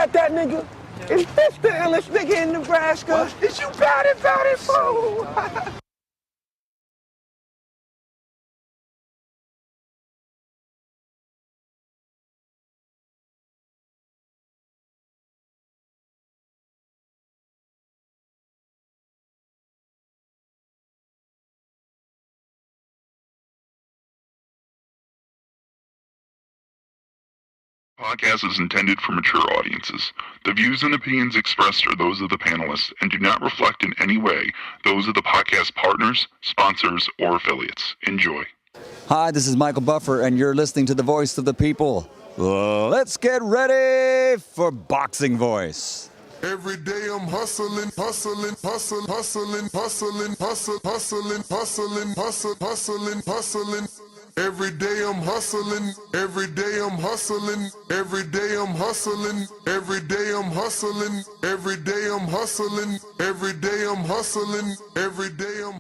at that nigga? Is this the illest nigga in Nebraska? What? Is you bout it, fool? Podcast is intended for mature audiences. The views and opinions expressed are those of the panelists and do not reflect in any way those of the podcast partners, sponsors, or affiliates. Enjoy. Hi, this is Michael Buffer, and you're listening to the Voice of the People. Let's get ready for Boxing Voice. Every day I'm hustling. Every day I'm hustling. Every day I'm hustling. Every day I'm hustling. Every day I'm hustling. Every day I'm hustling. Every day I'm hustling. Every day I'm.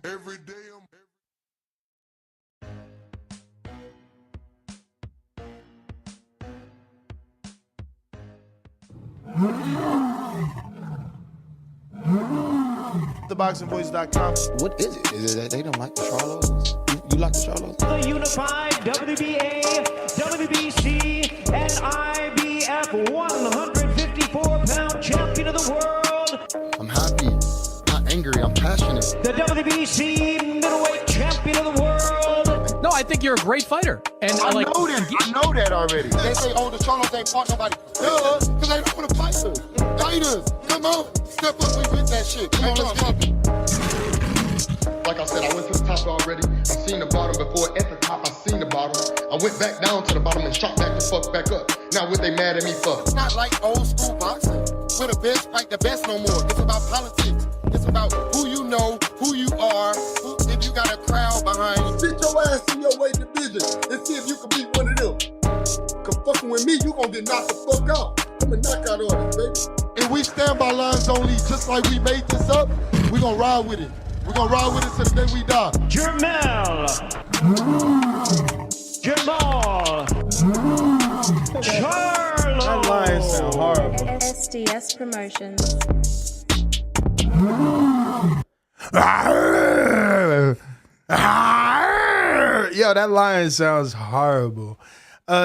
TheBoxingVoice.com. What is it? Is it that they don't like the Charlos? You like the Charlos? The unified WBA, WBC, and IBF 154-pound champion of the world. I'm happy, not angry, I'm passionate. The WBC middleweight champion of the world. No, I think you're a great fighter. And I know that already. They say, oh, the Charlos ain't fought nobody. Duh, because they don't want to fight us. Fight us. Come on. Step up and get that shit. Come on, let's go. Like I said, I went to the top already. I seen the bottom before. At the top, I seen the bottom. I went back down to the bottom and shot back the fuck back up. Now what they mad at me for? It's not like old school boxing. We're the best, fight the best no more. It's about politics. It's about who you know, who you are, if you got a crowd behind you. Sit your ass in your weight division and see if you can beat one of them. Cause fucking with me, you gonna get knocked the fuck out. I'm a knockout artist, baby. If we stand by lines only, just like we made this up, we gonna ride with it. We're gonna ride with it till the day we die. Jermell Charlo. That line sound horrible. SDS Promotions. Yo, that lion sounds horrible.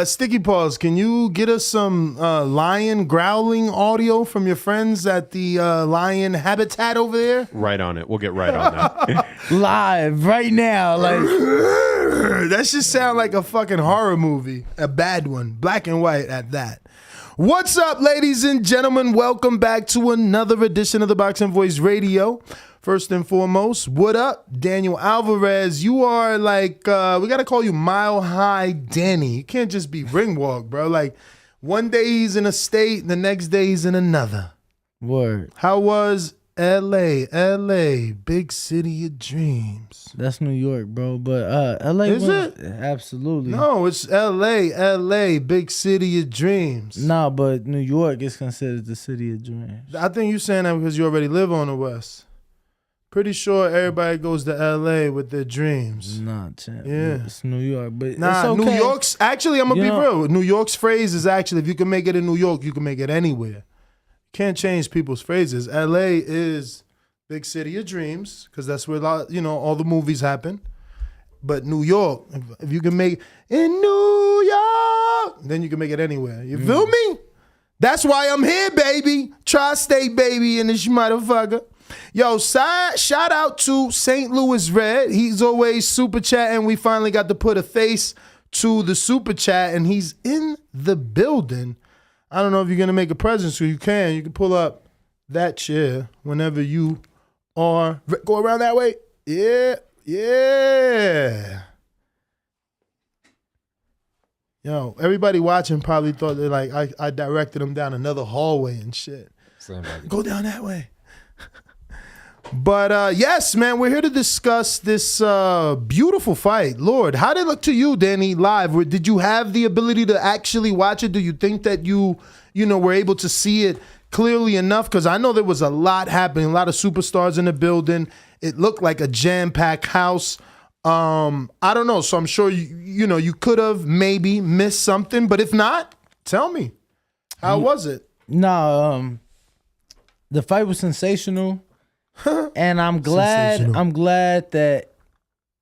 Sticky Paws, can you get us some lion growling audio from your friends at the lion habitat over there? Right on it. We'll get right on that. Live right now. Like that just sound like a fucking horror movie. A bad one. Black and white at that. What's up, ladies and gentlemen? Welcome back to another edition of the Boxing Voice Radio. First and foremost, what up, Daniel Alvarez? You are like, we got to call you Mile High Danny. You can't just be ring walk, bro. Like, one day he's in a state, the next day he's in another. Word. How was L.A., big city of dreams? That's New York, bro. But L.A. Is it? Absolutely. No, it's L.A., big city of dreams. Nah, but New York is considered the city of dreams. I think you're saying that because you already live on the West. Pretty sure everybody goes to L.A. with their dreams. Nah, champ. Yeah. It's New York, but nah, it's okay. New York's, actually, I'm going to be real. New York's phrase is actually, if you can make it in New York, you can make it anywhere. You can't change people's phrases. L.A. is big city of dreams because that's where, all the movies happen. But New York, if you can make in New York, then you can make it anywhere. You feel me? That's why I'm here, baby. Tri-state, baby, in this motherfucker. Yo, shout out to St. Louis Red. He's always super chatting. We finally got to put a face to the super chat, and he's in the building. I don't know if you're going to make a presence, so you can. You can pull up that chair whenever you are. Go around that way. Yeah. Yo, everybody watching probably thought that like I directed them down another hallway and shit. Go down that way. But yes, man, we're here to discuss this beautiful fight. Lord, how did it look to you, Danny, live? Did you have the ability to actually watch it? Do you think that you were able to see it clearly enough? Because I know there was a lot happening, a lot of superstars in the building. It looked like a jam-packed house. I don't know. So I'm sure you could have maybe missed something. But if not, tell me. How was it? No, the fight was sensational, and I'm glad that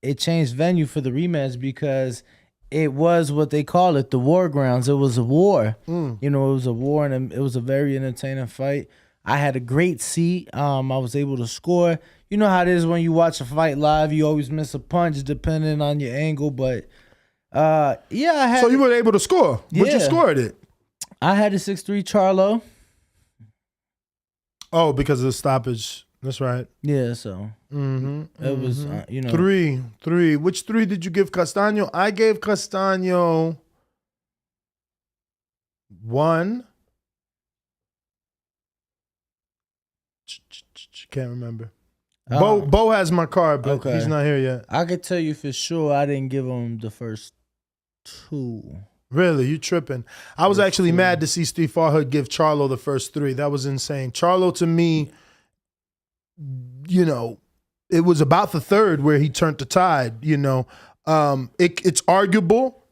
it changed venue for the rematch because it was what they call it, the war grounds. It was a war. You know, it was a war, and it was a very entertaining fight. I had a great seat. I was able to score. You know how it is when you watch a fight live. You always miss a punch depending on your angle. But, I had... So you were able to score? What you scored it? I had a 6'3" Charlo. Oh, because of the stoppage. That's right. Yeah, so it was, you know. 3. Which 3 did you give Castano? I gave Castano 1. Can't remember. Bo has my card, but he's not here yet. I could tell you for sure I didn't give him the first 2. Really? You tripping. I was actually mad to see Steve Farhood give Charlo the first 3. That was insane. Charlo, to me, you know, it was about the 3rd where he turned the tide, you know. It's arguable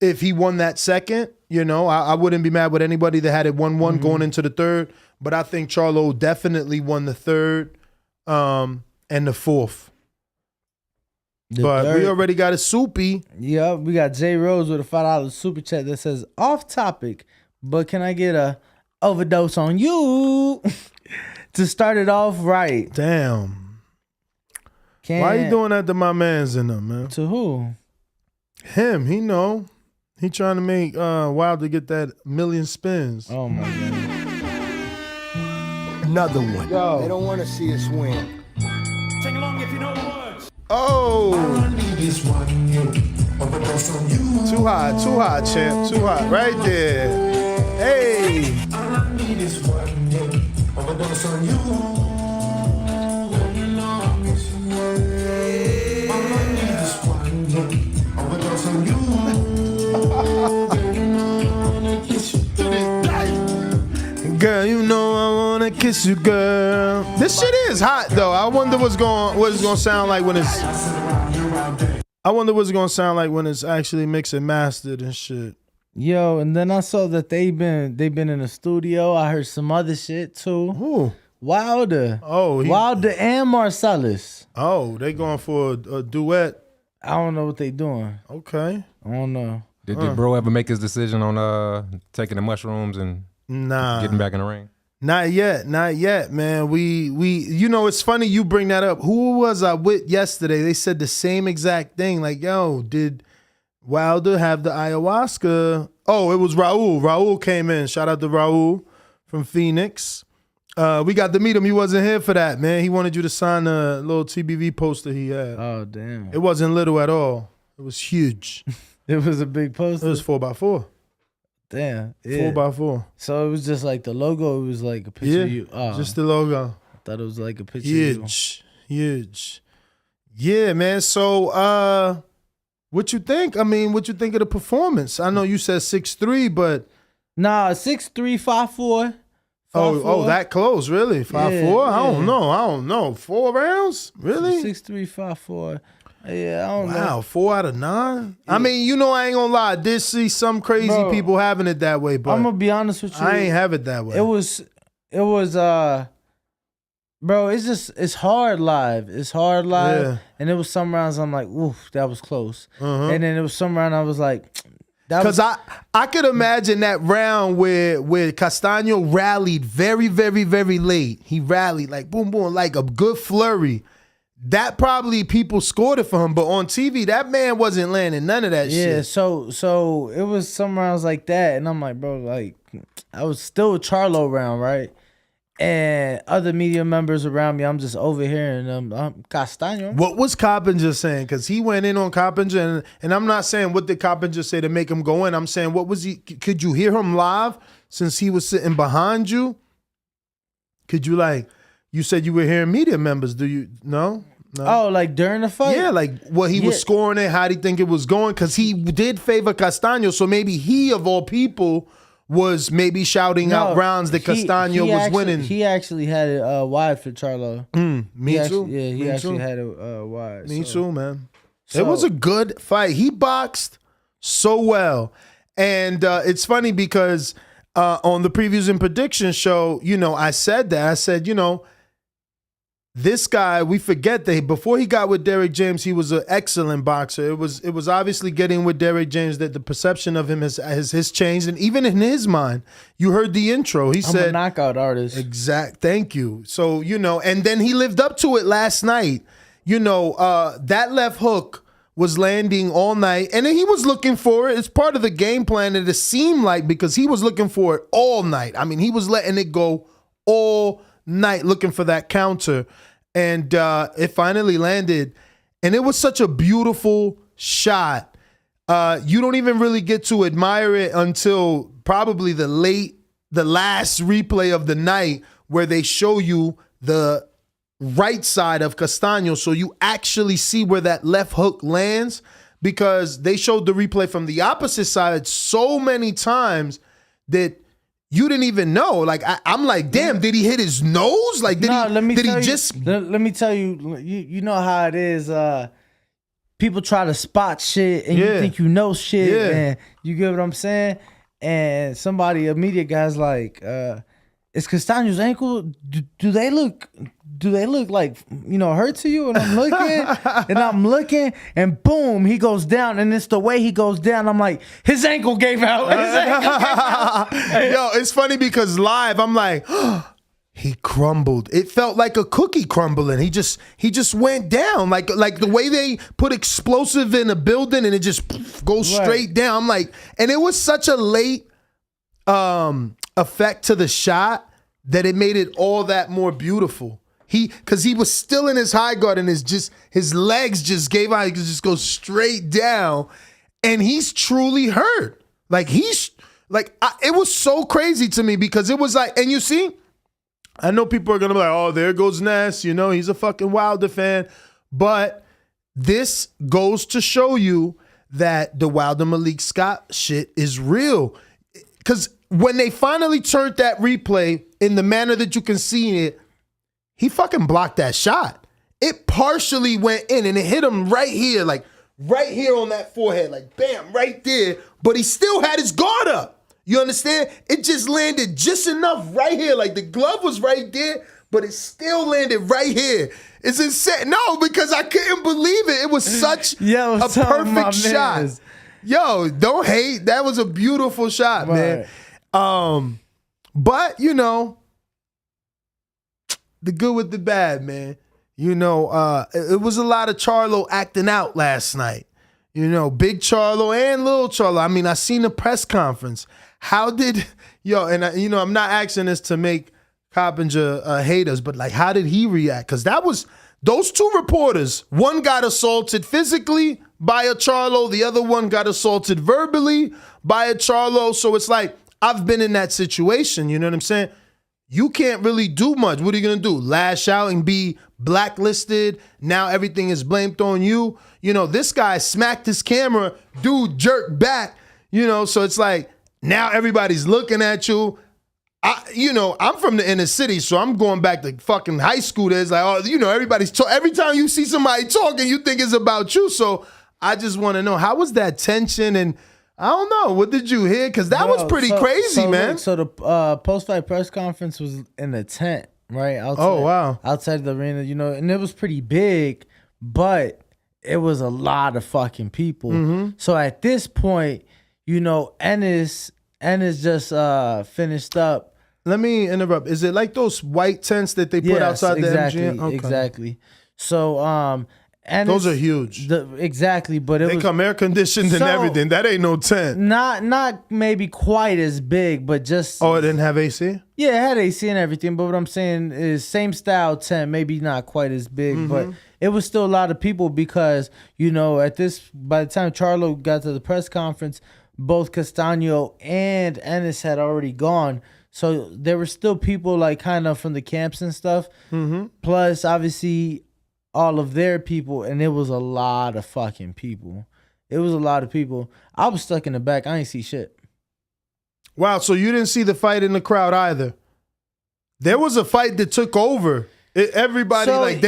if he won that 2nd, you know. I wouldn't be mad with anybody that had it 1-1 going into the 3rd, but I think Charlo definitely won the 3rd and the 4th. But we already got a soupy. Yeah, we got J Rose with a $5 super chat that says, off topic, but can I get a overdose on you to start it off right? Damn. Why you doing that to my mans in them, man? To who? Him. He know. He trying to make Wilder get that 1,000,000 spins. Oh, my God. Another one. Yo. They don't want to see us win. Sing along if you know the words. Oh! Too hot, champ. Too hot. Right there. Hey! Girl, you know I wanna kiss you, girl. This shit is hot though. I wonder what it's gonna sound like when it's. I wonder what it's gonna sound like when it's actually mixed and mastered and shit. Yo, and then I saw that they've been in the studio. I heard some other shit too. Who? Wilder. Oh, Wilder and Marcellus. Oh, they going for a duet. I don't know what they doing. Okay. I don't know. Did bro ever make his decision on taking the mushrooms and getting back in the ring? Not yet, man. We you know, it's funny you bring that up. Who was I with yesterday? They said the same exact thing. Like, yo, did Wilder have the ayahuasca? Oh, it was Raul. Raul came in. Shout out to Raul from Phoenix. We got to meet him. He wasn't here for that, man. He wanted you to sign a little TBV poster he had. Oh, damn. It wasn't little at all. It was huge. It was a big poster. It was 4x4. Damn. Yeah. 4x4. So it was just like the logo. It was like a picture of you. Oh, just the logo. I thought it was like a picture of you. Huge. Yeah, man. So, what you think? I mean, what you think of the performance? I know you said 6'3", but... Nah, 6'3", 5'4". Oh, that close, really? 5'4"? Yeah. I don't know. 4 rounds? Really? 6'3", 5'4". Yeah, I don't know. Wow, 4 out of 9? Yeah. I mean, you know, I ain't gonna lie. I did see some crazy people having it that way, but I'm gonna be honest with you. I ain't have it that way. It was bro, it's hard live. It's hard live. Yeah. And it was some rounds I'm like, oof, that was close. And then it was some round I was like, because I could imagine that round where Castano rallied very, very, very late. He rallied like boom, boom, like a good flurry. That probably people scored it for him, but on TV, that man wasn't landing none of that shit. Yeah, so it was some rounds like that, and I'm like, bro, like, I was still a Charlo round, right? And other media members around me, I'm just overhearing them. Castano. What was Coppinger saying? Because he went in on Coppinger, and I'm not saying what did Coppinger say to make him go in. I'm saying, what was he? Could you hear him live since he was sitting behind you? Could you you said you were hearing media members. Do you? No? Oh, like during the fight? Yeah, like what he was scoring it, how did he think it was going? Because he did favor Castano, so maybe he, of all people, was maybe shouting out rounds that Castano was winning. He actually had it wide for Charlo. Me too. He actually had it wide. Me too, man. It was a good fight. He boxed so well. And it's funny because on the previews and predictions show, I said that. I said, this guy, we forget that before he got with Derrick James, he was an excellent boxer. It was obviously getting with Derrick James that the perception of him has changed. And even in his mind, you heard the intro. He said, I'm a knockout artist. Thank you. So, and then he lived up to it last night. That left hook was landing all night. And then he was looking for it. It's part of the game plan. And it seemed like because he was looking for it all night. I mean, he was letting it go all night looking for that counter, and it finally landed, and it was such a beautiful shot. You don't even really get to admire it until probably the last replay of the night, where they show you the right side of Castano, so you actually see where that left hook lands, because they showed the replay from the opposite side so many times that you didn't even know. Like I'm like, damn, did he hit his nose? Like Let me tell you, you know how it is. People try to spot shit, and you think you know shit, and you get what I'm saying. And a media guy's like, "Is Castano's ankle? Do they look like hurt to you?" And I'm looking, and boom, he goes down, and it's the way he goes down. I'm like, his ankle gave out. Yo, it's funny because live, I'm like, he crumbled. It felt like a cookie crumbling. He just went down, like the way they put explosive in a building, and it just goes straight down. I'm like, and it was such a late effect to the shot that it made it all that more beautiful. Because he was still in his high guard, and his legs just gave out. He could just go straight down, and he's truly hurt. It was so crazy to me, because it was like, and you see, I know people are gonna be like, "Oh, there goes Ness." He's a fucking Wilder fan, but this goes to show you that the Wilder Malik Scott shit is real. Because when they finally turned that replay in the manner that you can see it, he fucking blocked that shot. It partially went in, and it hit him right here, like right here on that forehead, like bam, right there. But he still had his guard up. You understand? It just landed just enough right here. Like the glove was right there, but it still landed right here. It's insane. No, because I couldn't believe it. It was such a perfect shot. Yo, don't hate. That was a beautiful shot, man. But the good with the bad, man. It was a lot of Charlo acting out last night. Big Charlo and little Charlo. I mean, I seen the press conference. How did, I'm not asking this to make Coppinger hate us, but like, how did he react? Because those two reporters, one got assaulted physically by a Charlo, the other one got assaulted verbally by a Charlo. So it's like, I've been in that situation, you know what I'm saying? You can't really do much. What are you going to do? Lash out and be blacklisted? Now everything is blamed on you? This guy smacked his camera, dude jerked back, so it's like, now everybody's looking at you. I'm from the inner city, so I'm going back to fucking high school. There's like, everybody's every time you see somebody talking, you think it's about you. So I just want to know, how was that tension? And I don't know, what did you hear? Because that was pretty crazy, man. So the post-fight press conference was in the tent, right? Outside the arena, and it was pretty big, but it was a lot of fucking people. Mm-hmm. So at this point, Ennis just finished up. Let me interrupt. Is it like those white tents that they put outside the MGM? Okay. Exactly. So, those are huge. But they come air conditioned and everything. That ain't no tent. Not maybe quite as big, but just. Oh, it didn't have AC? Yeah, it had AC and everything. But what I'm saying is same style tent, maybe not quite as big, but it was still a lot of people because by the time Charlo got to the press conference, both Castano and Ennis had already gone. So there were still people like kind of from the camps and stuff. Mm-hmm. Plus, obviously, all of their people. And it was a lot of fucking people. It was a lot of people. I was stuck in the back. I ain't see shit. Wow, so you didn't see the fight in the crowd either. There was a fight that took over. Everybody,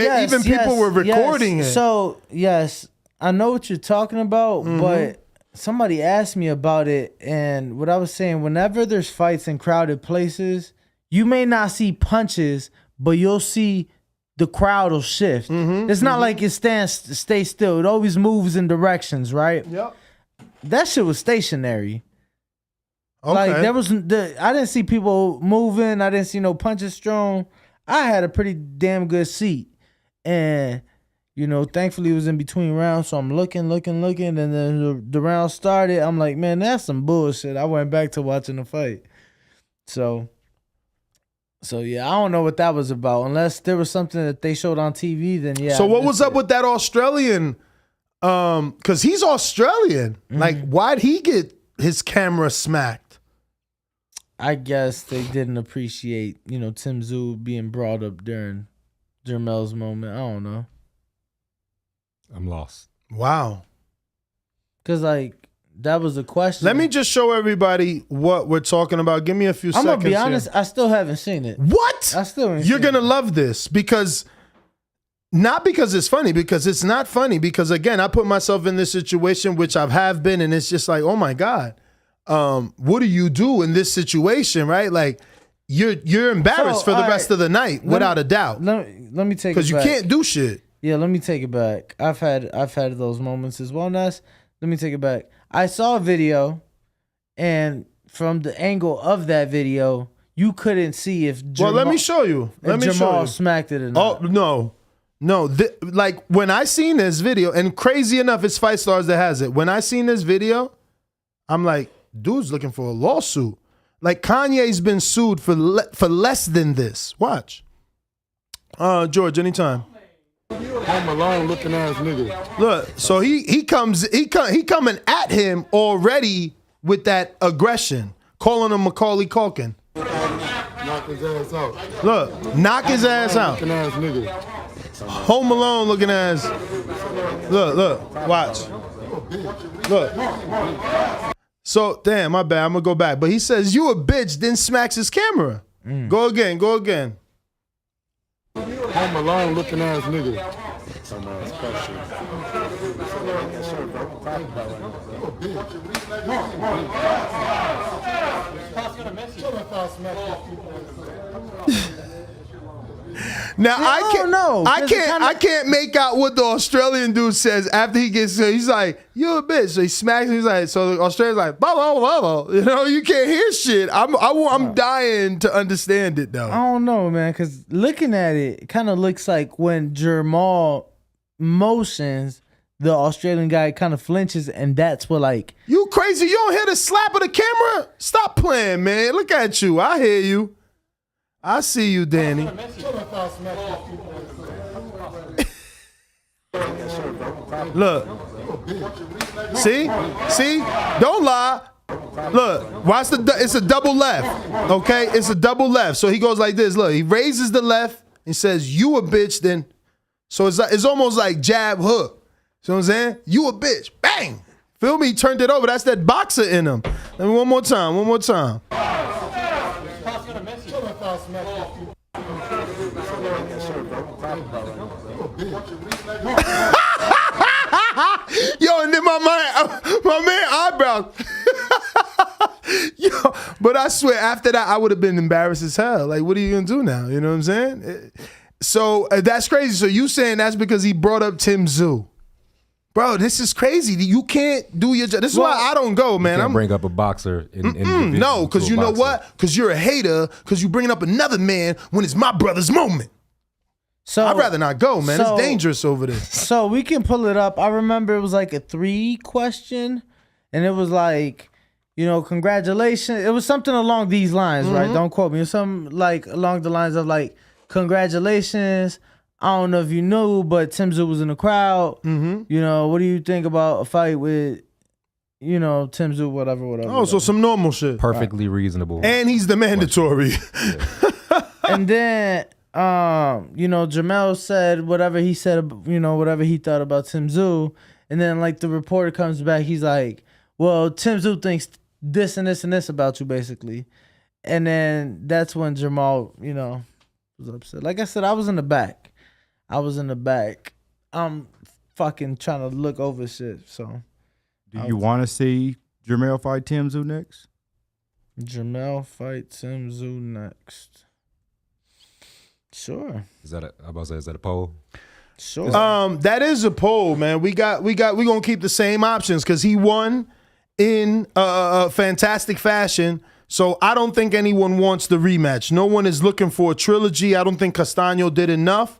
people were recording it. So, yes, I know what you're talking about, but somebody asked me about it, and what I was saying, whenever there's fights in crowded places, you may not see punches, but you'll see the crowd will shift. It's not like it stays still. It always moves in directions, right? Yep. That shit was stationary. Okay. Like I didn't see people moving. I didn't see no punches thrown. I had a pretty damn good seat, and thankfully it was in between rounds. So I'm looking, and then the round started. I'm like, man, that's some bullshit. I went back to watching the fight. So yeah, I don't know what that was about. Unless there was something that they showed on TV, then yeah. So what was up with that Australian? Because he's Australian. Like, why'd he get his camera smacked? I guess they didn't appreciate, Tim Tszyu being brought up during Jermell's moment. I don't know. I'm lost. Wow. Because, that was a question. Let me just show everybody what we're talking about. Give me a few seconds. I'm going to be honest, I still haven't seen it. What? I still haven't You're seen going to it. love this because... Not because it's funny, because it's not funny. Because again, I put myself in this situation, which I have been, and it's just like, oh my God, what do you do in this situation, right? Like, you're embarrassed for the rest of the night, without a doubt. Let me take it back. Because you can't do shit. Yeah, let me take it back. I've had those moments as well, Ness. Let me take it back. I saw a video, and from the angle of that video, you couldn't see if Jermell, Well, let me show you. Jermell smacked it or not. Oh, no. No, like when I seen this video, and crazy enough, it's Fight Stars that has it. When I seen this video, I'm like, dude's looking for a lawsuit. Like Kanye's been sued for less than this. Watch. George, anytime. Home Alone looking ass nigga. Look, so he coming at him already with that aggression, calling him Macaulay Culkin. Knock his ass out. Look, knock his ass out. Looking ass nigga. Home Alone looking ass. Look, watch. Look. So, damn, my bad. I'm going to go back. But he says, you a bitch, then smacks his camera. Go again. Home Alone looking ass nigga. Now I can't make out what the Australian dude says after he gets. He's like, "You a bitch." So he smacks him. He's like, so the Australian's like, blah blah blah blah. You can't hear shit. I'm dying to understand it though. I don't know, man, because looking at it, it kind of looks like when Jermell motions, the Australian guy kind of flinches, and that's what You crazy? You don't hear the slap of the camera? Stop playing, man. Look at you. I hear you. I see you, Danny. Look. See? Don't lie. Look. Watch it's a double left. Okay? It's a double left. So he goes like this. Look, he raises the left and says, you a bitch, then. So it's almost like jab hook. See what I'm saying? You a bitch. Bang. Feel me? He turned it over. That's that boxer in him. Let me one more time. Yo, and then my man eyebrows. Yo, but I swear, after that, I would have been embarrassed as hell. Like, what are you gonna do now? You know what I'm saying? So that's crazy. So you saying that's because he brought up Tim Tszyu? Bro, this is crazy. You can't do your job. This is why I don't go, man. You can't bring up a boxer. No, because you know what? Because you're a hater. Because you're bringing up another man when it's my brother's moment. So I'd rather not go, man. It's dangerous over there. So we can pull it up. I remember it was like a 3 question, and it was like, congratulations. It was something along these lines, right? Don't quote me. It was something like along the lines of like, congratulations. I don't know if you knew, but Tim Tszyu was in the crowd. What do you think about a fight with, Tim Tszyu, whatever. Oh, so some normal shit. Perfectly reasonable. And he's the mandatory. And then, Jermell said whatever he said, whatever he thought about Tim Tszyu. And then, like, the reporter comes back. He's like, well, Tim Tszyu thinks this and this and this about you, basically. And then that's when Jermell, was upset. Like I said, I was in the back. I'm fucking trying to look over shit, so. Do you want to see Jermell fight Tim Tszyu next? Jermell fight Tim Tszyu next. Sure. Is that a poll? Sure. That is a poll, man. We gonna keep the same options because he won in a fantastic fashion. So I don't think anyone wants the rematch. No one is looking for a trilogy. I don't think Castano did enough.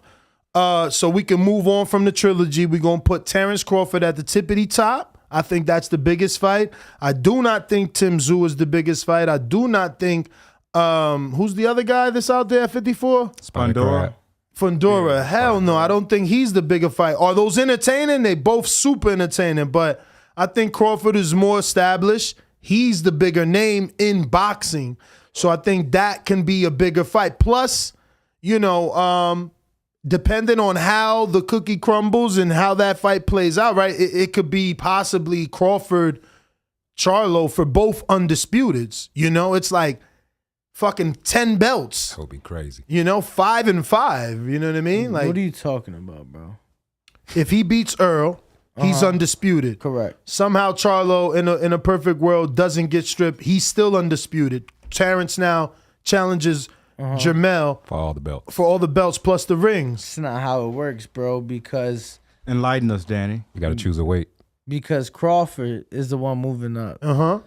So we can move on from the trilogy. We're gonna put Terrence Crawford at the tippity top. I think that's the biggest fight. I do not think Tim Tszyu is the biggest fight. I do not think who's the other guy that's out there at 54? Fundora. Hell no. I don't think he's the bigger fight. Are those entertaining? They both super entertaining, but I think Crawford is more established. He's the bigger name in boxing. So I think that can be a bigger fight. Plus, depending on how the cookie crumbles and how that fight plays out, right? It could be possibly Crawford, Charlo for both undisputeds. It's like fucking 10 belts. That would be crazy. 5 and 5. You know what I mean? Like, what are you talking about, bro? If he beats Earl, he's undisputed. Correct. Somehow Charlo in a perfect world doesn't get stripped. He's still undisputed. Terrence now challenges Jermell for all the belts. For all the belts plus the rings. It's not how it works, bro, because enlighten us, Danny. You got to choose a weight. Because Crawford is the one moving up.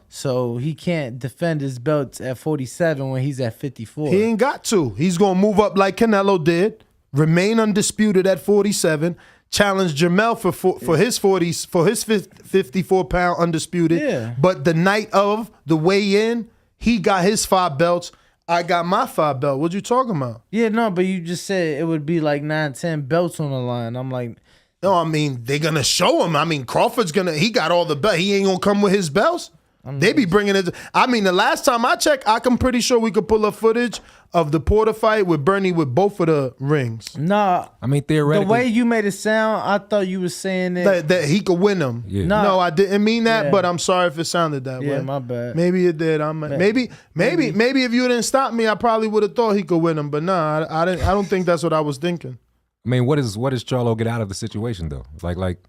So he can't defend his belts at 47 when he's at 54. He ain't got to. He's going to move up like Canelo did, remain undisputed at 47, challenge Jermell for his 54-pound undisputed. Yeah. But the night of the weigh-in, he got his 5 belts. I got my 5 belt. What you talking about? Yeah, no, but you just said it would be like 9, 10 belts on the line. I'm like, no, I mean, they're going to show him. I mean, Crawford's he got all the belts. He ain't going to come with his belts. They be bringing it. I mean, the last time I checked, I'm pretty sure we could pull up footage of the Porter fight with Bernie with both of the rings. Nah. I mean, theoretically. The way you made it sound, I thought you were saying that he could win them. Yeah. No, I didn't mean that, but I'm sorry if it sounded that way. Yeah, my bad. Maybe it did. Maybe if you didn't stop me, I probably would have thought he could win them. But nah, I didn't. I don't think that's what I was thinking. I mean, what does Charlo get out of the situation though? Like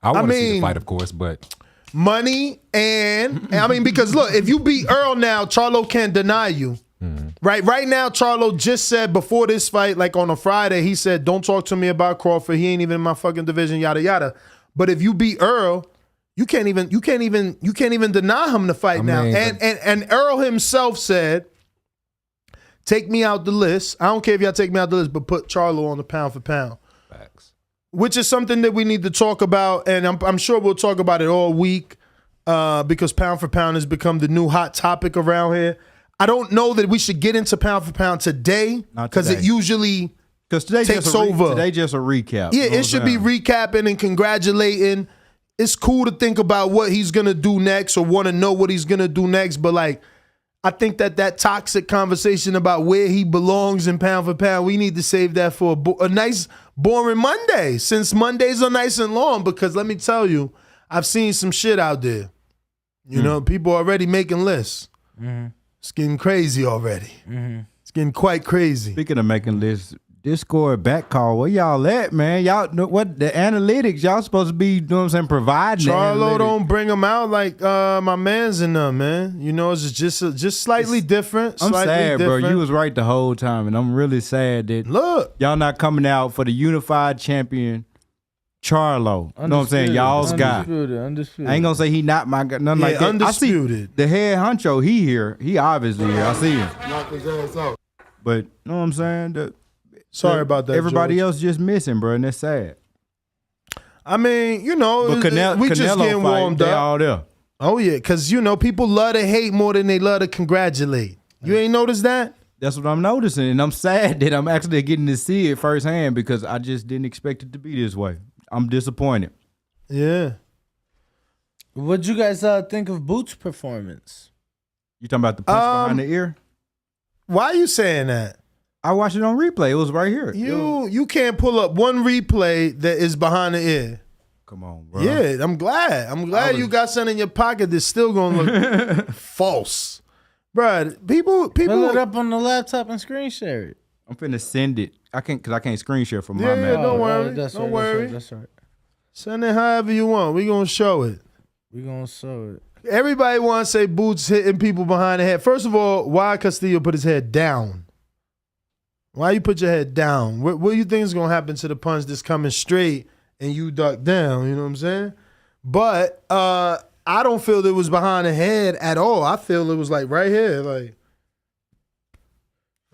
I want to see the fight, of course, but money and I mean, because look, if you beat Earl now, Charlo can't deny you. Right now, Charlo just said before this fight, like on a Friday, he said, "Don't talk to me about Crawford. He ain't even in my fucking division." Yada yada. But if you beat Earl, you can't even deny him the fight now. And Earl himself said, "Take me out the list. I don't care if y'all take me out the list, but put Charlo on the pound for pound." Facts. Which is something that we need to talk about, and I'm sure we'll talk about it all week because pound for pound has become the new hot topic around here. I don't know that we should get into pound for pound today because it usually takes over. Today just a recap. Yeah, it should be recapping and congratulating. It's cool to think about what he's going to do next or want to know what he's going to do next, but like, I think that toxic conversation about where he belongs in pound for pound, we need to save that for a nice, boring Monday, since Mondays are nice and long, because let me tell you, I've seen some shit out there. You know, people already making lists. It's getting crazy already. It's getting quite crazy. Speaking of making lists, Discord back call, where y'all at, man? Y'all know what the analytics, y'all supposed to be, you know what I'm saying, providing. Charlo don't bring them out like my man's in them, man. You know, it's just slightly different. I'm sad, bro. You was right the whole time, and I'm really sad that y'all not coming out for the unified champion Charlo. You know what I'm saying? Y'all's guy. Undisputed. I ain't gonna say he not my guy, nothing like that. Undisputed. I see the head honcho, he here. He obviously here. I see him. Knock his ass out. But you know what I'm saying? Sorry about that. Everybody George. else just missing, bro, and that's sad. I mean, you know, but we just Canelo getting warmed fight, up. They all there. Oh yeah, because you know, people love to hate more than they love to congratulate. You ain't noticed that? That's what I'm noticing, and I'm sad that I'm actually getting to see it firsthand because I just didn't expect it to be this way. I'm disappointed. Yeah. What'd you guys think of Boots' performance? You talking about the punch behind the ear? Why are you saying that? I watched it on replay. It was right here. You can't pull up one replay that is behind the ear. Come on, bro. Yeah, I'm glad you got something in your pocket that's still gonna look false. Bro, people Pull it up on the laptop and screen share it. I'm finna send it. I can't screen share from my Yeah, man. don't worry. That's Don't right, worry. That's right. Send it however you want. We gonna show it. We gonna show it. Everybody want to say Boots hitting people behind the head. First of all, why Castillo put his head down? Why you put your head down? What do you think is going to happen to the punch that's coming straight and you duck down? You know what I'm saying? But I don't feel it was behind the head at all. I feel it was like right here. Like,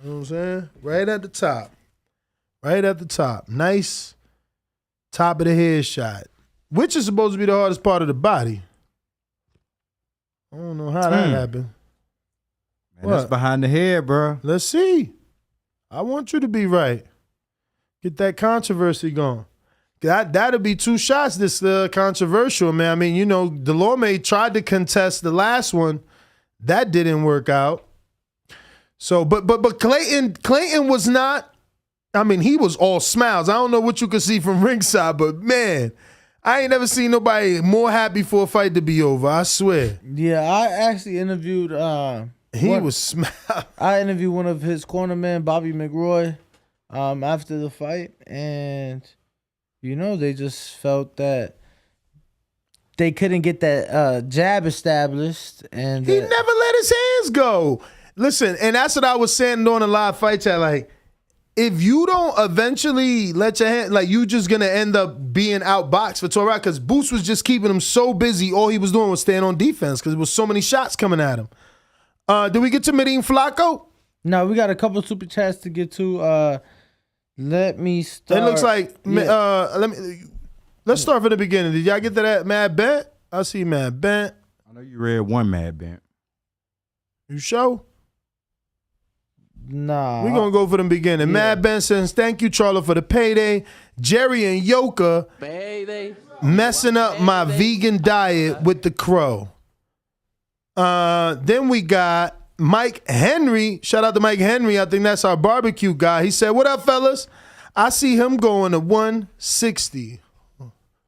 you know what I'm saying? Right at the top. Right at the top. Nice top of the head shot. Which is supposed to be the hardest part of the body. I don't know how that happened. Man, that's behind the head, bro. Let's see. I want you to be right. Get that controversy going. That'll be 2 shots. This controversial, man. I mean, you know, Delorme tried to contest the last one. That didn't work out. So, but Clayton was not. I mean, he was all smiles. I don't know what you could see from ringside, but man, I ain't never seen nobody more happy for a fight to be over. I swear. Yeah, I actually interviewed. He was smiling. I interviewed one of his cornermen, Bobby McRoy, after the fight, and you know they just felt that they couldn't get that jab established, and he never let his hands go. Listen, and that's what I was saying on the live fight chat. Like, if you don't eventually let your hand, like, you just gonna end up being outboxed for Torah, because Boots was just keeping him so busy. All he was doing was staying on defense because there was so many shots coming at him. Did we get to Medellin Flacco? No, we got a couple super chats to get to. Let me start. It looks like let's start from the beginning. Did y'all get to that Mad Bent? I see Mad Bent. I know you read one Mad Bent. You sure? Nah. We're going to go for the beginning. Yeah. Mad Ben says, thank you, Charlo, for the payday. Jerry and Yoka messing up my vegan diet with the crow. Then we got Mike Henry. Shout out to Mike Henry. I think that's our barbecue guy. He said, what up, fellas? I see him going to 160.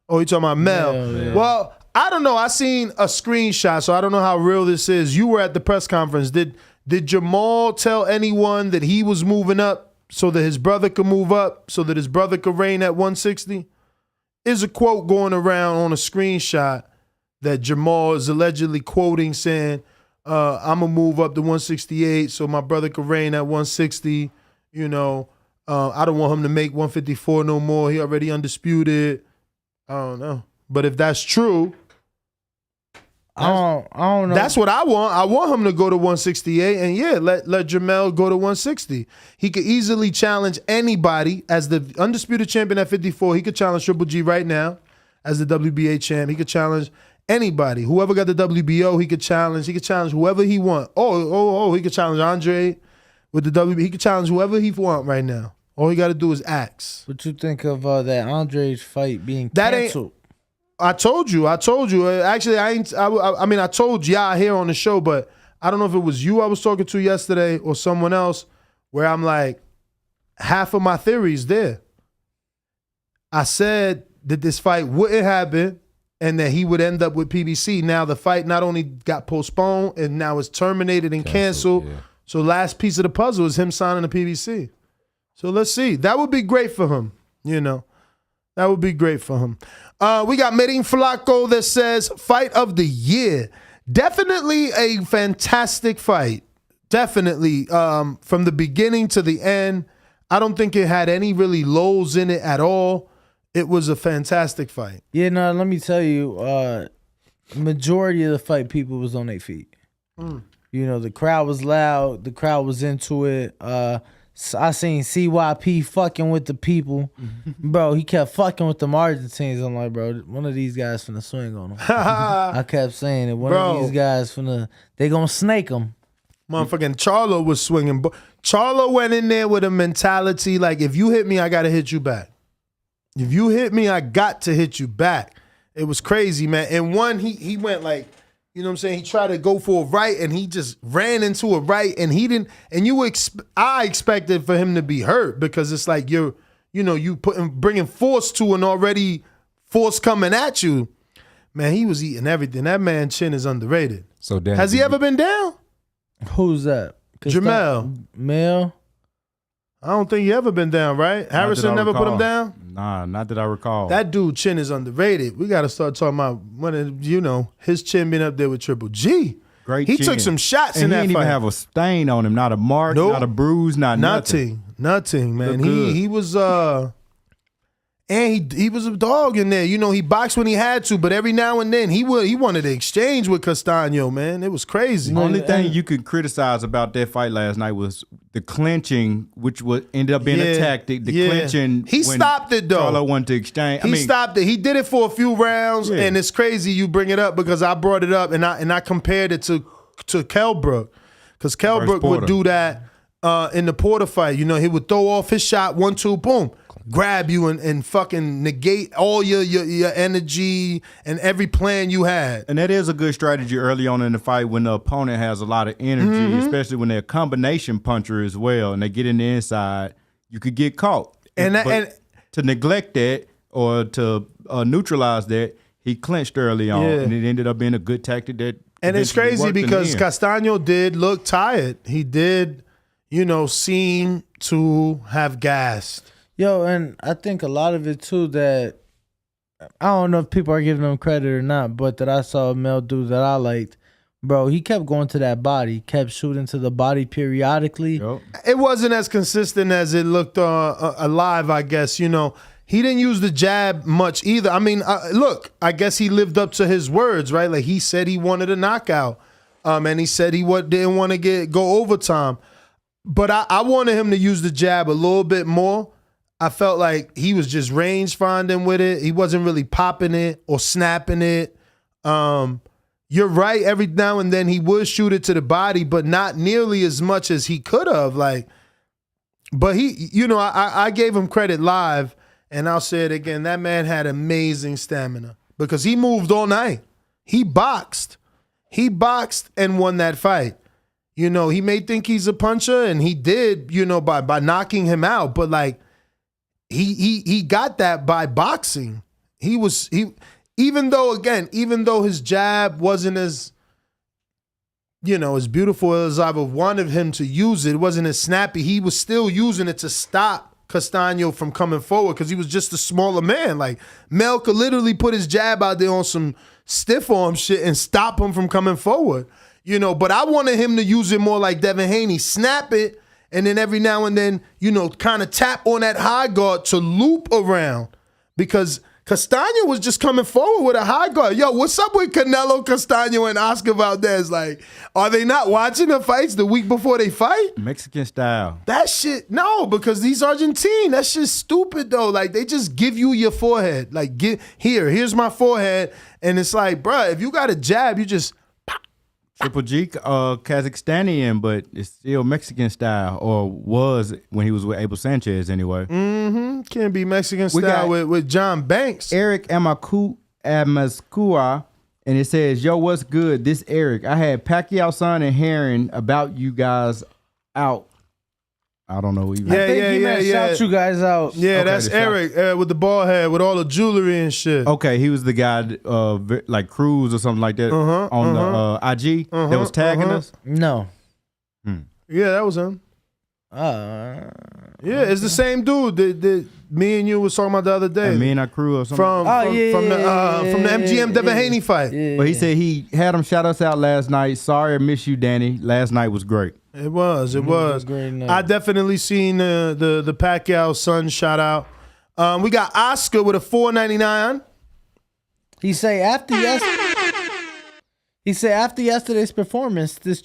Oh, you talking about Mel? Yeah. Well, I don't know. I seen a screenshot, so I don't know how real this is. You were at the press conference. Did Jermell tell anyone that he was moving up so that his brother could move up, so that his brother could reign at 160? Is a quote going around on a screenshot that Jermell is allegedly quoting, saying, I'm going to move up to 168 so my brother could reign at 160. You know, I don't want him to make 154 no more. He already undisputed. I don't know. But if that's true, I don't know. That's what I want. I want him to go to 168, and yeah, let Jermell go to 160. He could easily challenge anybody as the undisputed champion at 54. He could challenge Triple G right now as the WBA champ. He could challenge anybody. Whoever got the WBO, he could challenge. He could challenge whoever he want. He could challenge Andre with the WBO. He could challenge whoever he want right now. All he got to do is ask. What you think of that Andre's fight being canceled? I told you. Actually, I told y'all here on the show, but I don't know if it was you I was talking to yesterday or someone else, where I'm like, half of my theories there. I said that this fight wouldn't happen and that he would end up with PBC. Now the fight not only got postponed and now it's terminated and canceled. Yeah. So last piece of the puzzle is him signing the PBC. So let's see. That would be great for him, you know. That would be great for him. We got Medellin Flacco that says, fight of the year. Definitely a fantastic fight. Definitely. From the beginning to the end, I don't think it had any really lows in it at all. It was a fantastic fight. Yeah, no, let me tell you, majority of the fight, people was on their feet. You know, the crowd was loud. The crowd was into it. I seen CYP fucking with the people. Bro, he kept fucking with the Argentines. I'm like, bro, one of these guys finna swing on him. I kept saying it. One of these guys they gonna snake him. Motherfucking Charlo was swinging. Charlo went in there with a mentality like, if you hit me, I gotta hit you back. If you hit me, I got to hit you back. It was crazy, man. And one, he went like, you know what I'm saying? He tried to go for a right, and he just ran into a right, and he didn't. And I expected for him to be hurt, because it's like you bringing force to an already force coming at you. Man, he was eating everything. That man chin is underrated. So has he ever been down? Who's that? Jermell. Mel. I don't think he ever been down, right? Harrison never put him down? Nah, not that I recall. That dude chin is underrated. We got to start talking about his chin being up there with Triple G. Great He chin. took some shots and in that he didn't fight. even have a stain on him, not a mark, not a bruise, nothing. Nothing, man. He was and he was a dog in there. He boxed when he had to, but every now and then he wanted to exchange with Castano, man. It was crazy. The only thing you could criticize about that fight last night was the clinching, which ended up being a tactic. The clinching. He stopped it though. Charlo wanted to exchange. He stopped it. He did it for a few rounds, and it's crazy you bring it up because I brought it up and I compared it to Kelbrook, because Kelbrook would do that in the Porter fight. He would throw off his shot, 1-2, boom, grab you and fucking negate all your energy and every plan you had. And that is a good strategy early on in the fight when the opponent has a lot of energy, especially when they're a combination puncher as well, and they get in the inside. You could get caught. And to neglect that or to neutralize that, he clinched early on, and it ended up being a good tactic that. And it's crazy because Castano did look tired. He did, seem to have gassed. Yo, and I think a lot of it too that I don't know if people are giving him credit or not, but that I saw a male dude that I liked. Bro, he kept going to that body, kept shooting to the body periodically. Yep. It wasn't as consistent as it looked alive, I guess. He didn't use the jab much either. I mean, look, I guess he lived up to his words, right? Like he said he wanted a knockout, and he said he didn't want to go overtime. But I wanted him to use the jab a little bit more. I felt like he was just range finding with it. He wasn't really popping it or snapping it. You're right. Every now and then he would shoot it to the body, but not nearly as much as he could have. But I gave him credit live, and I'll say it again. That man had amazing stamina because he moved all night. He boxed and won that fight. He may think he's a puncher, and he did, by knocking him out. But he got that by boxing. Even though his jab wasn't as beautiful as I would have wanted him to use it, it wasn't as snappy. He was still using it to stop Castano from coming forward because he was just a smaller man. Like Mel could literally put his jab out there on some stiff arm shit and stop him from coming forward. But I wanted him to use it more like Devin Haney, snap it, and then every now and then, kind of tap on that high guard to loop around, because Castano was just coming forward with a high guard. Yo, what's up with Canelo, Castano, and Oscar Valdez? Are they not watching the fights the week before they fight? Mexican style. That shit, no, because these Argentine, that shit's stupid though. They just give you your forehead. Here's my forehead, and it's like, bruh, if you got a jab, you just. Triple G, Kazakhstanian, but it's still Mexican style, or was when he was with Abel Sanchez anyway. Mm-hmm. Can't be Mexican style with John Banks. Eric Amazkua, and it says, yo, what's good? This Eric. I had Pacquiao, Son, and Heron about you guys out. I don't know even. I think he meant shout you guys out. Yeah, Okay, that's Eric with the bald head with all the jewelry and shit. Okay, he was the guy like Cruz or something like that on the IG that was tagging us. No. Yeah, that was him. Yeah, it's the same dude that me and you was talking about the other day. Me and our crew or something. From the MGM Devin Haney fight. But he said he had him shout us out last night. Sorry I miss you, Danny. Last night was great. It was. I definitely seen the Pacquiao Son shout out. We got Oscar with a $4.99. He say after yesterday's performance, this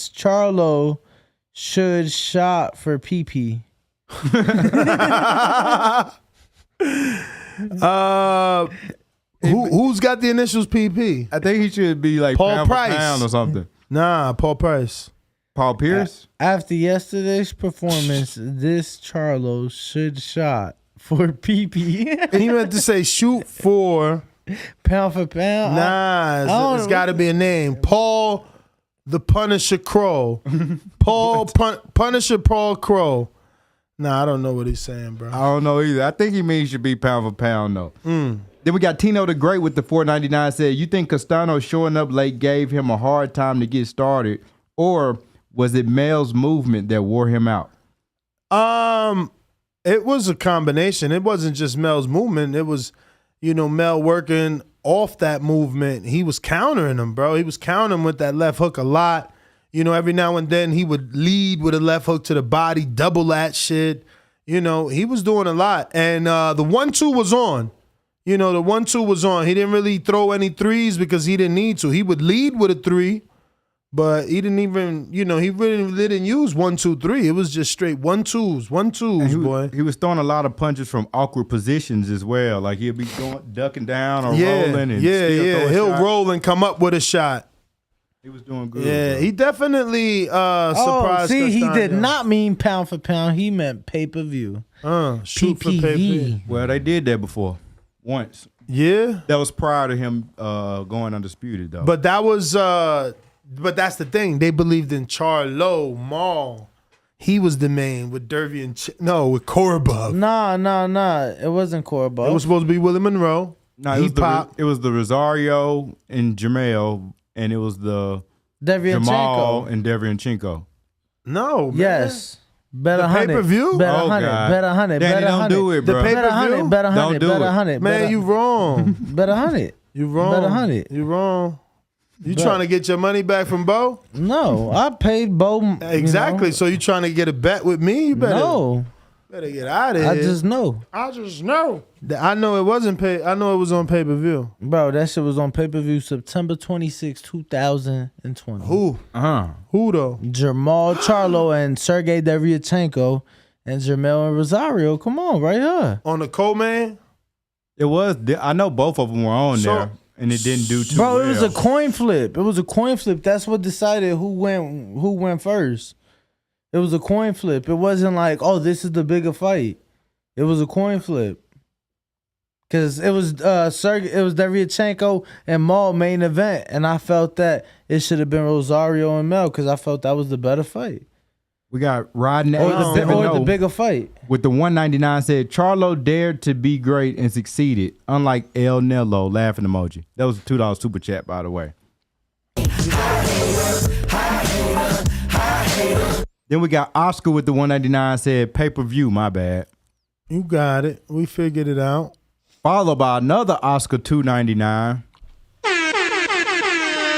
Charlo should shot for PP. Who's got the initials PP? I think he should be like Paul pound Price for pound or something. Nah, Paul Price. Paul Pierce? After yesterday's performance, this Charlo should shot for PP. And he meant to say shoot for pound for pound. Nah, it's got to be a name. Paul the Punisher Crow. Paul Punisher Paul Crow. Nah, I don't know what he's saying, bro. I don't know either. I think he means should be pound for pound though. Then we got Tino the Great with the $4.99. Said, you think Castano showing up late gave him a hard time to get started, or Was it Mel's movement that wore him out? It was a combination. It wasn't just Mel's movement. It was, Mel working off that movement. He was countering him, bro. He was countering with that left hook a lot. Every now and then he would lead with a left hook to the body, double that shit. He was doing a lot. And the 1-2 was on. The 1-2 was on. He didn't really throw any threes because he didn't need to. He would lead with a 3. But he didn't even, he really didn't use 1, 2, 3. It was just straight 1-2s, boy. He was throwing a lot of punches from awkward positions as well. Like he'll be ducking down or rolling and He'll roll and come up with a shot. He was doing good. Yeah, bro. he definitely surprised. See, he Castano. did not mean pound for pound. He meant pay-per-view. Shoot for pay-per-view. Well, they did that before once. Yeah, that was prior to him going undisputed though. But that was. But that's the thing. They believed in Charlo, Maul. He was the main with Derby and with Korobov. Nah. It wasn't Korobov. It was supposed to be Willie Monroe. No, it was the Rosario and Jermell, and it was the Jamal and Devianchenko. No, man. Yes. Bet 100. Pay-per-view? Bet 100. Bet 100. Danny, Bet 100. don't do it, bro. The pay-per-view? Bet 100. Don't do Bet it. 100. Man, you wrong. Bet 100. You wrong. Bet 100. You wrong. You trying to get your money back from Bo? No, I paid Bo. Exactly. So you trying to get a bet with me? You better get out of here. I just know. I know it wasn't pay. I know it was on pay-per-view. Bro, that shit was on pay-per-view September 26, 2020. Who? Who though? Jermell Charlo and Sergey Devianchenko and Jermell and Rosario. Come on, right here. On the co-man? It was. I know both of them were on there. And it didn't do too well. Bro, it was a coin flip. It was a coin flip. That's what decided who went first. It was a coin flip. It wasn't like, oh, this is the bigger fight. It was a coin flip. Cause it was Devianchenko and Maul main event, and I felt that it should have been Rosario and Mel because I felt that was the better fight. We got Rodney or the bigger fight. With the 199 said, Charlo dared to be great and succeeded, unlike El Nello, laughing emoji. That was a $2 super chat, by the way. Then we got Oscar with the 199 said, pay-per-view, my bad. You got it. We figured it out. Followed by another Oscar 299.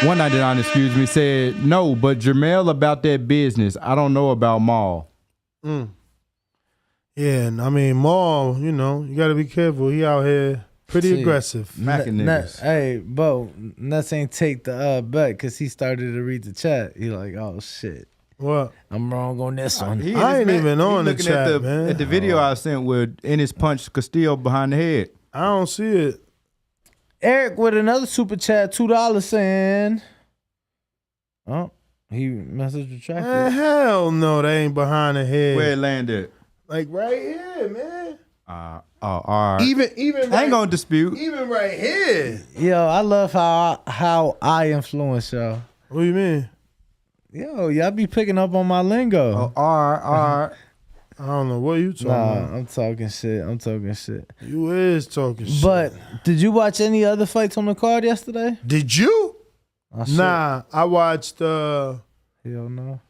199, excuse me, said, no, but Jermell about that business. I don't know about Maul. Yeah, and I mean, Maul, you got to be careful. He out here pretty aggressive. Macking niggas. Hey, Bo, Nuts ain't take the bet because he started to read the chat. He like, oh, shit. What? I'm wrong on this one. I ain't even on the chat, man. At the video I sent with Ennis punched Castillo behind the head. I don't see it. Eric with another super chat, $2 saying, oh, he message retracted. Man, hell no, they ain't behind the head. Where it landed? Like right here, man. All right. Even I ain't gonna dispute. Even right here. Yo, I love how I influence y'all. What do you mean? Yo, y'all be picking up on my lingo. All right. I don't know what you talking about. I'm talking shit. You is talking shit. But did you watch any other fights on the card yesterday? Did you? Nah, I watched Hell no.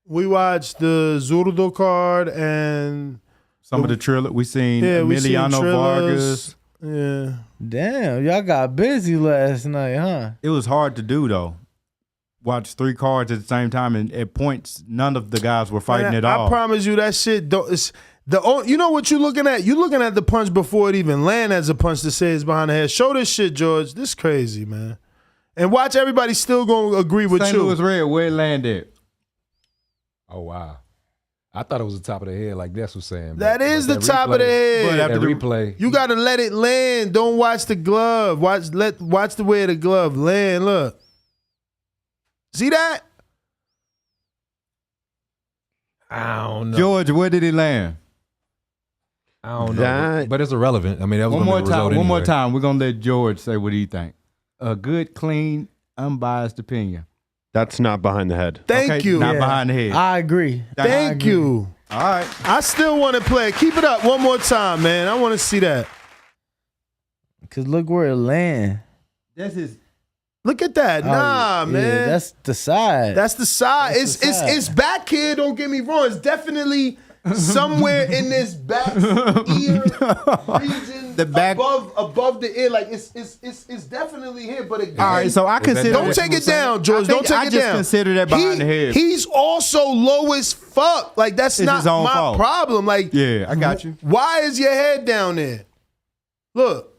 We watched the Zurdo card and some of the trailer we seen Emiliano Vargas. Yeah. Damn, y'all got busy last night, huh? It was hard to do though. Watch 3 cards at the same time, and at points, none of the guys were fighting at all. I promise you that shit don't. You know what you're looking at? You're looking at the punch before it even land as a punch to say it's behind the head. Show this shit, George. This crazy, man. And watch everybody still gonna agree with St. you. Louis Red, where it landed. Oh, wow. I thought it was the top of the head, like Des was saying. That is the top of the head. But after the replay, you gotta let it land. Don't watch the glove. Watch the way the glove land. Look. See that? I don't know. George, where did it land? I don't know. But it's irrelevant. I mean, that was one more the time. result One more anyway. time. We're gonna let George say what he think. A good, clean, unbiased opinion. That's not behind the head. Thank you. Not behind the head. I agree. Thank you. All right. I still want to play. Keep it up one more time, man. I want to see that. Cause look where it land. This is Look at that. Nah, man. Yeah, that's the side. That's the side. That's the side. It's back here. Don't get me wrong. It's definitely somewhere in this back ear region, the back above the ear. Like it's definitely here. But again, all right, so I consider. Don't take it down, George. Don't take it down. I just consider that behind the head. He's also low as fuck. Like that's not my problem. Like yeah, I got you. Why is your head down there? Look.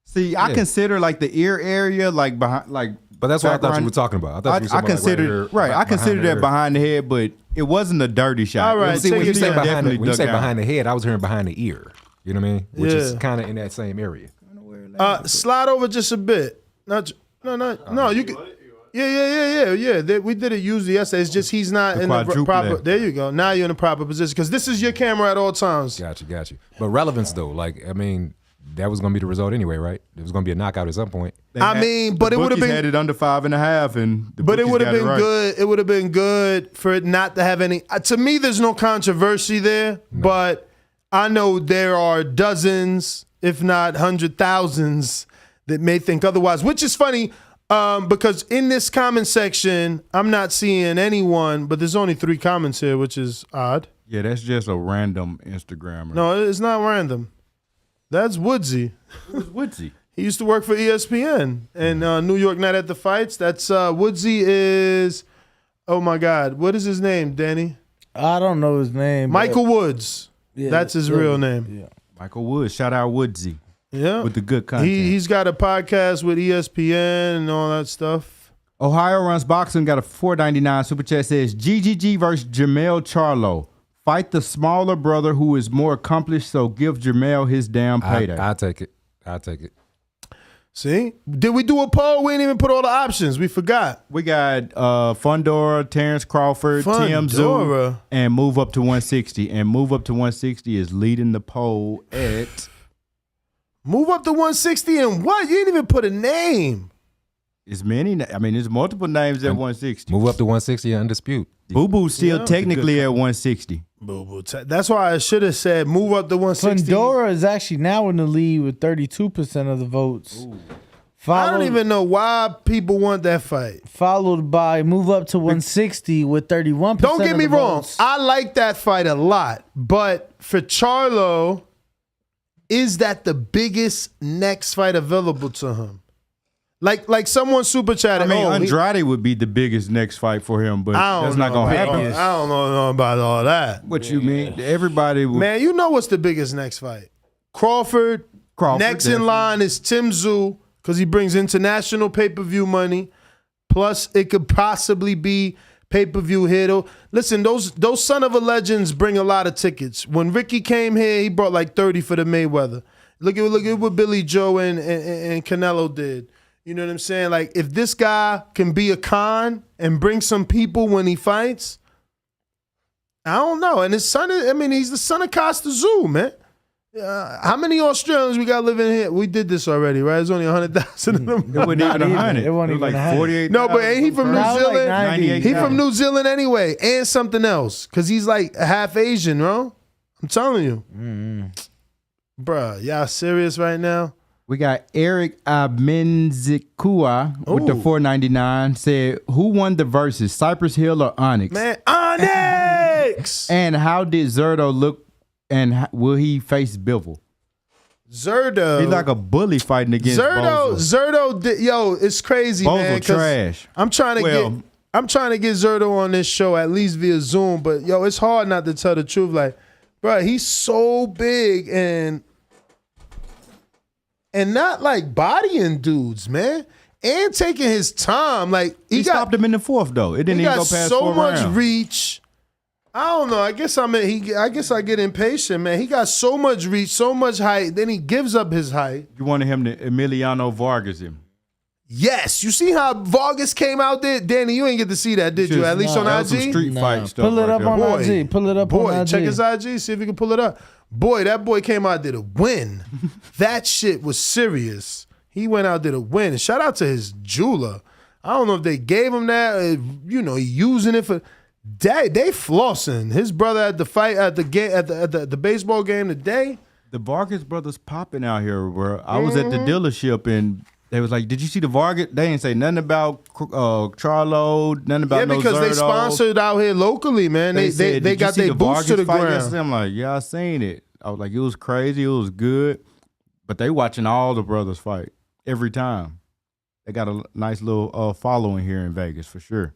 See, I consider like the ear area, like behind, like. But that's what I thought you were talking about. I considered I considered that behind the head, but it wasn't a dirty shot. All right, see, when you say behind the head, I was hearing behind the ear. You know what I mean? Which is kind of in that same area. Slide over just a bit. No. You can. Yeah. We did it usually yesterday. It's just he's not in the proper. There you go. Now you're in the proper position because this is your camera at all times. Got you. But relevance though, like I mean, that was going to be the result anyway, right? It was going to be a knockout at some point. But it would have been had it under 5.5, and but it would have been good. It would have been good for it not to have any. To me, there's no controversy there, but I know there are dozens, if not 100,000s, that may think otherwise. Which is funny because in this comment section, I'm not seeing anyone, but there's only 3 comments here, which is odd. Yeah, that's just a random Instagrammer. No, it's not random. That's Woodsy. Who's Woodsy? He used to work for ESPN and New York Night at the Fights. That's Woodsy is, oh my God, what is his name, Danny? I don't know his name. Michael Woods. Yeah, that's his real name. Yeah. Michael Woods. Shout out Woodsy. Yeah. With the good content. He's got a podcast with ESPN and all that stuff. Ohio Runs Boxing got a $4.99 super chat, says GGG versus Jermell Charlo. Fight the smaller brother who is more accomplished, so give Jermell his damn payday. I'll take it. See? Did we do a poll? We didn't even put all the options. We forgot. We got Fundora, Terrence Crawford, Tim Zoo, and Move Up to 160. And Move Up to 160 is leading the poll at... Move Up to 160 and what? You didn't even put a name. It's many. I mean, there's multiple names at 160. Move Up to 160 and Undisputed. Boo Boo's still technically at 160. Boo Boo. That's why I should have said move up to 160. Fundora is actually now in the lead with 32% of the votes. I don't even know why people want that fight. Followed by Move Up to 160 with 31%. Don't get me wrong. Votes. I like that fight a lot. But for Charlo, is that the biggest next fight available to him? Like someone super chatted. I mean, Andrade would be the biggest next fight for him, but that's not going to happen. I don't know about all that. What you mean? Everybody would. Man, you know what's the biggest next fight? Crawford. Next definitely. In line is Tim Zoo because he brings international pay-per-view money. Plus, it could possibly be pay-per-view hit. Listen, those son of a legends bring a lot of tickets. When Ricky came here, he brought like 30 for the Mayweather. Look at what Billy Joe and Canelo did. You know what I'm saying? Like, if this guy can be a con and bring some people when he fights, I don't know. And his son, he's the son of Costa Zoo, man. How many Australians we got living here? We did this already, right? There's only 100,000 of them. It wasn't even 100. It wasn't even like 48. No, but ain't he from New Zealand? Like he from New Zealand anyway, and something else, because he's like half Asian, bro. I'm telling you. Bruh, y'all serious right now? We got Eric Abenzikua with the $4.99. Said, who won the versus, Cypress Hill or Onyx? Man, Onyx! And how did Zerto look, and will he face Bivol? Zerto. He's like a bully fighting against Zerto, it's crazy, man. Trash. I'm trying to get Zerto on this show, at least via Zoom, but it's hard not to tell the truth. Like, bro, he's so big and not like bodying dudes, man, and taking his time. Like he stopped him in the fourth though. It didn't even go past so 4 much rounds. reach. I don't know. I guess I get impatient, man. He got so much reach, so much height. Then he gives up his height. You wanted him to Emiliano Vargas him. Yes, you see how Vargas came out there, Danny. You ain't get to see that, did you? At least on IG. Some street fight stuff. Pull it up on IG. Pull it up on IG. Check his IG. See if you can pull it up. Boy, that boy came out there to win. That shit was serious. He went out there to win. And shout out to his jeweler. I don't know if they gave him that. He using it for. They flossing. His brother at the fight at the game at the baseball game today. The Vargas brothers popping out here, bro. I was at the dealership and they was like, "Did you see the Vargas?" They didn't say nothing about Charlo, nothing about because no they Zerto. sponsored out here locally, man. They got their boots to the ground. Yesterday? I'm like, yeah, I seen it. I was like, it was crazy, it was good, but they watching all the brothers fight every time. They got a nice little following here in Vegas for sure.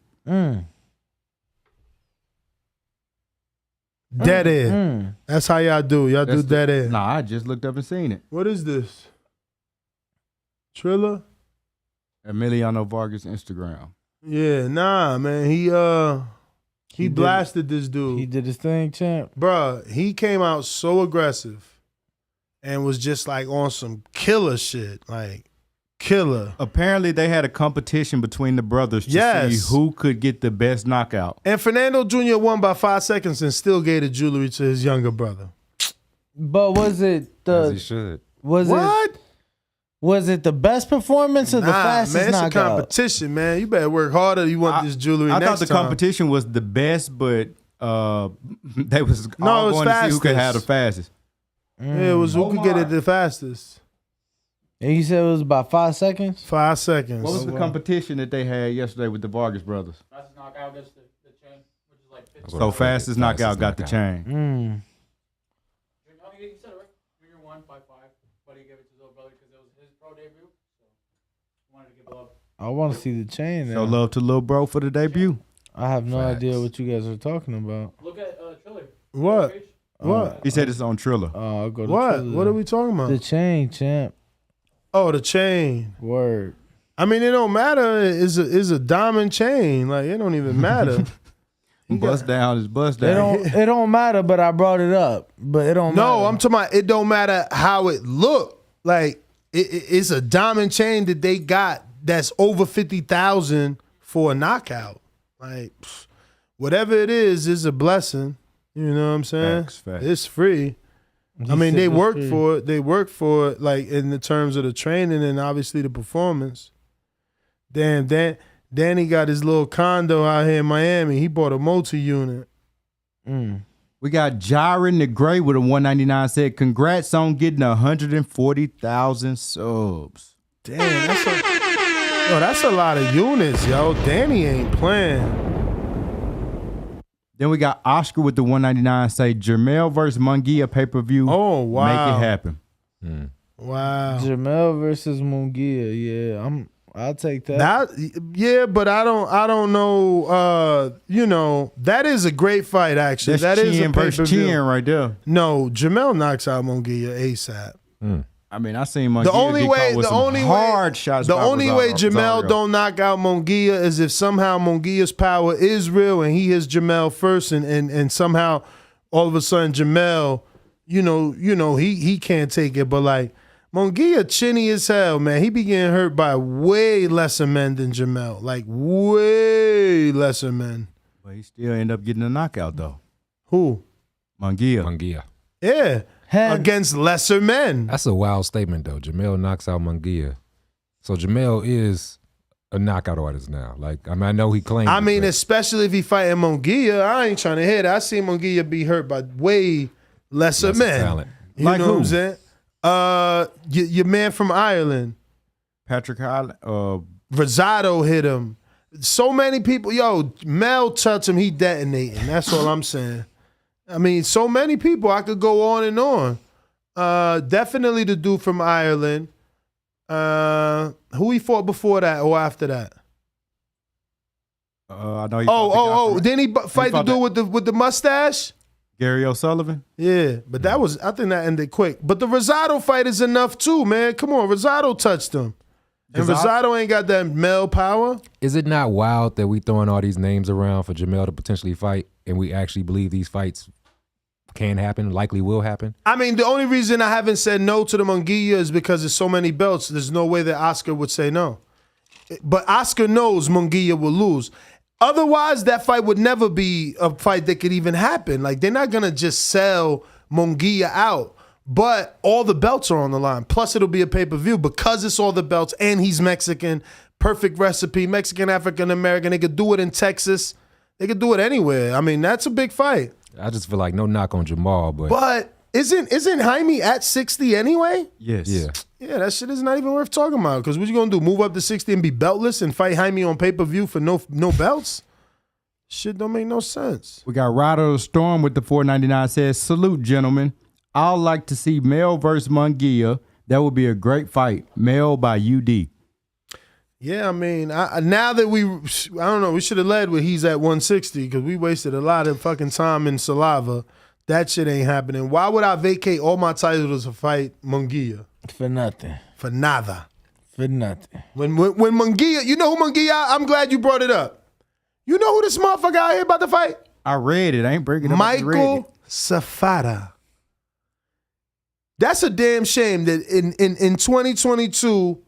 Dead end. That's how y'all do. Y'all do dead end. Nah, I just looked up and seen it. What is this? Triller? Emiliano Vargas Instagram. Yeah, nah, man. He blasted this dude. He did his thing, champ. Bruh, he came out so aggressive and was just like on some killer shit. Like, killer. Apparently, they had a competition between the brothers to see who could get the best knockout. And Fernando Jr. won by 5 seconds and still gave the jewelry to his younger brother. But was it the... As he should. Was it the best performance or the fastest man, it's knockout? a competition, man. You better work harder. You want this jewelry I next thought the time. competition was the best, but they was No, all it was going to see who could have the fastest. fastest. Yeah, it was who could get it the fastest. And you said it was about 5 seconds? 5 seconds. What was the competition that they had yesterday with the Vargas brothers? Fastest knockout gets the chain, which is like 50. So fastest knockout got the chain. You said it right. Junior won by 5, but he gave it to his little brother because it was his pro debut. So he wanted to give love. I want to see the chain now. So love to little bro for the debut. I have no idea what you guys are talking about. Look at Triller. What? What? He said it's on Triller. I'll go to What? Triller. What are we talking about? The chain, champ. Oh, the chain. Word. I mean, it don't matter. It's a diamond chain. Like, it don't even matter. Bust down is bust down. It don't matter, but I brought it up. But it don't matter. No, I'm talking about it don't matter how it look. Like, it's a diamond chain that they got that's over 50,000 for a knockout. Like, whatever it is a blessing. You know what I'm saying? Facts. It's free. I mean, they work for it. They work for it, like, in the terms of the training and obviously the performance. Damn, Danny got his little condo out here in Miami. He bought a multi-unit. We got Jaron the Gray with a 199 said, congrats on getting 140,000 subs. Damn, that's a lot of units, yo. Danny ain't playing. Then we got Oscar with the 199 say, Jermell versus Munguia pay-per-view. Oh, wow. Make it happen. Wow. Jermell versus Munguia. Yeah, I'll take that. Yeah, but I don't know. You know, that is a great fight, actually. That's that is a chin versus pay-per-view. chin right there. No, Jermell knocks out Munguia ASAP. I mean, I seen Munguia hard shots. The only way Rosario. Jermell don't knock out Munguia is if somehow Munguia's power is real and he hits Jermell first, and somehow all of a sudden Jermell, you know, he can't take it. But like Munguia, chinny as hell, man. He be getting hurt by way lesser men than Jermell, like way lesser men. But he still end up getting a knockout though. Who? Munguia. Yeah. Against lesser men. That's a wild statement, though. Jermell knocks out Munguia. So Jermell is a knockout artist now. Like, I mean, I know he claims. I mean, especially if he fighting Munguia. I ain't trying to hit it. I seen Munguia be hurt by way lesser men. Talent. You Like know who? what I'm saying? Your man from Ireland. Patrick Holland. Rosado hit him. So many people. Yo, Mel touch him, he detonating. That's all I'm saying. I mean, so many people. I could go on and on. Definitely the dude from Ireland. Who he fought before that or after that? I know. Didn't he fight the dude with the mustache? Gary O'Sullivan. Yeah, but that was. I think that ended quick. But the Rosado fight is enough too, man. Come on, Rosado touched him, and Rosado ain't got that male power. Is it not wild that we throwing all these names around for Jermell to potentially fight, and we actually believe these fights can happen, likely will happen? I mean, the only reason I haven't said no to the Munguia is because there's so many belts. There's no way that Oscar would say no. But Oscar knows Munguia will lose. Otherwise, that fight would never be a fight that could even happen. Like, they're not going to just sell Munguia out. But all the belts are on the line. Plus, it'll be a pay-per-view because it's all the belts and he's Mexican. Perfect recipe. Mexican, African-American. They could do it in Texas. They could do it anywhere. I mean, that's a big fight. I just feel like no knock on Jamal, but Isn't Jaime at 60 anyway? Yes. Yeah, that shit is not even worth talking about. Because what you gonna do? Move up to 60 and be beltless and fight Jaime on pay-per-view for no belts? Shit don't make no sense. We got Rider of the Storm with the $4.99 says, salute, gentlemen. I'd like to see Mel versus Munguia. That would be a great fight. Mel by UD. Yeah, I mean, now that I don't know, we should have led with he's at 160 because we wasted a lot of fucking time in saliva. That shit ain't happening. Why would I vacate all my titles to fight Munguia? For nothing. For nada. For nothing. When Munguia, you know who Munguia? I'm glad you brought it up. You know who this motherfucker out here about to fight? I read it. I ain't breaking it up. Michael Safada. That's a damn shame that in 2022,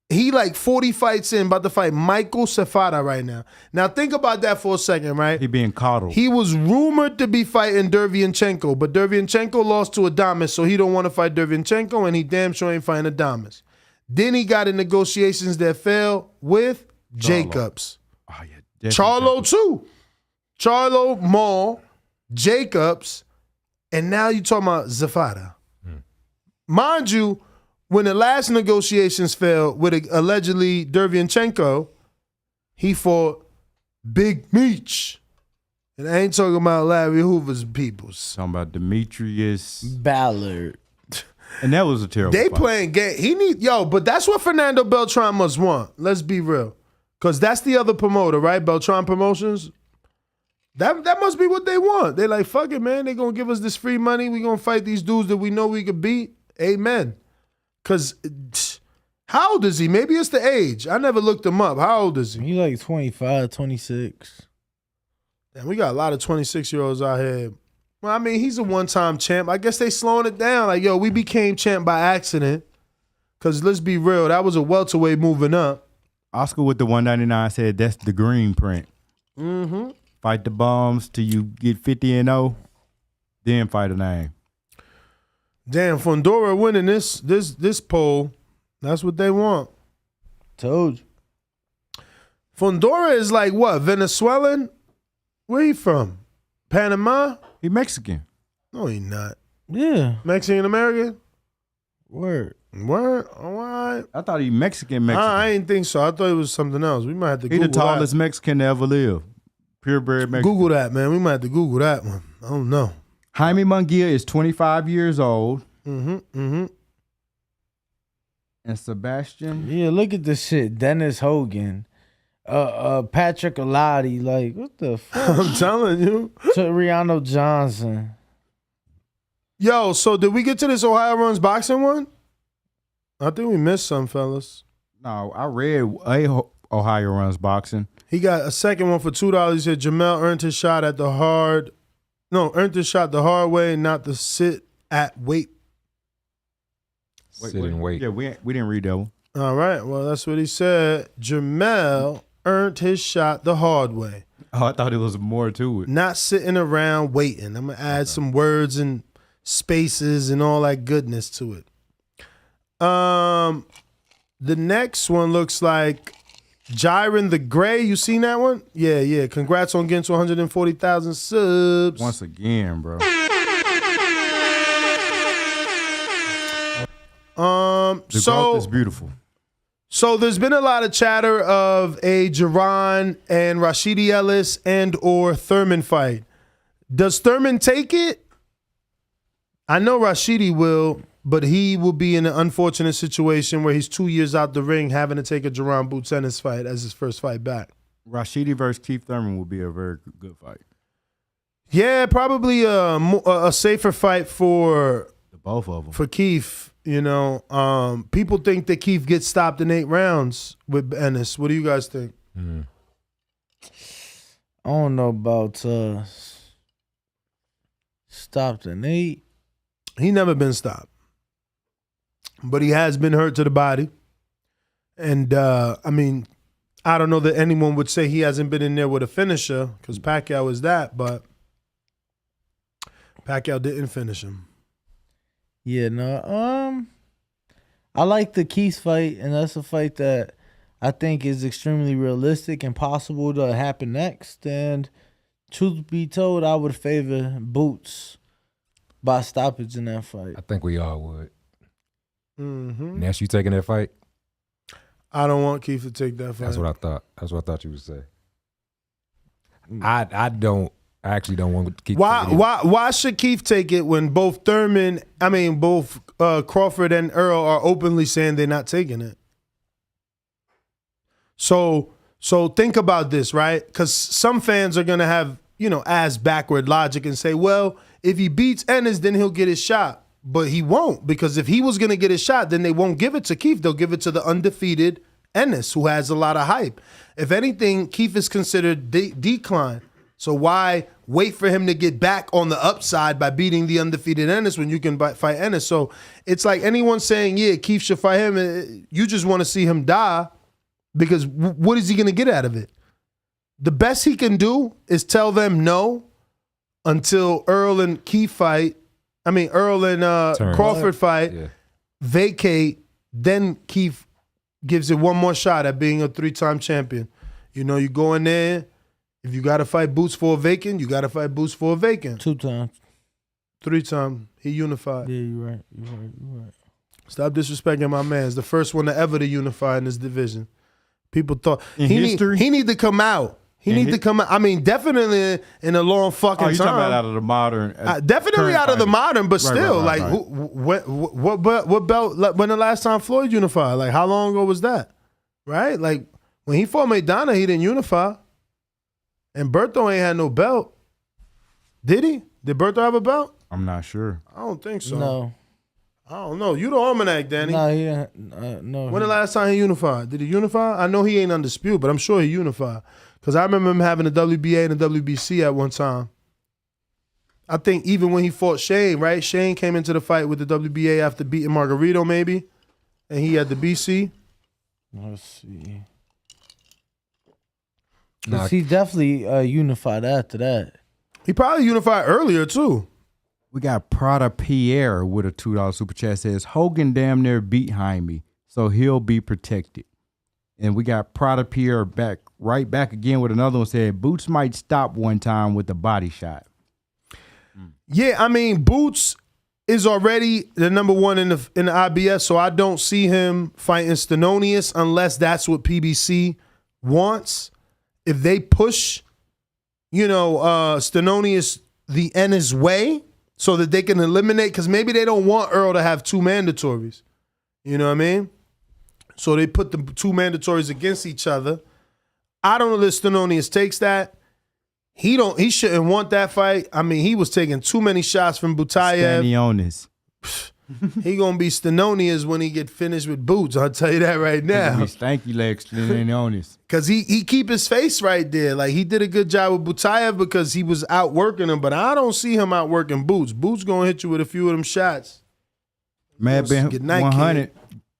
he like 40 fights in, about to fight Michael Safada right now. Now think about that for a second, right? He being coddled. He was rumored to be fighting Derevyanchenko, but Derevyanchenko lost to Adames, so he don't want to fight Derevyanchenko, and he damn sure ain't fighting Adames. Then he got in negotiations that fell with Jacobs. Oh, yeah, Charlo too. Charlo, Maul, Jacobs, and now you talking about Zafada. Mind you, when the last negotiations failed with allegedly Derevyanchenko, he fought Big Meech. And I ain't talking about Larry Hoover's peoples. Talking about Demetrius Ballard. And that was a terrible They fight. playing game. But that's what Fernando Beltran must want. Let's be real. Because that's the other promoter, right? Beltran Promotions. That must be what they want. They like, fuck it, man. They going to give us this free money. We going to fight these dudes that we know we could beat. Amen. Because how old is he? Maybe it's the age. I never looked him up. How old is he? He like 25, 26. And we got a lot of 26-year-olds out here. Well, I mean, he's a one-time champ. I guess they slowing it down. Like, yo, we became champ by accident. Because let's be real, that was a welterweight moving up. Oscar with the $1.99 said that's the green print. Mm-hmm. Fight the bombs till you get 50-0, then fight a name. Damn, Fundora winning this poll. That's what they want. Told you. Fundora is like what? Venezuelan? Where he from? Panama? He Mexican. No, he not. Yeah. Mexican American? Word. All right. I thought he Mexican. I didn't think so. I thought it was something else. We might have to He Google the tallest that. Mexican to ever live. Purebred Mexican. Google that, man. We might have to Google that one. I don't know. Jaime Munguia is 25 years old. Mm-hmm. And Sebastian. Yeah, look at this shit. Dennis Hogan. Patrick Alati. Like, what the fuck? I'm telling you. Rihanna Johnson. Yo, so did we get to this Ohio Runs boxing one? I think we missed some, fellas. No, I read Ohio Runs boxing. He got a second one for $2. He said Jermell earned his shot the hard way, not the sit at wait. Sit and wait. Yeah, we didn't read that one. All right, well, that's what he said. Jermell earned his shot the hard way. Oh, I thought it was more to it. Not sitting around waiting. I'm going to add some words and spaces and all that goodness to it. The next one looks like Jiren the Gray. You seen that one? Yeah. Congrats on getting to 140,000 subs. Once again, bro. The growth is beautiful. So there's been a lot of chatter of a Jaron and Rashidi Ellis and or Thurman fight. Does Thurman take it? I know Rashidi will, but he will be in an unfortunate situation where he's 2 years out the ring having to take a Jaron Boots Ennis fight as his first fight back. Rashidi versus Keith Thurman will be a very good fight. Yeah, probably a safer fight for both of them. For Keith, you know, people think that Keith gets stopped in 8 rounds with Ennis. What do you guys think? I don't know about stopped in 8. He never been stopped, but he has been hurt to the body. And I mean, I don't know that anyone would say he hasn't been in there with a finisher because Pacquiao is that, but Pacquiao didn't finish him. Yeah, no. I like the Keith fight, and that's a fight that I think is extremely realistic and possible to happen next. And truth be told, I would favor Boots. by stoppage in that fight. I think we all would. Mm-hmm. Nash, you taking that fight? I don't want Keith to take that fight. That's what I thought. That's what I thought you would say. I don't. I actually don't want Keith. Why should Keith take it when both Crawford and Earl are openly saying they're not taking it? So think about this, right? Because some fans are gonna have ass backward logic and say, well, if he beats Ennis, then he'll get his shot. But he won't, because if he was gonna get his shot, then they won't give it to Keith. They'll give it to the undefeated Ennis, who has a lot of hype. If anything, Keith is considered decline. So why wait for him to get back on the upside by beating the undefeated Ennis when you can fight Ennis? So it's like anyone saying, yeah, Keith should fight him. You just want to see him die, because what is he going to get out of it? The best he can do is tell them no until Earl and Keith fight. I mean, Earl and Crawford fight, vacate, then Keith gives it one more shot at being a 3-time champion. You go in there. If you got to fight Boots for a vacant, you got to fight Boots for a vacant. 2 times. 3 times. He unified. Yeah, you're right. You're right. Stop disrespecting my man. It's the first one to ever to unify in this division. People thought he need to come out. He need to come out. I mean, definitely in a long fucking time. Talking about out of the modern. Definitely out of the modern, but still, right. what belt? Like, when the last time Floyd unified? Like, how long ago was that? Right? Like, when he fought Maidana, he didn't unify. And Berto ain't had no belt. Did he? Did Berto have a belt? I'm not sure. I don't think so. No. I don't know. You the almanac, Danny. No, When the last time he unified? Did he unify? I know he ain't undisputed, but I'm sure he unified. Because I remember him having a WBA and a WBC at one time. I think even when he fought Shane, right? Shane came into the fight with the WBA after beating Margarito, maybe. And he had the BC. Let's see. Because he definitely unified after that. He probably unified earlier, too. We got Prada Pierre with a $2 super chat. Says, Hogan damn near beat Jaime, so he'll be protected. And we got Prada Pierre right back again with another one. Said, Boots might stop one time with a body shot. Yeah, I mean, Boots is already the number one in the IBS, so I don't see him fighting Stenonius unless that's what PBC wants. If they push, Stenonius the Ennis way so that they can eliminate, because maybe they don't want Earl to have 2 mandatories. You know what I mean? So they put the 2 mandatories against each other. I don't know that Stenonius takes that. He shouldn't want that fight. I mean, he was taking too many shots from Butayev. Stanionis. He gonna be Stenonius when he get finished with Boots. I'll tell you that right now. He's stanky legs Stanionis. Cause he keep his face right there. Like, he did a good job with Butayev because he was outworking him, but I don't see him outworking Boots. Boots gonna hit you with a few of them shots. Mad Ben 100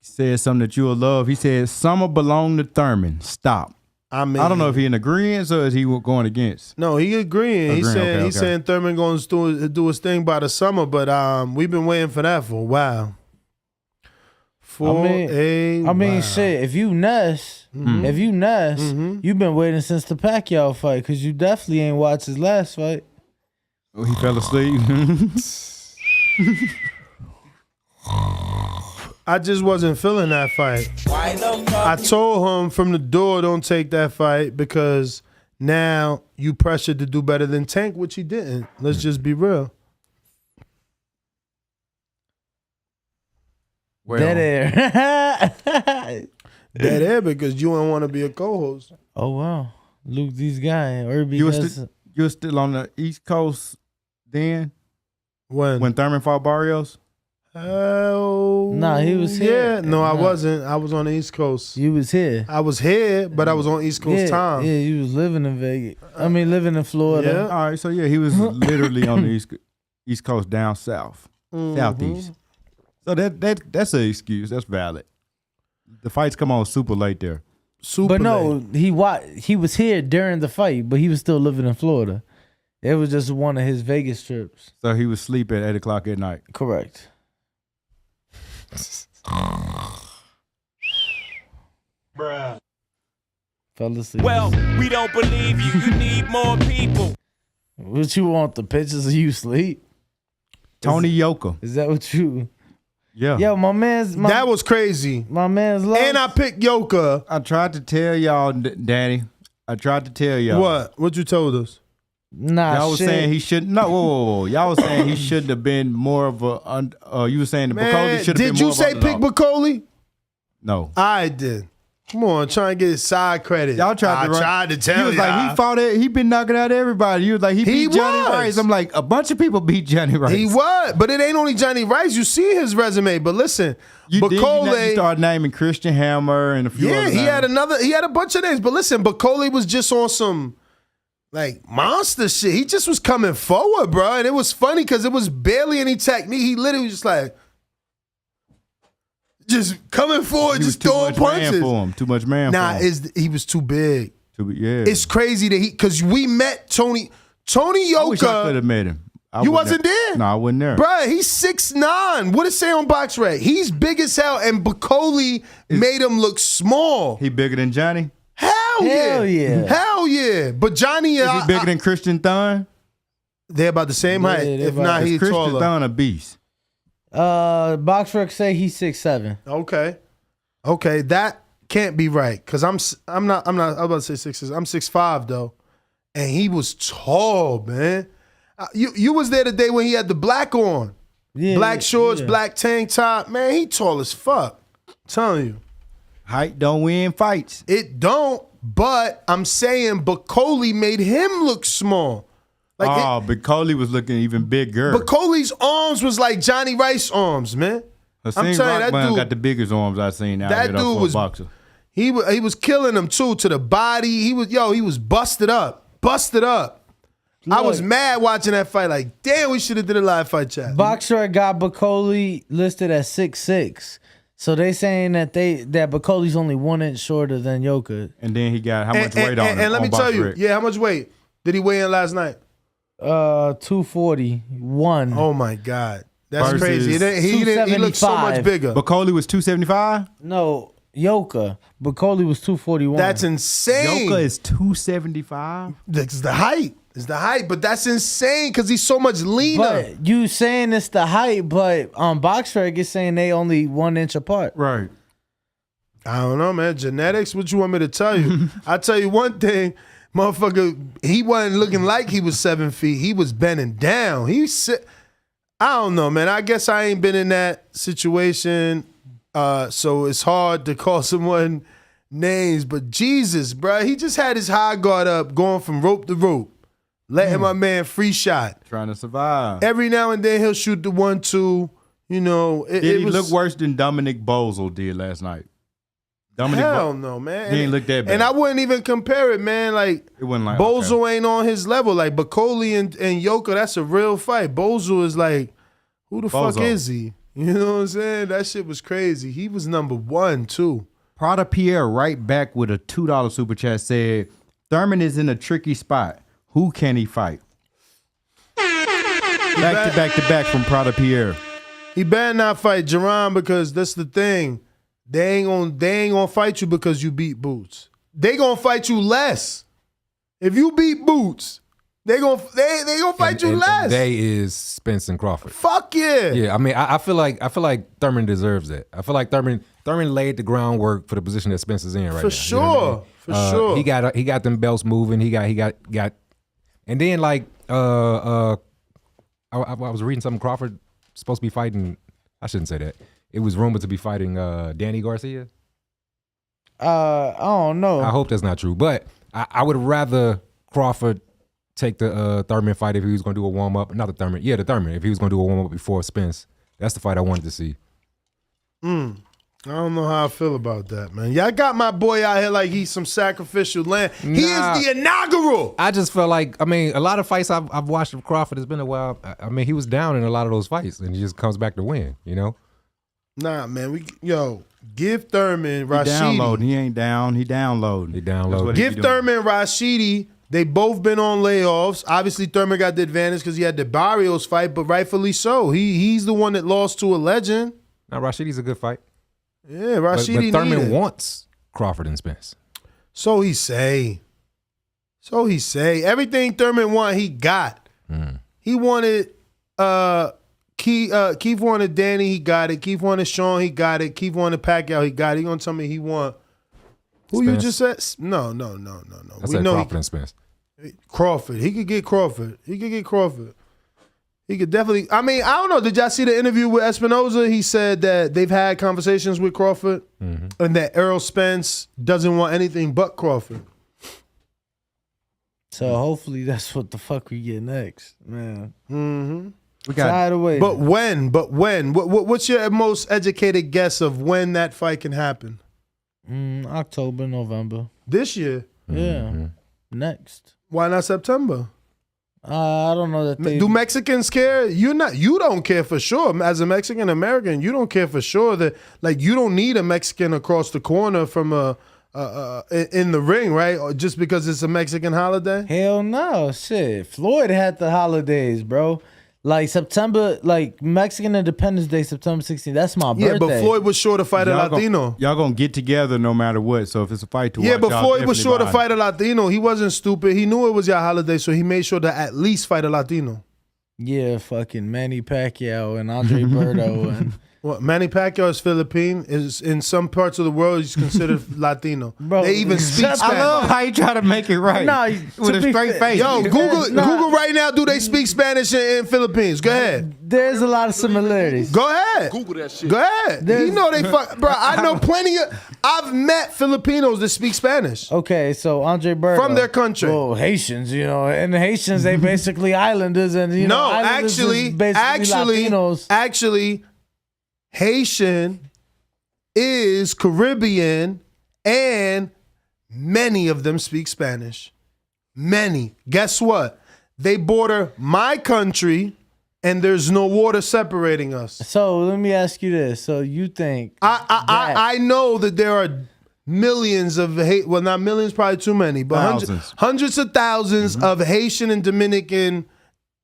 said something that you'll love. He said, Summer belonged to Thurman. Stop. I don't know if he in agreement or is he going against. No, he agreeing. He's saying Thurman going to do his thing by the summer, but we've been waiting for that for a while. I mean, shit. If you Ness, you've been waiting since the Pacquiao fight, because you definitely ain't watched his last fight. Oh, he fell asleep. I just wasn't feeling that fight. I told him from the door, don't take that fight, because now you pressured to do better than Tank, which he didn't. Let's just be real. Well, dead air. Dead air because you don't want to be a co-host. Oh, wow. Luke, these guys. You were still on the East Coast then? When Thurman fought Barrios? Nah, he was here. Yeah, no, I wasn't. I was on the East Coast. You was here. I was here, but I was on East Coast time. Yeah, you was living in Vegas. Living in Florida. Yeah. All right, so yeah, he was literally on the East Coast down south, southeast. So that's an excuse. That's valid. The fights come on super late there. But no, he was here during the fight, but he was still living in Florida. It was just one of his Vegas trips. So he was asleep at 8 o'clock at night. Correct. Bruh. Fell asleep. Well, we don't believe you. You need more people. What you want? The pictures of you sleep? Tony Yoka. Is that what you? Yeah. Yo, that was crazy. My man's lost. And I picked Yoka. I tried to tell y'all, Danny. I tried to tell y'all. What you told us? Nah, y'all was saying he shouldn't. No, whoa. Y'all was saying he shouldn't have been more of a. You were saying the Bacoli should have been more of a. Did you say pick Bacoli? No, I did. Come on, trying to get his side credit. Y'all tried to. I tried to tell you. He was like, he fought it. He been knocking out everybody. He was like, he beat Johnny Rice. I'm like, a bunch of people beat Johnny Rice. He was, but it ain't only Johnny Rice. You see his resume, but listen, Bacoli. You started naming Christian Hammer and a few. Yeah, other he names. had a bunch of names, but listen, Bacoli was just on some like monster shit. He just was coming forward, bro, and it was funny because it was barely any technique. He literally was just like. Just coming forward, just throwing punches. Too much man for him. He was too big. Yeah. It's crazy that because we met Tony Yoka. I wish I could have met him. You wasn't there? No, I wasn't there. Bruh, he's 6'9". What it say on BoxRec? He's big as hell, and Bacoli made him look small. He bigger than Johnny? Hell yeah. Hell yeah. But Johnny... Is he bigger than Christian Thun? They're about the same height. If not, he's taller. Christian Thun a beast. BoxRec say he's 6'7". Okay, that can't be right because I'm not. I was about to say 6'6". I'm 6'5" though, and he was tall, man. You was there the day when he had the black on, black shorts, black tank top. Man, he tall as fuck. I'm telling you, height don't win fights. It don't. But I'm saying Bacoli made him look small. Bacoli was looking even bigger. Bacoli's arms was like Johnny Rice arms, man. I'm telling you, that dude got the biggest arms I've seen out that here dude for was, a boxer. He was killing them too to the body. He was busted up. I was mad watching that fight. Like, damn, we should have did a live fight chat. BoxRec got Bacoli listed at 6'6". So they saying that Bacoli's only 1 inch shorter than Yoka. And then he got how much weight on him? And let me tell you, how much weight did he weigh in last night? 241. Oh my God, that's crazy. He looked so much bigger. Bacoli was 275. No, Yoka. Bacoli was 241. That's insane. Yoka is 275. That's the height. It's the height, but that's insane because he's so much leaner. But you saying it's the height, but on BoxRec it's saying they only 1 inch apart. Right. I don't know, man. Genetics. What you want me to tell you? I tell you one thing. Motherfucker, he wasn't looking like he was 7 feet. He was bending down. I don't know, man. I guess I ain't been in that situation, so it's hard to call someone names. But Jesus, bro, he just had his high guard up, going from rope to rope, letting my man free shot, trying to survive. Every now and then he'll shoot the 1-2. You know, did he look worse than Dominic Boesel did last night? Hell no, man. He ain't look that bad. And I wouldn't even compare it, man. Like, it wasn't like Boesel ain't on his level. Like, Bacoli and Yoka, that's a real fight. Boesel is like, who the fuck is he? You know what I'm saying? That shit was crazy. He was number 1, too. Prada Pierre right back with a $2 super chat said, Thurman is in a tricky spot. Who can he fight? Back to back from Prada Pierre. He better not fight Jerron because that's the thing. They ain't gonna fight you because you beat Boots. They gonna fight you less. If you beat Boots, they gonna fight you less. And they is Spence and Crawford. Fuck yeah. Yeah, I mean, I feel like Thurman deserves that. I feel like Thurman laid the groundwork for the position that Spence is in right now. For sure. For sure. He got them belts moving. He got, and then like I was reading something. Crawford supposed to be fighting. I shouldn't say that. It was rumored to be fighting Danny Garcia. I don't know. I hope that's not true, but I would rather Crawford take the Thurman fight if he was going to do a warm up. Not the Thurman, the Thurman. If he was going to do a warm up before Spence, that's the fight I wanted to see. I don't know how I feel about that, man. Y'all got my boy out here like he's some sacrificial lamb. He is the inaugural. I just felt like, I mean, a lot of fights I've watched of Crawford, it's been a while. I mean, he was down in a lot of those fights, and he just comes back to win, you know? Nah, man. Give Thurman Rashidi. He ain't down. He downloading. Give Thurman Rashidi. They both been on layoffs. Obviously, Thurman got the advantage because he had the Barrios fight, but rightfully so. He's the one that lost to a legend. Now, Rashidi's a good fight. Yeah, Rashidi. But Thurman wants Crawford and Spence. So he say. Everything Thurman want, he got. He wanted Keith wanted Danny, he got it. Keith wanted Sean, he got it. Keith wanted Pacquiao, he got it. He gonna tell me he want who Spence. you just said? No. I said Crawford and Spence. Crawford. He could get Crawford. He could definitely. I mean, I don't know. Did y'all see the interview with Espinoza? He said that they've had conversations with Crawford and that Errol Spence doesn't want anything but Crawford. So hopefully that's what the fuck we get next, man. Mm-hmm. We got tired away. But when? What's your most educated guess of when that fight can happen? October, November. This year? Yeah. Next. Why not September? I don't know that they do. Mexicans care? You don't care for sure. As a Mexican American, you don't care for sure that you don't need a Mexican across the corner from in the ring, right? Or just because it's a Mexican holiday? Hell no, shit. Floyd had the holidays, bro. Like September, like Mexican Independence Day, September 16th. That's my birthday. Yeah, but Floyd was sure to fight a Latino. Y'all gonna get together no matter what. So if it's a fight to watch, but Floyd was sure to fight a Latino. He wasn't stupid. He knew it was your holiday, so he made sure to at least fight a Latino. Yeah, fucking Manny Pacquiao and Andre Berto and Well, Manny Pacquiao is Philippine. Is in some parts of the world he's considered Latino. Bro, they even speak Spanish. I love how you try to make it right with a straight face. Yo, Google right now. Do they speak Spanish in Philippines? Go ahead. There's a lot of similarities. Go ahead. Google that shit. Go ahead. You know they fuck, bro. I know plenty of. I've met Filipinos that speak Spanish. Okay, so Andre Berto from their country. Well, Haitians, and the Haitians they basically islanders, and islanders is basically Latinos. Actually. Haitian is Caribbean, and many of them speak Spanish. Many. Guess what? They border my country, and there's no water separating us. So let me ask you this: so you think I know that there are millions of well, not millions, probably too many, but hundreds of thousands of Haitian and Dominican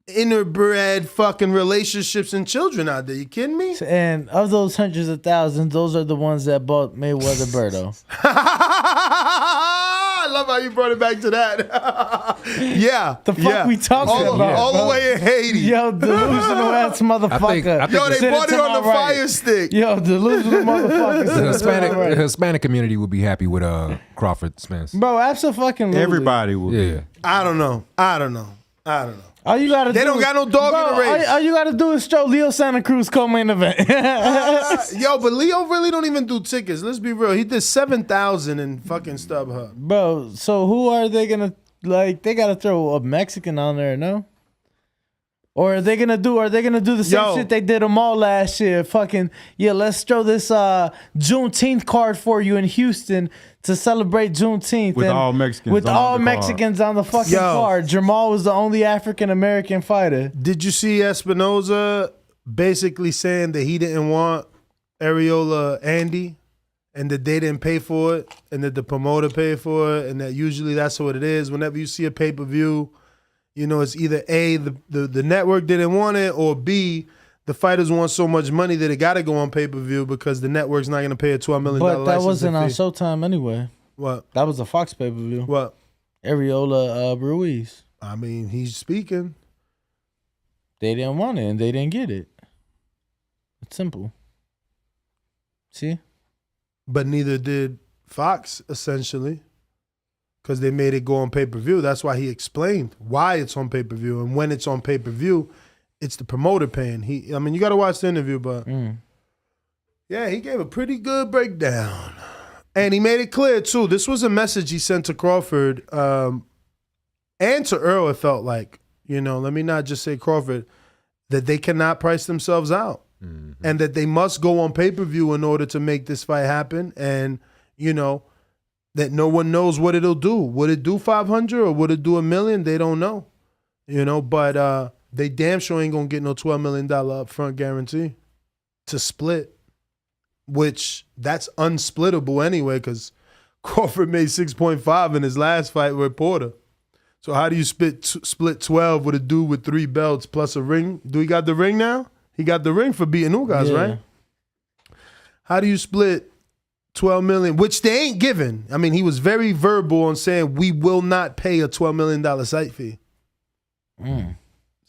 interbred fucking relationships and children out there. You kidding me? And of those hundreds of thousands, those are the ones that bought Mayweather Berto. I love how you brought it back to that. Yeah. The fuck we talking about? All the way in Haiti. Yo, delusional ass motherfucker. Yo, they bought it on the fire stick. Yo, delusional motherfucker. The Hispanic community would be happy with Crawford Spence. Bro, absolutely. Everybody will. Yeah. I don't know. All you gotta they don't got no dog in the race. All you gotta do is show Leo Santa Cruz co-main event. Yo, but Leo really don't even do tickets. Let's be real. He did 7,000 in fucking StubHub. Bro, so who are they gonna they gotta throw a Mexican on there, no? Or are they gonna do the same shit they did them all last year? Fucking let's throw this Juneteenth card for you in Houston to celebrate Juneteenth with all Mexicans. With all Mexicans on the fucking card. Jermall was the only African American fighter. Did you see Espinoza basically saying that he didn't want Areola Andy, and that they didn't pay for it, and that the promoter paid for it, and that usually that's what it is. Whenever you see a pay-per-view, it's either A, the network didn't want it, or B, the fighters want so much money that it got to go on pay-per-view because the network's not going to pay a $12 million But that licensing wasn't on fee. Showtime anyway. What? That was a Fox pay-per-view. What? Areola Ruiz. I mean, he's speaking. They didn't want it, and they didn't get it. It's simple. See? But neither did Fox, essentially. Because they made it go on pay-per-view. That's why he explained why it's on pay-per-view. And when it's on pay-per-view, it's the promoter paying. You got to watch the interview, but yeah, he gave a pretty good breakdown. And he made it clear, too. This was a message he sent to Crawford and to Earl, it felt like. Let me not just say Crawford, that they cannot price themselves out. Mm-hmm. And that they must go on pay-per-view in order to make this fight happen. And, that no one knows what it'll do. Would it do 500 or would it do $1 million? They don't know. But they damn sure ain't gonna get no $12 million upfront guarantee to split, which that's unsplittable anyway, because Crawford made 6.5 in his last fight with Porter. So how do you split 12 with a dude with 3 belts plus a ring? Do he got the ring now? He got the ring for beating Ugas, right? How do you split $12 million, which they ain't giving? I mean, he was very verbal on saying we will not pay a $12 million site fee.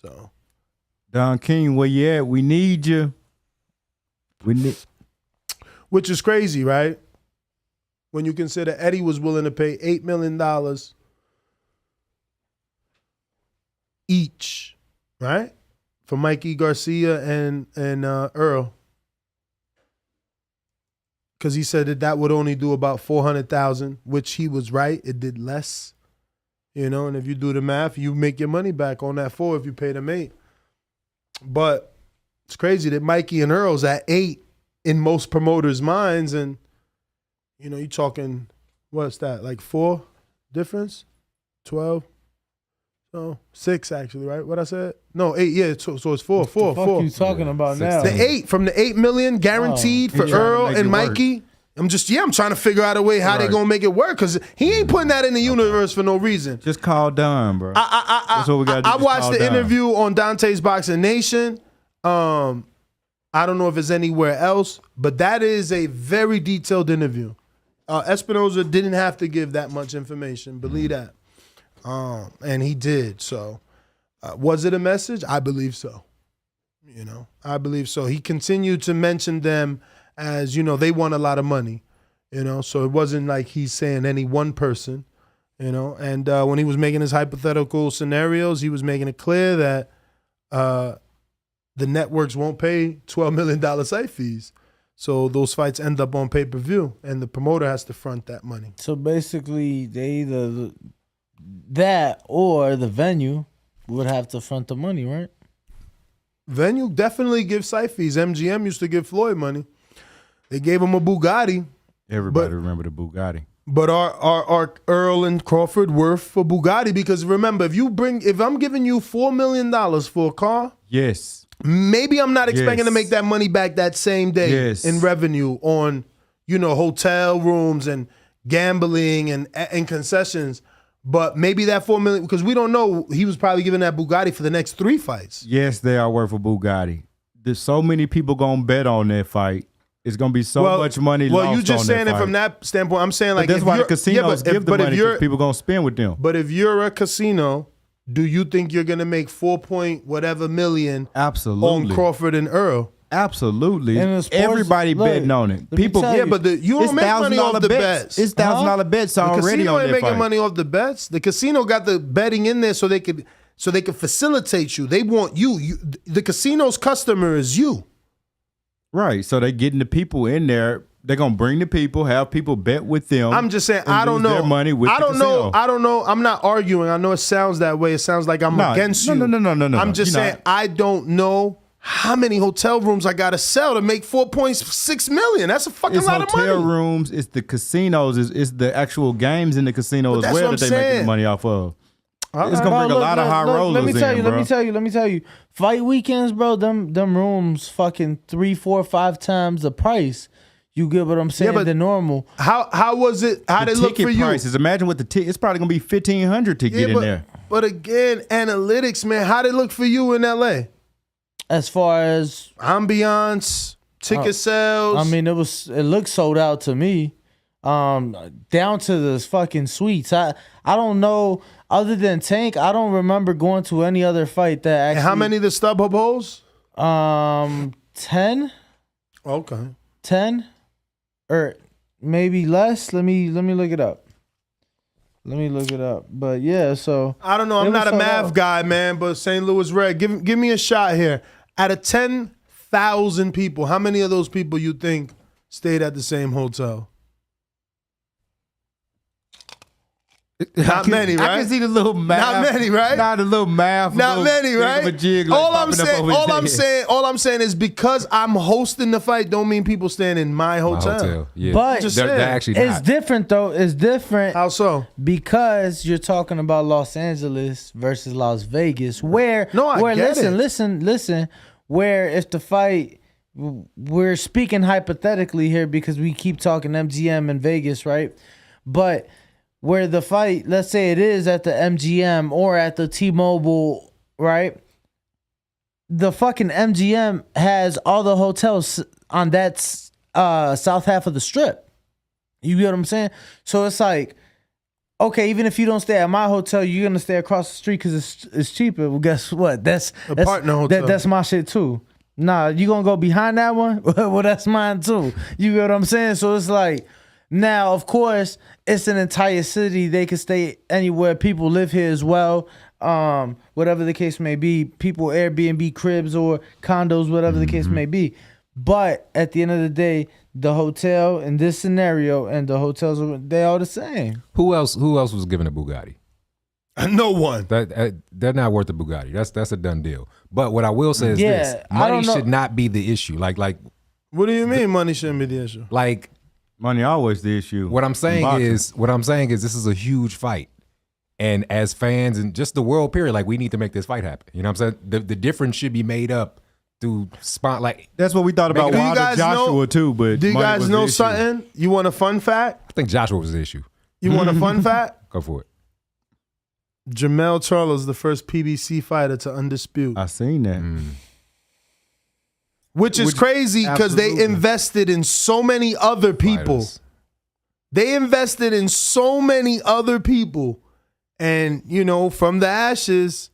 So Don King, where you at? We need you. Which is crazy, right? When you consider Eddie was willing to pay $8 million each, right? For Mikey Garcia and Earl. Because he said that would only do about $400,000, which he was right. It did less. And if you do the math, you make your money back on that 4 if you pay them 8. But it's crazy that Mikey and Earl's at 8 in most promoters' minds, and you're talking, what's that, like 4 difference? 12? No, 6 actually, right? What I said? No, 8, yeah, so it's 4. What the fuck you talking about now? The 8, from the $8 million guaranteed for Earl and Mikey. I'm trying to figure out a way how they gonna make it work, because he ain't putting that in the universe for no reason. Just call Don, bro. That's what we got to do. I watched the interview on Dante's Boxing Nation. I don't know if it's anywhere else, but that is a very detailed interview. Espinoza didn't have to give that much information, believe that. And he did. So was it a message? I believe so. I believe so. He continued to mention them as, they won a lot of money, so it wasn't like he's saying any one person, and when he was making his hypothetical scenarios, he was making it clear that the networks won't pay $12 million site fees. So those fights end up on pay-per-view, and the promoter has to front that money. So basically, they either that or the venue would have to front the money, right? Venue definitely gives site fees. MGM used to give Floyd money. They gave him a Bugatti. Everybody remember the Bugatti. But are Earl and Crawford worth a Bugatti? Because remember, if I'm giving you $4 million for a car, yes, maybe I'm not expecting to make that money back that same day in revenue on, hotel rooms and gambling and concessions. But maybe that $4 million, because we don't know, he was probably giving that Bugatti for the next 3 fights. Yes, they are worth a Bugatti. There's so many people gonna bet on that fight. It's gonna be so much money. Well, you just saying it from that standpoint. I'm saying, like, but that's why the casinos give the money, because people gonna spend with them. But if you're a casino, do you think you're gonna make 4 million? Absolutely. On Crawford and Earl? Absolutely. Sports, everybody betting on it. People, but you don't make money off the bets. It's $1,000 bets already on that fight. The casino ain't making money off the bets. The casino got the betting in there so they could facilitate you. They want you. The casino's customer is you. Right. So they're getting the people in there. They're gonna bring the people, have people bet with them. I'm just saying, I don't know. Their money with I don't know. I don't know. I'm not arguing. I know it sounds that way. It sounds like I'm against you. No. I'm just saying, I don't know how many hotel rooms I gotta sell to make $4.6 million. That's a fucking lot of money. It's hotel rooms. It's the casinos. It's the actual games in the casino as well that they're making money off of. It's gonna bring a lot of high rollers Let me tell in, you. Let me tell you. Fight weekends, bro. Them rooms fucking 3, 4, 5 times the price. You get what I'm saying? But the normal. How was it? How did it look for you? Prices. Imagine what the ticket. It's probably gonna be $1,500 to get in there. But again, analytics, man. How did it look for you in LA? As far as ambiance, ticket sales. I mean, it looked sold out to me. Down to the fucking suites. I don't know. Other than Tank, I don't remember going to any other fight that actually. And how many the StubHub holes? 10. Okay. 10, or maybe less. Let me look it up. But yeah, so I don't know. I'm not a math guy, man. But St. Louis Red, give me a shot here. Out of 10,000 people, how many of those people you think stayed at the same hotel? Not many, right? I can see the little math. Not many, right? Not a little math. Not many, right? All I'm saying is because I'm hosting the fight, don't mean people staying in my hotel. Yeah. But they're actually not. It's different though. It's different. How so? Because you're talking about Los Angeles versus Las Vegas, where listen. Where if the fight, we're speaking hypothetically here because we keep talking MGM and Vegas, right? But where the fight, let's say it is at the MGM or at the T-Mobile, right? The fucking MGM has all the hotels on that south half of the strip. You get what I'm saying? So it's like, okay, even if you don't stay at my hotel, you're gonna stay across the street because it's cheaper. Well, guess what? That's partner hotel. That's my shit too. Nah, you gonna go behind that one? Well, that's mine too. You get what I'm saying? So it's like, now, of course, it's an entire city. They can stay anywhere. People live here as well. Whatever the case may be, people Airbnb cribs or condos, whatever the case may be. But at the end of the day, the hotel in this scenario and the hotels, they all the same. Who else was given a Bugatti? No one. They're not worth a Bugatti. That's a done deal. But what I will say is this: money should not be the issue. Like, what do you mean money shouldn't be the issue? Like, money always the issue. What I'm saying is this is a huge fight, and as fans and just the world period, like we need to make this fight happen. You know what I'm saying? The difference should be made up through spot. Like that's what we thought about Wilder Joshua too. But do you guys know something? You want a fun fact? I think Joshua was the issue. You want a fun fact? Go for it. Jermell Charlo is the first PBC fighter to Undisputed. I seen that. Which is crazy because they invested in so many other people. They invested in so many other people. And, you know, from the ashes,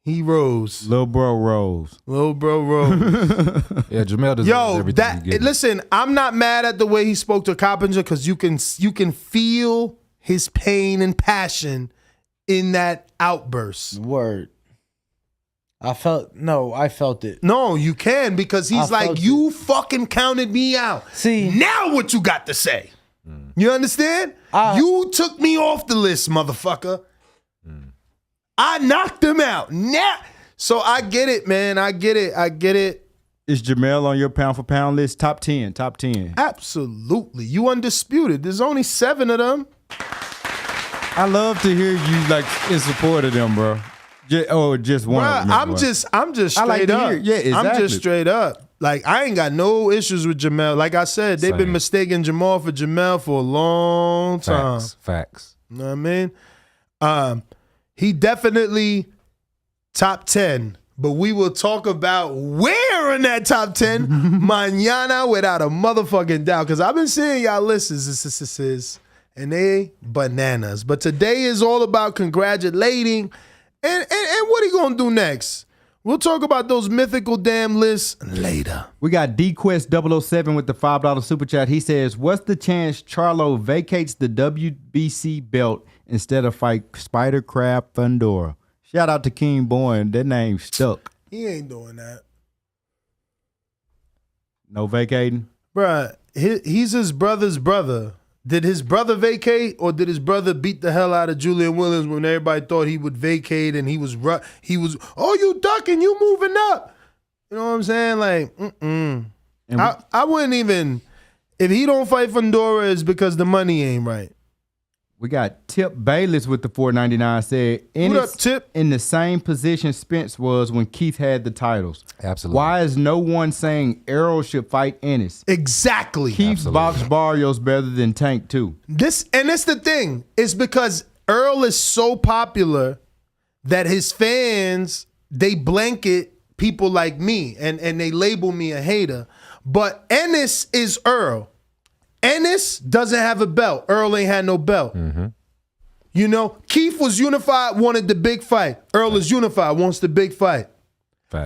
he rose. Lil bro rose. Yeah, Jermell deserves everything he gets. Listen, I'm not mad at the way he spoke to Coppinger because you can feel his pain and passion in that outburst. Word. I felt it. No, you can because he's like, you fucking counted me out. See, now what you got to say? You understand? You took me off the list, motherfucker. I knocked him out. So I get it, man. I get it. Is Jermell on your pound for pound list? Top 10. Absolutely. You Undisputed. There's only 7 of them. I love to hear you like in support of them, bro. Just one. Bruh, of them, I'm just straight up. Yeah, exactly. I'm just straight up. Like, I ain't got no issues with Jermell. Like I said, they've been mistaking Jamal for Jermell for a long time. Facts. You know what I mean? He definitely top 10, but we will talk about where in that top 10 mañana without a motherfucking doubt. Because I've been seeing y'all lists, and they bananas. But today is all about congratulating. And what are you going to do next? We'll talk about those mythical damn lists later. We got DQuest007 with the $5 super chat. He says, what's the chance Charlo vacates the WBC belt instead of fight Spider Crab Thundora? Shout out to King Boyne. That name stuck. He ain't doing that. No vacating? Bruh, he's his brother's brother. Did his brother vacate or did his brother beat the hell out of Julian Williams when everybody thought he would vacate and he was, oh, you ducking, you moving up. You know what I'm saying? Like, I wouldn't even, if he don't fight Fundora, it's because the money ain't right. We got Tip Bayless with the $4.99 said, what up, Tip? In the same position Spence was when Keith had the titles. Absolutely. Why is no one saying Errol should fight Ennis? Exactly. Keith boxed Barrios better than Tank too. That's the thing. It's because Earl is so popular that his fans, they blanket people like me and they label me a hater. But Ennis is Earl. Ennis doesn't have a belt. Earl ain't had no belt. You know, Keith was unified, wanted the big fight. Earl is unified, wants the big fight.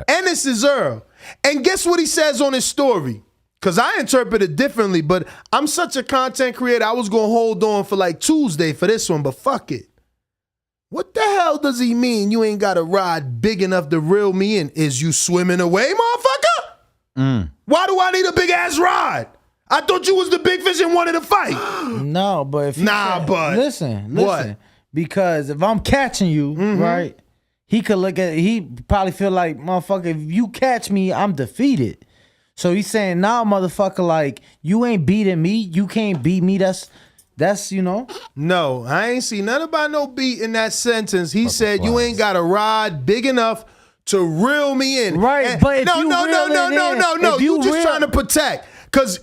Ennis is Earl. And guess what he says on his story? Because I interpret it differently, but I'm such a content creator, I was going to hold on for like Tuesday for this one, but fuck it. What the hell does he mean you ain't got a rod big enough to reel me in? Is you swimming away, motherfucker? Why do I need a big-ass rod? I thought you was the big fish and wanted to fight. No, but if but listen. What? Because if I'm catching you, right, he probably feel like, motherfucker, if you catch me, I'm defeated. So he's saying, nah, motherfucker, like, you ain't beating me. You can't beat me. That's you know. No, I ain't see nothing about no beat in that sentence. He said you ain't got a rod big enough to reel me in. Right, and but if no, you no. You just trying to protect. Cause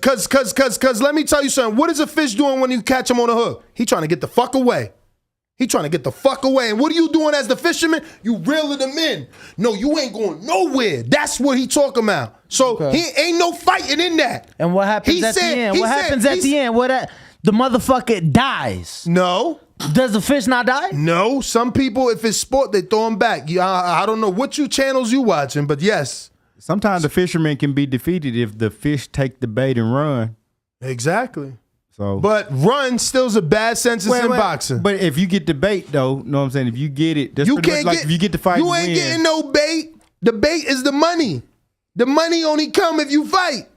let me tell you something. What is a fish doing when you catch him on a hook? He trying to get the fuck away. And what are you doing as the fisherman? You reeling him in. No, you ain't going nowhere. That's what he talking about. So he ain't no fighting in that. And what happens at the end? The motherfucker dies. No. Does the fish not die? No. Some people, if it's sport, they throw them back. I don't know what channels you watching, but yes. Sometimes the fisherman can be defeated if the fish take the bait and run. Exactly. So, but run still's a bad sentence in boxing. But if you get the bait, though, know what I'm saying? If you get it, that's pretty much like if you get the fight, you ain't getting no bait. The bait is the money. The money only come if you fight.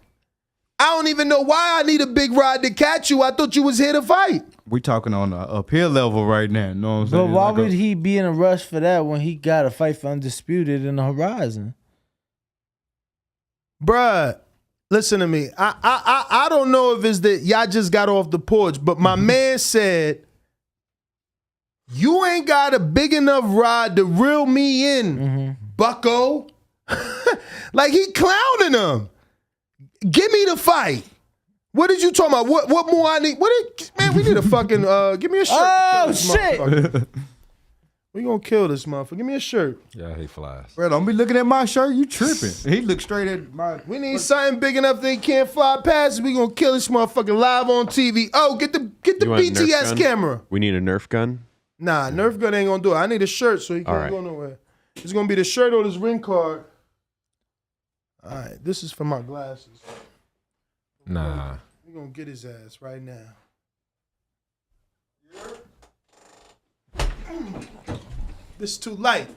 I don't even know why I need a big rod to catch you. I thought you was here to fight. We talking on the uphill level right now. Know what I'm saying? But why would he be in a rush for that when he got a fight for Undisputed in the horizon? Bruh, listen to me. I don't know if it's that y'all just got off the porch, but my man said, you ain't got a big enough rod to reel me in, bucko. Like he clowning him. Give me the fight. What did you talking about? What more I need? Man, we need a fucking give me a shirt. Oh shit. We gonna kill this motherfucker. Give me a shirt. Yeah, I hate flies. Bro, don't be looking at my shirt. You tripping. He looked straight at my... We need something big enough that he can't fly past. We gonna kill this motherfucker live on TV. Oh, get the BTS camera. We need a Nerf gun? Nah, Nerf gun ain't gonna do it. I need a shirt so he can't go nowhere. It's gonna be the shirt or this ring card. All right, this is for my glasses. Nah. We're gonna get his ass right now. This is too light.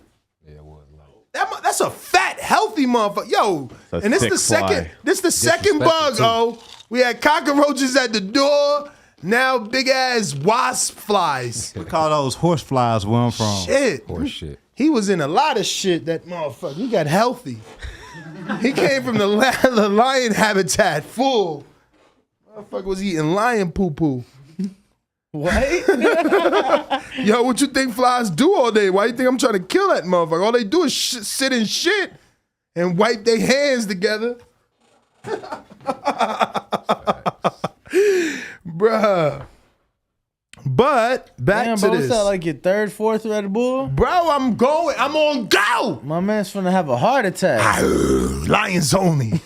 Yeah, it was light. That's a fat, healthy motherfucker. Yo, and this the second. This the second bug. Oh, we had cockroaches at the door. Now big ass wasp flies. We call those horse flies where I'm from. Shit. Horse shit. He was in a lot of shit. That motherfucker. He got healthy. He came from the lion habitat full. Motherfucker was eating lion poo poo. What? Yo, what you think flies do all day? Why you think I'm trying to kill that motherfucker? All they do is sit in shit and wipe their hands together. Bruh. But back to this. What's that, like your third, fourth Red Bull? Bro, I'm on go. My man's finna have a heart attack. Lions only.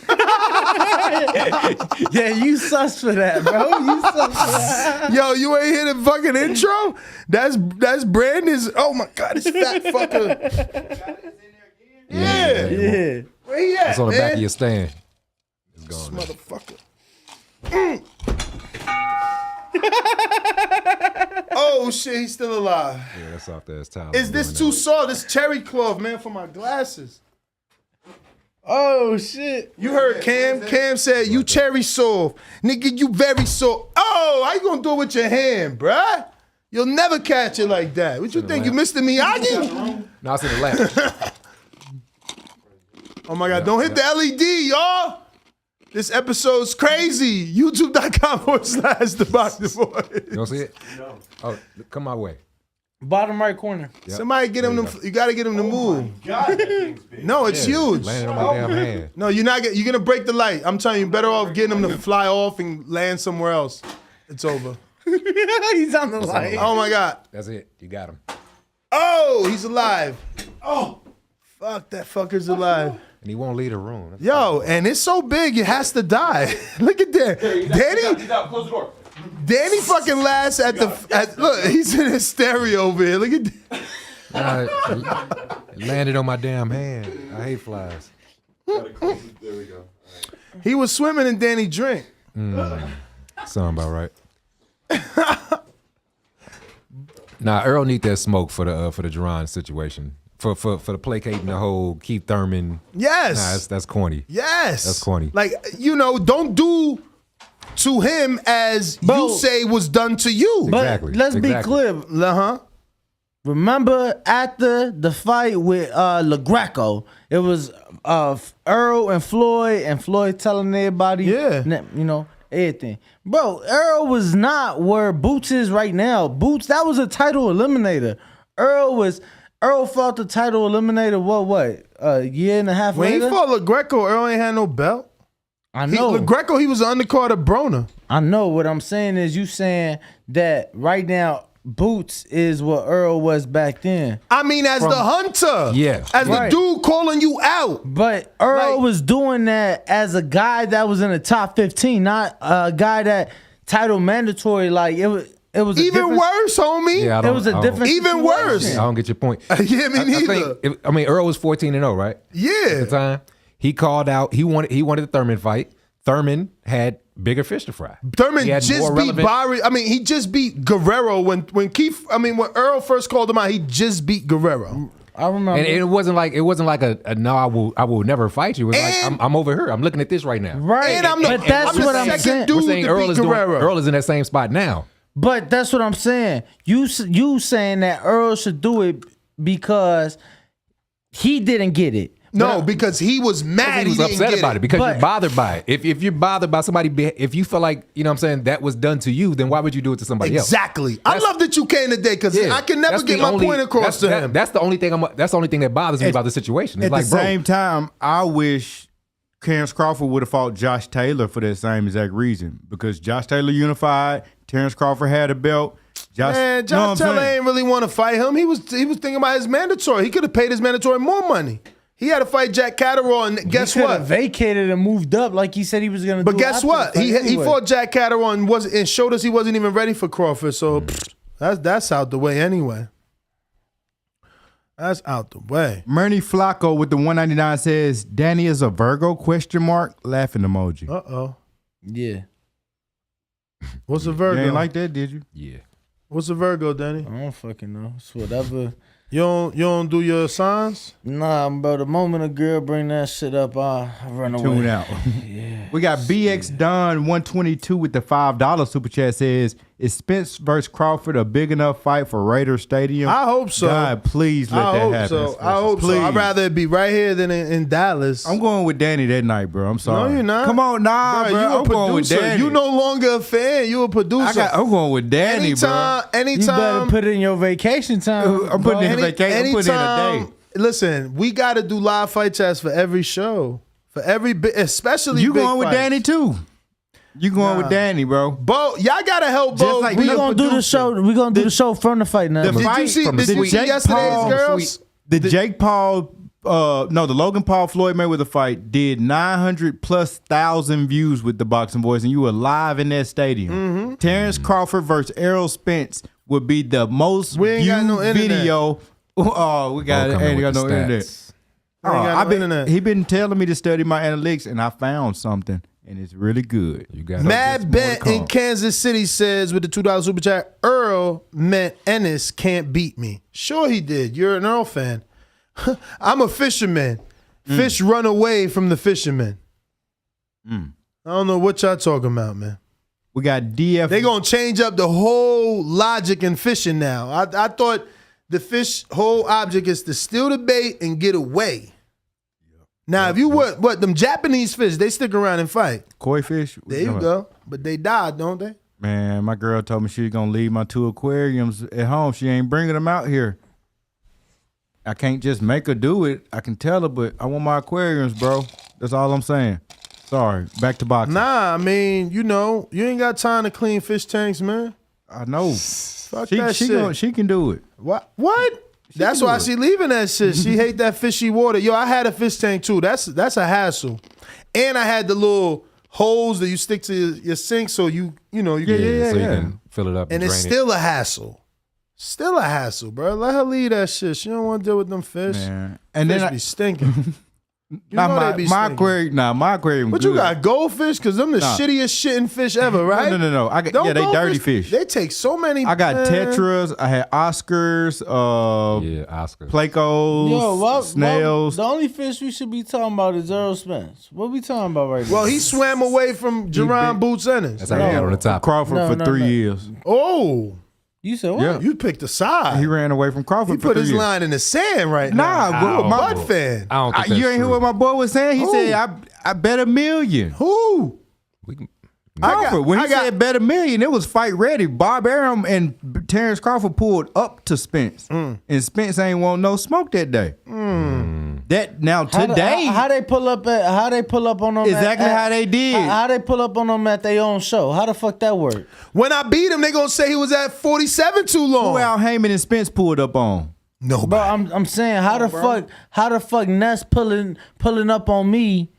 Yeah, you sus for that, bro. You sus for that. Yo, you ain't hear the fucking intro? That's Brandon's. Oh my God, this fat fucker. Yeah. Where he at, It's on the man? back of your stand. It's gone. This motherfucker. Oh shit, he's still alive. Yeah, that's off there. It's time. Is this too soft? This cherry cloth, man, for my glasses. Oh shit. You heard Cam? Cam said you cherry soft. Nigga, you very soft. Oh, how you gonna do it with your hand, bruh? You'll never catch it like that. What you think, you Mr. Miyagi? No, it's in the lamp. Oh my God, don't hit the LED, y'all. This episode's crazy. YouTube.com/The Boxing Boys. You don't see it? No. Oh, come my way. Bottom right corner. Yep. Somebody get him. You gotta get him to move. God, that thing's big. No, it's huge. Landing on my damn hand. No, you're not. You're gonna break the light. I'm telling you, better off getting him to fly off and land somewhere else. It's over. He's on the light. Oh my God. That's it. You got him. Oh, he's alive. Oh, fuck, that fucker's alive. And he won't leave the room. That's Yo, and it's so big, it has to die. Look at that. Danny. He's out. Close the door. Danny fucking laughs at the. Look, he's in his stereo over here. Look at that. It landed on my damn hand. I hate flies. There we go. He was swimming in Danny drink. Sound about right. Nah, Earl need that smoke for the Jerron situation. For the placating the whole Keith Thurman. Yes. Nah, that's corny. Yes. That's corny. Like, don't do to him as you say was done to you. But Exactly. let's be clear. Remember after the fight with LaGreco, it was Earl and Floyd telling everybody, everything. Bro, Earl was not where Boots is right now. Boots, that was a title eliminator. Earl fought the title eliminator, what, a year and a half when later? When he fought LaGreco, Earl ain't had no belt. I know. LaGreco, he was the undercard of Broner. I know. What I'm saying is you saying that right now, Boots is what Earl was back then. I mean, as the hunter. Yeah. As the dude calling you out. But Earl was doing that as a guy that was in the top 15, not a guy that title mandatory. Like, it was It was even worse, homie. Yeah, it was a different. Even worse. I don't get your point. Yeah, me neither. I mean, Earl was 14-0, right? Yeah. At the time, he called out. He wanted the Thurman fight. Thurman had bigger fish to fry. Thurman just beat Barry. I mean, he just beat Guerrero when Earl first called him out. He just beat Guerrero. I remember, and it wasn't like a no. I will never fight you. It was like I'm over here. I'm looking at this right now. Right. And I'm but that's what I'm saying. We're saying Earl is in that same spot now. But that's what I'm saying. You saying that Earl should do it because he didn't get it. No, because he was mad. He was upset about it because you're bothered by it. If you're bothered by somebody, if you feel like, you know what I'm saying, that was done to you, then why would you do it to somebody else? Exactly. I love that you came today because I can never get my point across to him. That's the only thing that bothers me about the situation. It's At like, the same time, I wish Terrence Crawford would have fought Josh Taylor for that same exact reason. Because Josh Taylor unified, Terrence Crawford had a belt. Josh Taylor ain't really want to fight him. He was thinking about his mandatory. He could have paid his mandatory more money. He had to fight Jack Catterall, and guess what? Vacated and moved up like he said he was going to do. But guess what? He fought Jack Catterall and showed us he wasn't even ready for Crawford. So that's out the way anyway. That's out the way. Murny Flacco with the 199 says, Danny is a Virgo, ? Laughing emoji. Uh-oh. Yeah. What's a Virgo? You ain't like that, did you? Yeah. What's a Virgo, Danny? I don't fucking know. It's whatever. You don't do your signs? Nah, bro. The moment a girl bring that shit up, I run away. Tune out. Yeah. We got BX Dunn 122 with the $5 super chat says, is Spence versus Crawford a big enough fight for Raiders Stadium? I hope so. God, please let that happen. I hope so. I'd rather it be right here than in Dallas. I'm going with Danny that night, bro. I'm sorry. No, you're not. Come on, bro. You I'm a going with producer. Danny. You no longer a fan. You a producer. I'm going with Danny, bro. You better put it in your vacation time. I'm putting it in vacation. I'm putting it in a day. Listen, we got to do live fight chats for every show. For every bit, especially you big going with fights. Danny too. You going with Danny, bro. Bo, y'all gotta help Bo. Like we gonna do the show. We gonna do the show from the fight now. Did you see yesterday's girls? The Jake Paul, the Logan Paul Floyd Mayweather fight did 900,000+ views with the Boxing Voice, and you were live in that stadium. Mm-hmm. Terrence Crawford versus Errol Spence would be the most viewed video. Oh, we got it. Ain't got no internet. He been telling me to study my analytics, and I found something, and it's really good. You got Mad Bet in Kansas City says with the $2 super chat, Earl meant Ennis can't beat me. Sure he did. You're an Earl fan. I'm a fisherman. Fish run away from the fishermen. I don't know what y'all talking about, man. We got DF. They gonna change up the whole logic in fishing now. I thought the fish whole object is to steal the bait and get away. Now, if you what them Japanese fish, they stick around and fight. Koi fish? There you go. But they died, don't they? Man, my girl told me she was gonna leave my 2 aquariums at home. She ain't bringing them out here. I can't just make her do it. I can tell her, but I want my aquariums, bro. That's all I'm saying. Sorry. Back to boxing. Nah, I mean, you ain't got time to clean fish tanks, man. I know. Fuck that shit. She can do it. What? That's why she leaving that shit. She hate that fishy water. Yo, I had a fish tank too. That's a hassle. And I had the little holes that you stick to your sink so you can fill it up. And it's still a hassle. Still a hassle, bro. Let her leave that shit. She don't want to deal with them fish. Man. And fish be stinking. My aquarium. But good. you got goldfish? Because them the shittiest shitting fish ever, right? No. They dirty fish. They take so many. I got tetras. I had Oscars. Oscars. Plecos. Snails. The only fish we should be talking about is Earl Spence. What we talking about right now? Well, he swam away from Jerron Boots Ennis. That's how he got on the top. Crawford for 3 years. Oh. You said what? Yeah. You picked a side. He ran away from Crawford. He put his line in the sand right now. Nah, my Bud fan. I don't think that's you ain't hear what my boy was saying? He said, I bet $1 million. Who? Crawford. When he said bet $1 million, it was fight ready. Bob Arum and Terrence Crawford pulled up to Spence. And Spence ain't want no smoke that day. That now today. How they pull up on them? Exactly how they did. How they pull up on them at their own show? How the fuck that work? When I beat him, they gonna say he was at 47 too long. Who Al Heyman and Spence pulled up on? No, bro. I'm saying how the fuck Ness pulling up on me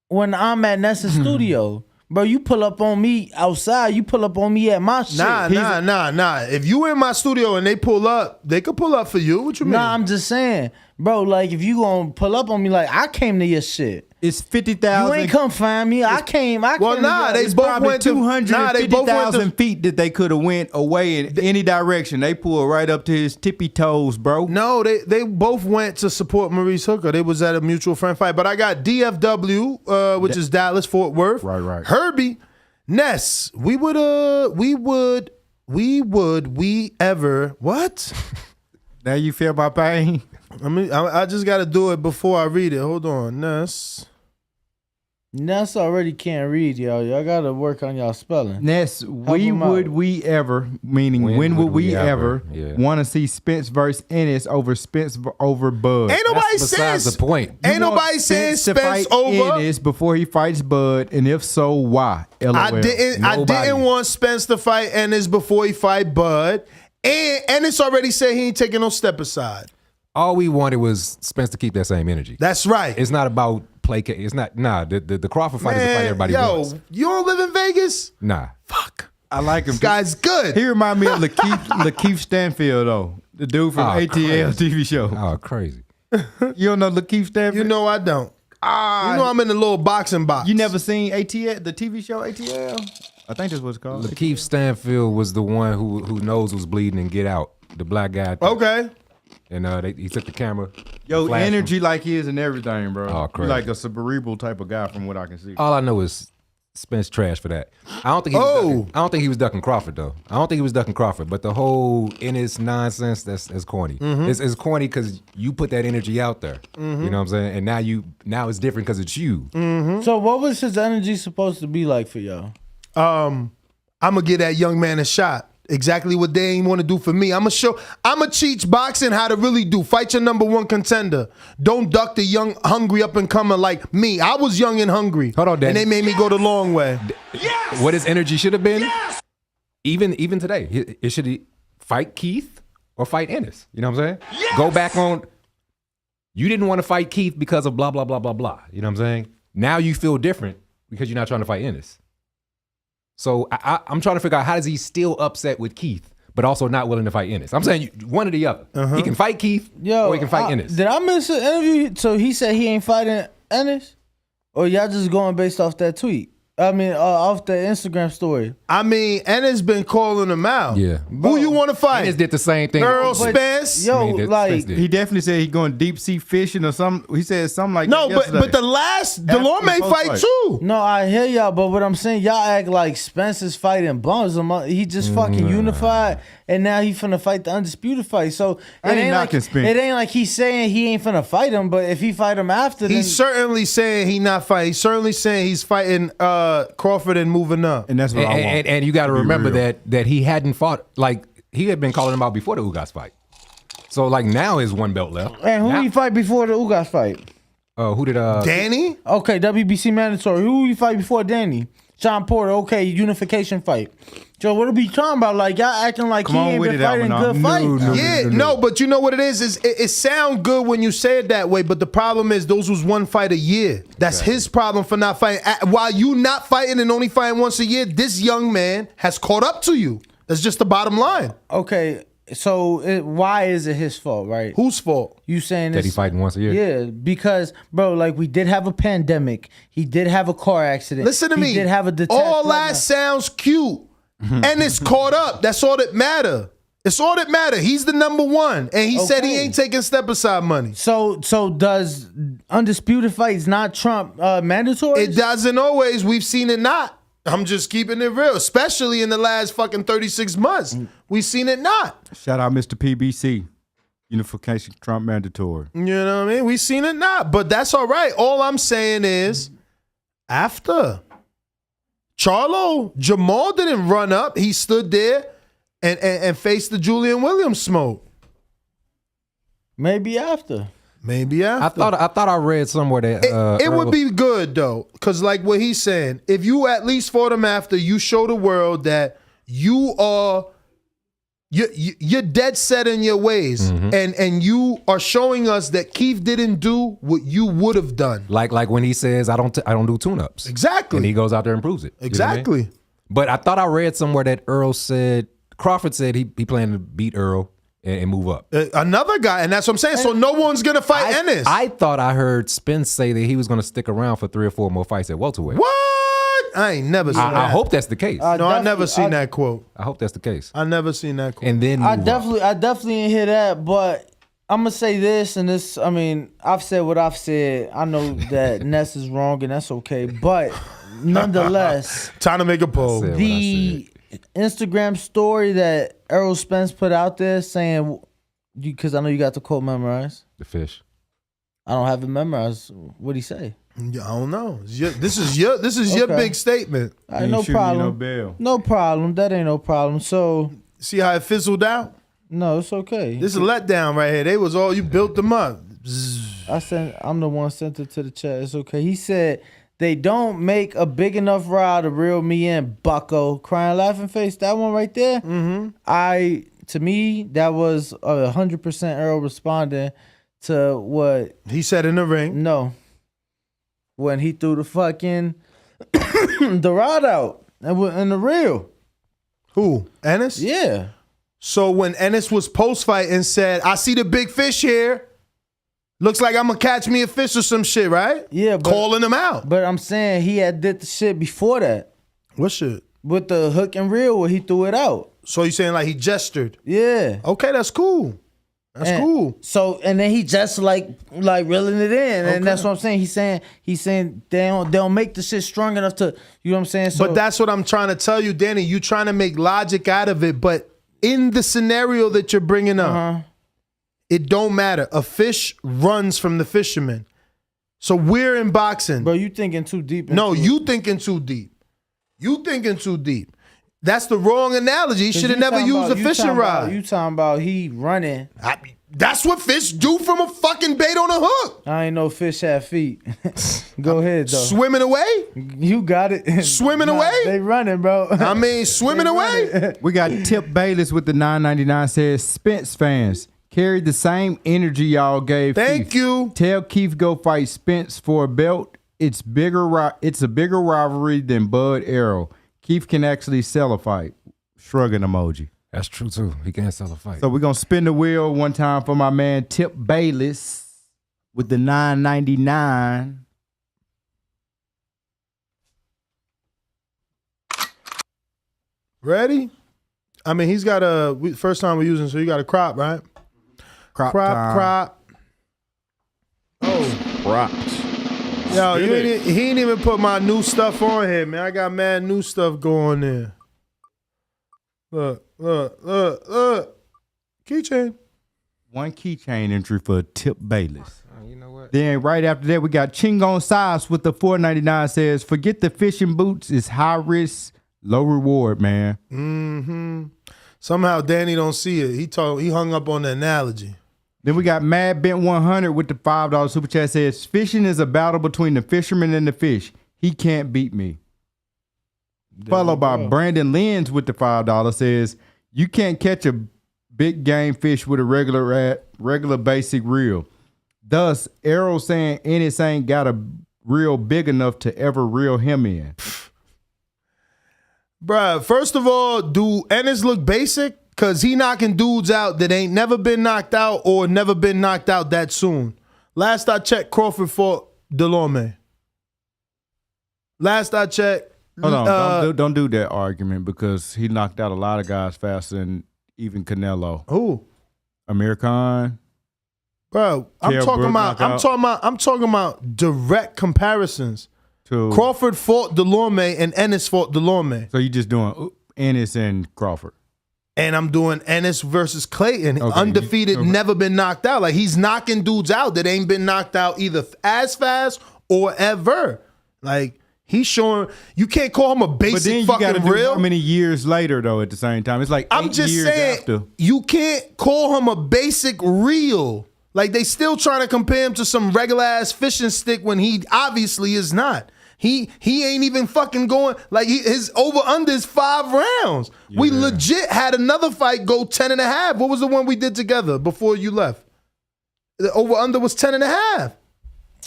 when I'm at Ness's studio? Bro, you pull up on me outside. You pull up on me at my shit. Nah. If you in my studio and they pull up, they could pull up for you. What you mean? Nah, I'm just saying, bro. Like if you gonna pull up on me, like I came to your shit. It's 50,000. You ain't come find me. I came. Well, nah, they both went to 250,000 feet that they could have went away in any direction. They pulled right up to his tippy toes, bro. No, they both went to support Maurice Hooker. They was at a mutual friend fight. But I got DFW, which is Dallas Fort Worth. Right. Herbie, Ness. We ever what? Now you feel my pain. I just got to do it before I read it. Hold on, Ness. Ness already can't read, y'all. Y'all gotta work on y'all spelling. Ness, when would we ever want to see Spence versus Ennis over Spence over Bud? Ain't nobody saying the point. Ain't nobody saying Spence over Ennis before he fights Bud, and if so, why? LOL. I didn't want Spence to fight Ennis before he fight Bud, and Ennis already said he ain't taking no step aside. All we wanted was Spence to keep that same energy. That's right. It's not about placate. It's not. Nah. The Crawford fight is the fight everybody wants. You don't live in Vegas? Nah. Fuck. I like him. This guy's good. He remind me of Lakeith Stanfield though, the dude from ATL TV show. Oh, crazy. You don't know Lakeith Stanfield? You know I don't. You know I'm in the little boxing box. You never seen ATL, the TV show ATL? I think that's what it's called. Lakeith Stanfield was the one who nose was bleeding and get out. The black guy. Okay. And he took the camera. Yo, energy like his and everything, bro. Oh, crazy. He's like a cerebral type of guy from what I can see. All I know is Spence trash for that. I don't think he was ducking Crawford though. I don't think he was ducking Crawford. But the whole Ennis nonsense, that's corny. Mm-hmm. It's corny because you put that energy out there. Mm-hmm. You know what I'm saying? And now it's different because it's you. Mm-hmm. So what was his energy supposed to be like for y'all? I'm gonna give that young man a shot. Exactly what they ain't want to do for me. I'ma teach boxing how to really do. Fight your number one contender. Don't duck the young, hungry up and coming like me. I was young and hungry. Hold on, Danny. And they made me go the long way. Yes! What his energy should have been, even today, it should fight Keith or fight Ennis. You know what I'm saying? Yes! Go back on, you didn't want to fight Keith because of blah, blah, blah, blah, blah. You know what I'm saying? Now you feel different because you're not trying to fight Ennis. So I'm trying to figure out how does he still upset with Keith, but also not willing to fight Ennis. I'm saying one or the other. Uh-huh. He can fight Keith or he can fight Ennis. Did I miss an interview? So he said he ain't fighting Ennis? Or y'all just going based off that tweet? I mean, off the Instagram story. I mean, Ennis been calling him out. Yeah. Who you want to fight? Ennis did the same thing. Earl Spence. Yo, he definitely said he going deep sea fishing or something. He said something like no, that. No, but the last Delorme fight too. No, I hear y'all, but what I'm saying, y'all act like Spence is fighting bums. He just fucking unified, and now he finna fight the Undisputed fight. So it ain't like he's saying he ain't finna fight him, but if he fight him after, he's certainly saying he not fighting. He's certainly saying he's fighting Crawford and moving up. And that's what I want. And you got to remember that he hadn't fought, like he had been calling him out before the Ugas fight. So like now is one belt left. And who he fight before the Ugas fight? Who did Danny? Okay, WBC mandatory. Who he fight before Danny? Sean Porter. Okay, unification fight. So what are we talking about? Like y'all acting like he ain't been fighting good fights. No, but you know what it is it sounds good when you say it that way, but the problem is those was one fight a year. That's his problem for not fighting. While you not fighting and only fighting once a year, this young man has caught up to you. That's just the bottom line. Okay, so why is it his fault, right? Whose fault? You saying that he fighting once a year? Yeah, because bro, like we did have a pandemic. He did have a car accident. Listen to me. He did have a detached all that sounds cute. And it's caught up. That's all that matter. It's all that matter. He's the number one. And he said he ain't taking step aside money. So does Undisputed fights not trump mandatory? It doesn't always. We've seen it not. I'm just keeping it real. Especially in the last fucking 36 months. We've seen it not. Shout out Mr. PBC. Unification Trump mandatory. You know what I mean? We've seen it not. But that's all right. All I'm saying is after Charlo, Jermell didn't run up. He stood there and faced the Julian Williams smoke. Maybe after. I thought I read somewhere that it would be good though, because like what he's saying, if you at least fought him after, you show the world that you You're dead set in your ways, and you are showing us that Keith didn't do what you would have done. Like when he says, I don't do tune-ups. Exactly. And he goes out there and proves it. Exactly. You know what I mean? But I thought I read somewhere that Crawford said he planned to beat Earl and move up. Another guy, and that's what I'm saying. So no one's going to fight Ennis. I thought I heard Spence say that he was going to stick around for 3 or 4 more fights at welterweight. What? I ain't never seen that. I hope that's the case. No, I never seen that quote. I hope that's the case. I never seen that quote. And then I definitely didn't hear that, but I'm gonna say this, and this. I mean, I've said what I've said. I know that Ness is wrong, and that's okay. But nonetheless, time to make a poll. The Instagram story that Errol Spence put out there saying, because I know you got the quote memorized. The fish. I don't have it memorized. What'd he say? Yeah, I don't know. This is your big statement. No problem. No problem. That ain't no problem. So see how it fizzled out? No, it's okay. This is a letdown right here. They was all you built them up. I'm the one sent it to the chat. It's okay. He said they don't make a big enough ride to reel me in, bucko. Crying laughing face. That one right there. To me, that was 100% Earl responding to what he said in the ring. No. When he threw the fucking the rod out in the reel. Who? Ennis? Yeah. So when Ennis was post-fight and said, I see the big fish here. Looks like I'm going to catch me a fish or some shit, right? Yeah. Calling him out. But I'm saying he had did the shit before that. What shit? With the hook and reel where he threw it out. So you saying like he gestured? Yeah. Okay, that's cool. That's cool. So and then he just like reeling it in, and that's what I'm saying. He's saying they don't make the shit strong enough to, you know what I'm saying. So, but that's what I'm trying to tell you, Danny. You trying to make logic out of it, but in the scenario that you're bringing up, it don't matter. A fish runs from the fisherman. So we're in boxing, bro. You thinking too deep? You thinking too deep. You thinking too deep. That's the wrong analogy. He should have never used a fishing rod. You talking about he running. That's what fish do from a fucking bait on a hook. I ain't know fish have feet. Go ahead, though. Swimming away? You got it. Swimming away? They running, bro. I mean, swimming away? We got Tip Bayless with the 9.99 says, Spence fans, carried the same energy y'all gave Thank Keith. you. Tell Keith go fight Spence for a belt. It's a bigger rivalry than Bud Arrow. Keith can actually sell a fight. Shrugging emoji. That's true, too. He can't sell a fight. So we're going to spin the wheel one time for my man Tip Bayless with the 9.99. Ready? I mean, he's got first time we're using, so you got a crop, right? Crop. Oh. Crops. Yo, he ain't even put my new stuff on here, man. I got mad new stuff going there. Look. Keychain. One keychain entry for Tip Bayless. You know what? Then right after that, we got Chingon Size with the 4.99 says, forget the fishing boots. It's high risk, low reward, man. Mm-hmm. Somehow Danny don't see it. He hung up on the analogy. Then we got Mad Bent 100 with the $5 super chat says, fishing is a battle between the fisherman and the fish. He can't beat me. Followed by Brandon Lenz with the $5 says, you can't catch a big game fish with a regular basic reel. Thus, Arrow saying Ennis ain't got a reel big enough to ever reel him in. Bruh, first of all, do Ennis look basic? Because he knocking dudes out that ain't never been knocked out or never been knocked out that soon. Last I checked, Crawford fought Delorme. Last I checked. Hold on, don't do that argument because he knocked out a lot of guys faster than even Canelo. Who? Amir Khan. Bro, I'm talking about direct comparisons. To Crawford fought Delorme and Ennis fought Delorme. So you just doing Ennis and Crawford. And I'm doing Ennis versus Clayton. Okay, undefeated, never been knocked out. Like, he's knocking dudes out that ain't been knocked out either as fast or ever. Like, he's showing, you can't call him a basic fucking real. How many years later, though, at the same time? It's like 8 years after. You can't call him a basic real. Like, they still trying to compare him to some regular ass fishing stick when he obviously is not. He ain't even fucking going. Like his over under is 5 rounds. Yeah. We legit had another fight go 10.5. What was the one we did together before you left? The over under was 10.5.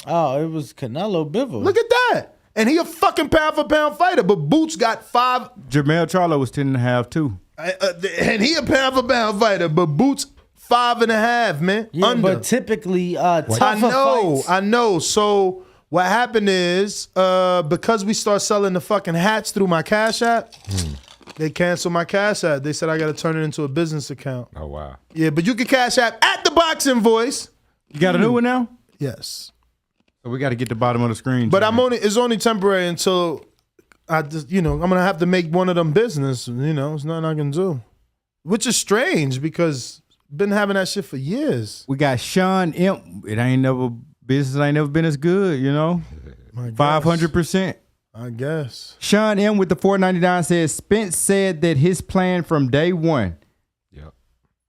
Oh, it was Canelo Bivol. Look at that. And he a fucking pound for pound fighter, but Boots got 5. Jermell Charlo was 10.5 too. And he a pound for pound fighter, but Boots 5.5, man. Yeah, under. but typically tougher fights. I know. So what happened is because we start selling the fucking hats through my Cash App, they canceled my Cash App. They said I got to turn it into a business account. Oh, wow. Yeah, but you can Cash App at the Boxing Voice. You got a new one now? Yes. So we got to get the bottom of the screen. But it's only temporary until I just, I'm going to have to make one of them business. It's nothing I can do. Which is strange because been having that shit for years. We got Sean Imp. Business ain't never been as good, 500%. I guess. Sean M with the $4.99 says Spence said that his plan from day one. Yep.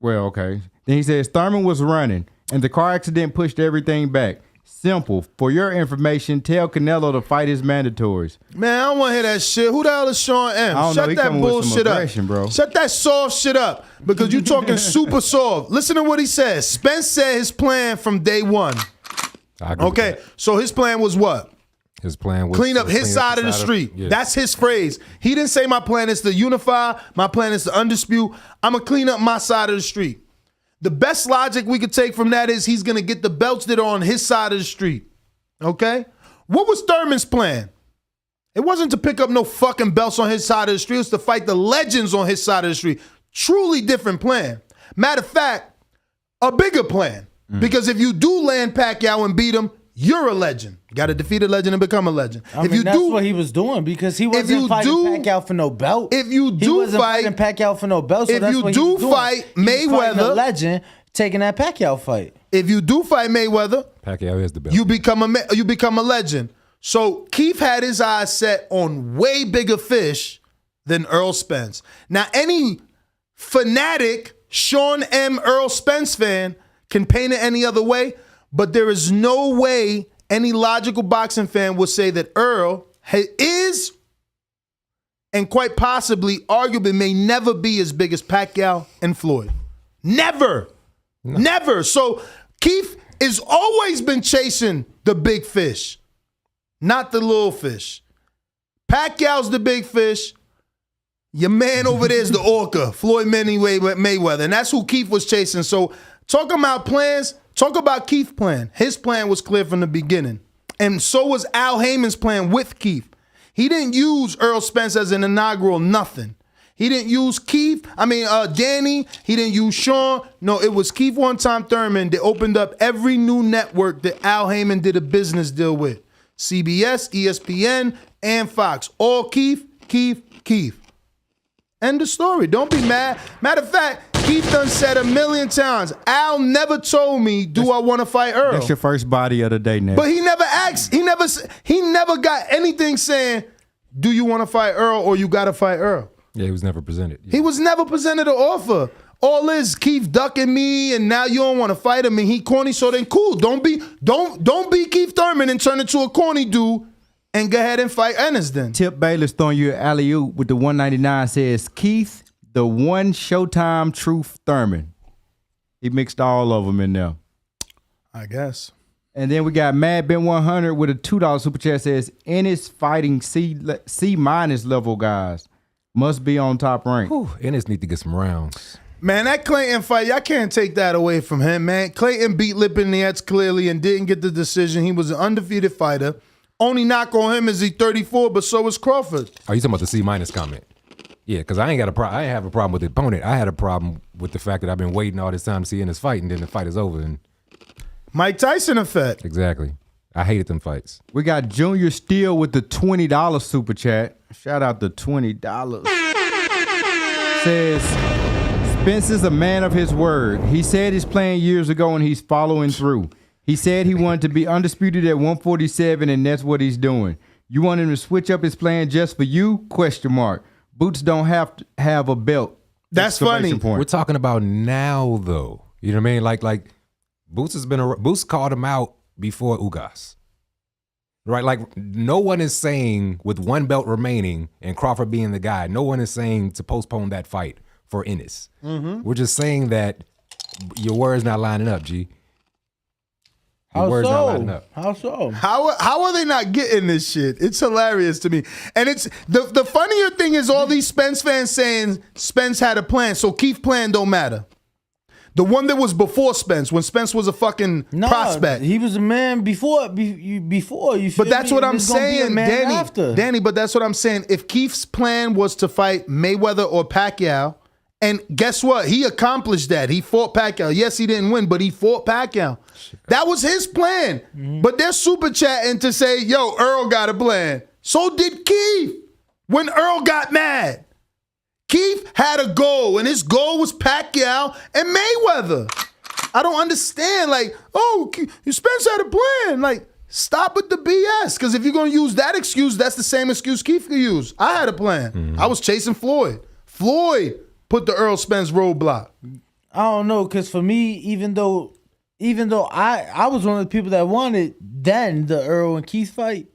Well, okay. Then he says Thurman was running and the car accident pushed everything back. Simple. For your information, tell Canelo to fight his mandatories. Man, I don't want to hear that shit. Who the hell is Sean M? I don't Shut know. that bullshit up. Bro. Shut that soft shit up because you talking super soft. Listen to what he says. Spence said his plan from day one. Okay, so his plan was what? His plan was clean up his side of the street. Yeah. That's his phrase. He didn't say my plan is to unify. My plan is to undispute. I'm going to clean up my side of the street. The best logic we could take from that is he's going to get the belts that are on his side of the street. Okay? What was Thurman's plan? It wasn't to pick up no fucking belts on his side of the street. It was to fight the legends on his side of the street. Truly different plan. Matter of fact, a bigger plan. Because if you do land Pacquiao and beat him, you're a legend. You got to defeat a legend and become a legend. That's what he was doing because he wasn't fighting Pacquiao for no belt. If you do he wasn't fight fighting Pacquiao for no belt, so if that's you what do he was doing. fight He was Mayweather, fighting a legend, taking that Pacquiao fight. If you do fight Mayweather, Pacquiao is the belt. You become a legend. So Keith had his eyes set on way bigger fish than Earl Spence. Now, any fanatic Sean M. Earl Spence fan can paint it any other way, but there is no way any logical boxing fan would say that Earl is, and quite possibly, arguably, may never be as big as Pacquiao and Floyd. Never. No. Never. So Keith has always been chasing the big fish, not the little fish. Pacquiao's the big fish. Your man over there is the orca, Floyd Mayweather, and that's who Keith was chasing. So talking about plans, talk about Keith's plan. His plan was clear from the beginning. And so was Al Heyman's plan with Keith. He didn't use Earl Spence as an inaugural nothing. He didn't use Danny. He didn't use Sean. No, it was Keith One Time Thurman that opened up every new network that Al Heyman did a business deal with. CBS, ESPN, and Fox. All Keith. End of story. Don't be mad. Matter of fact, Keith done said 1,000,000 times, Al never told me, do I want to fight Earl? That's your first body of the day, Nick. But he never asked. He never got anything saying, do you want to fight Earl or you got to fight Earl? Yeah, he was never presented. Yeah. He was never presented an offer. All is Keith ducking me, and now you don't want to fight him, and he corny. So then, cool. Don't be Keith Thurman and turn into a corny dude, and go ahead and fight Ennis then. Tip Bayless throwing you an alley-oop with the $1.99 says Keith, the one Showtime Truth Thurman. He mixed all of them in there. I guess. And then we got Mad Ben 100 with a $2 super chat says Ennis fighting C- level guys. Must be on top rank. Ennis need to get some rounds. Man, that Clayton fight, y'all can't take that away from him, man. Clayton beat Lipinets clearly and didn't get the decision. He was an undefeated fighter. Only knock on him is he's 34, but so is Crawford. Are you talking about the C- comment? Yeah, because I ain't have a problem with the opponent. I had a problem with the fact that I've been waiting all this time to see Ennis fight, and then the fight is over. And Mike Tyson effect. Exactly. I hated them fights. We got Junior Steele with the $20 super chat. Shout out to $20. Says, Spence is a man of his word. He said his plan years ago and he's following through. He said he wanted to be undisputed at 147 and that's what he's doing. You want him to switch up his plan just for you? ? Boots don't have to have a belt. That's funny. We're talking about now though. You know what I mean? Like Boots has been Boots called him out before Ugas. Right, like no one is saying with one belt remaining and Crawford being the guy, no one is saying to postpone that fight for Ennis. We're just saying that your words not lining up, G. Your words not lining up. How so? How are they not getting this shit? It's hilarious to me. And it's the funnier thing is all these Spence fans saying Spence had a plan, so Keith's plan don't matter. The one that was before Spence, when Spence was a fucking prospect. He was a man before you feel But that's me? what I'm He's gonna be a saying, man after. Danny, but that's what I'm saying. If Keith's plan was to fight Mayweather or Pacquiao, and guess what? He accomplished that. He fought Pacquiao. Yes, he didn't win, but he fought Pacquiao. That was his plan. But they're super chatting to say, yo, Earl got a plan. So did Keith when Earl got mad. Keith had a goal, and his goal was Pacquiao and Mayweather. I don't understand. Like, oh, Spence had a plan. Like, stop with the BS. Because if you're going to use that excuse, that's the same excuse Keith could use. I had a plan. I was chasing Floyd. Floyd put the Earl Spence roadblock. I don't know, because for me, even though I was one of the people that wanted then the Earl and Keith fight,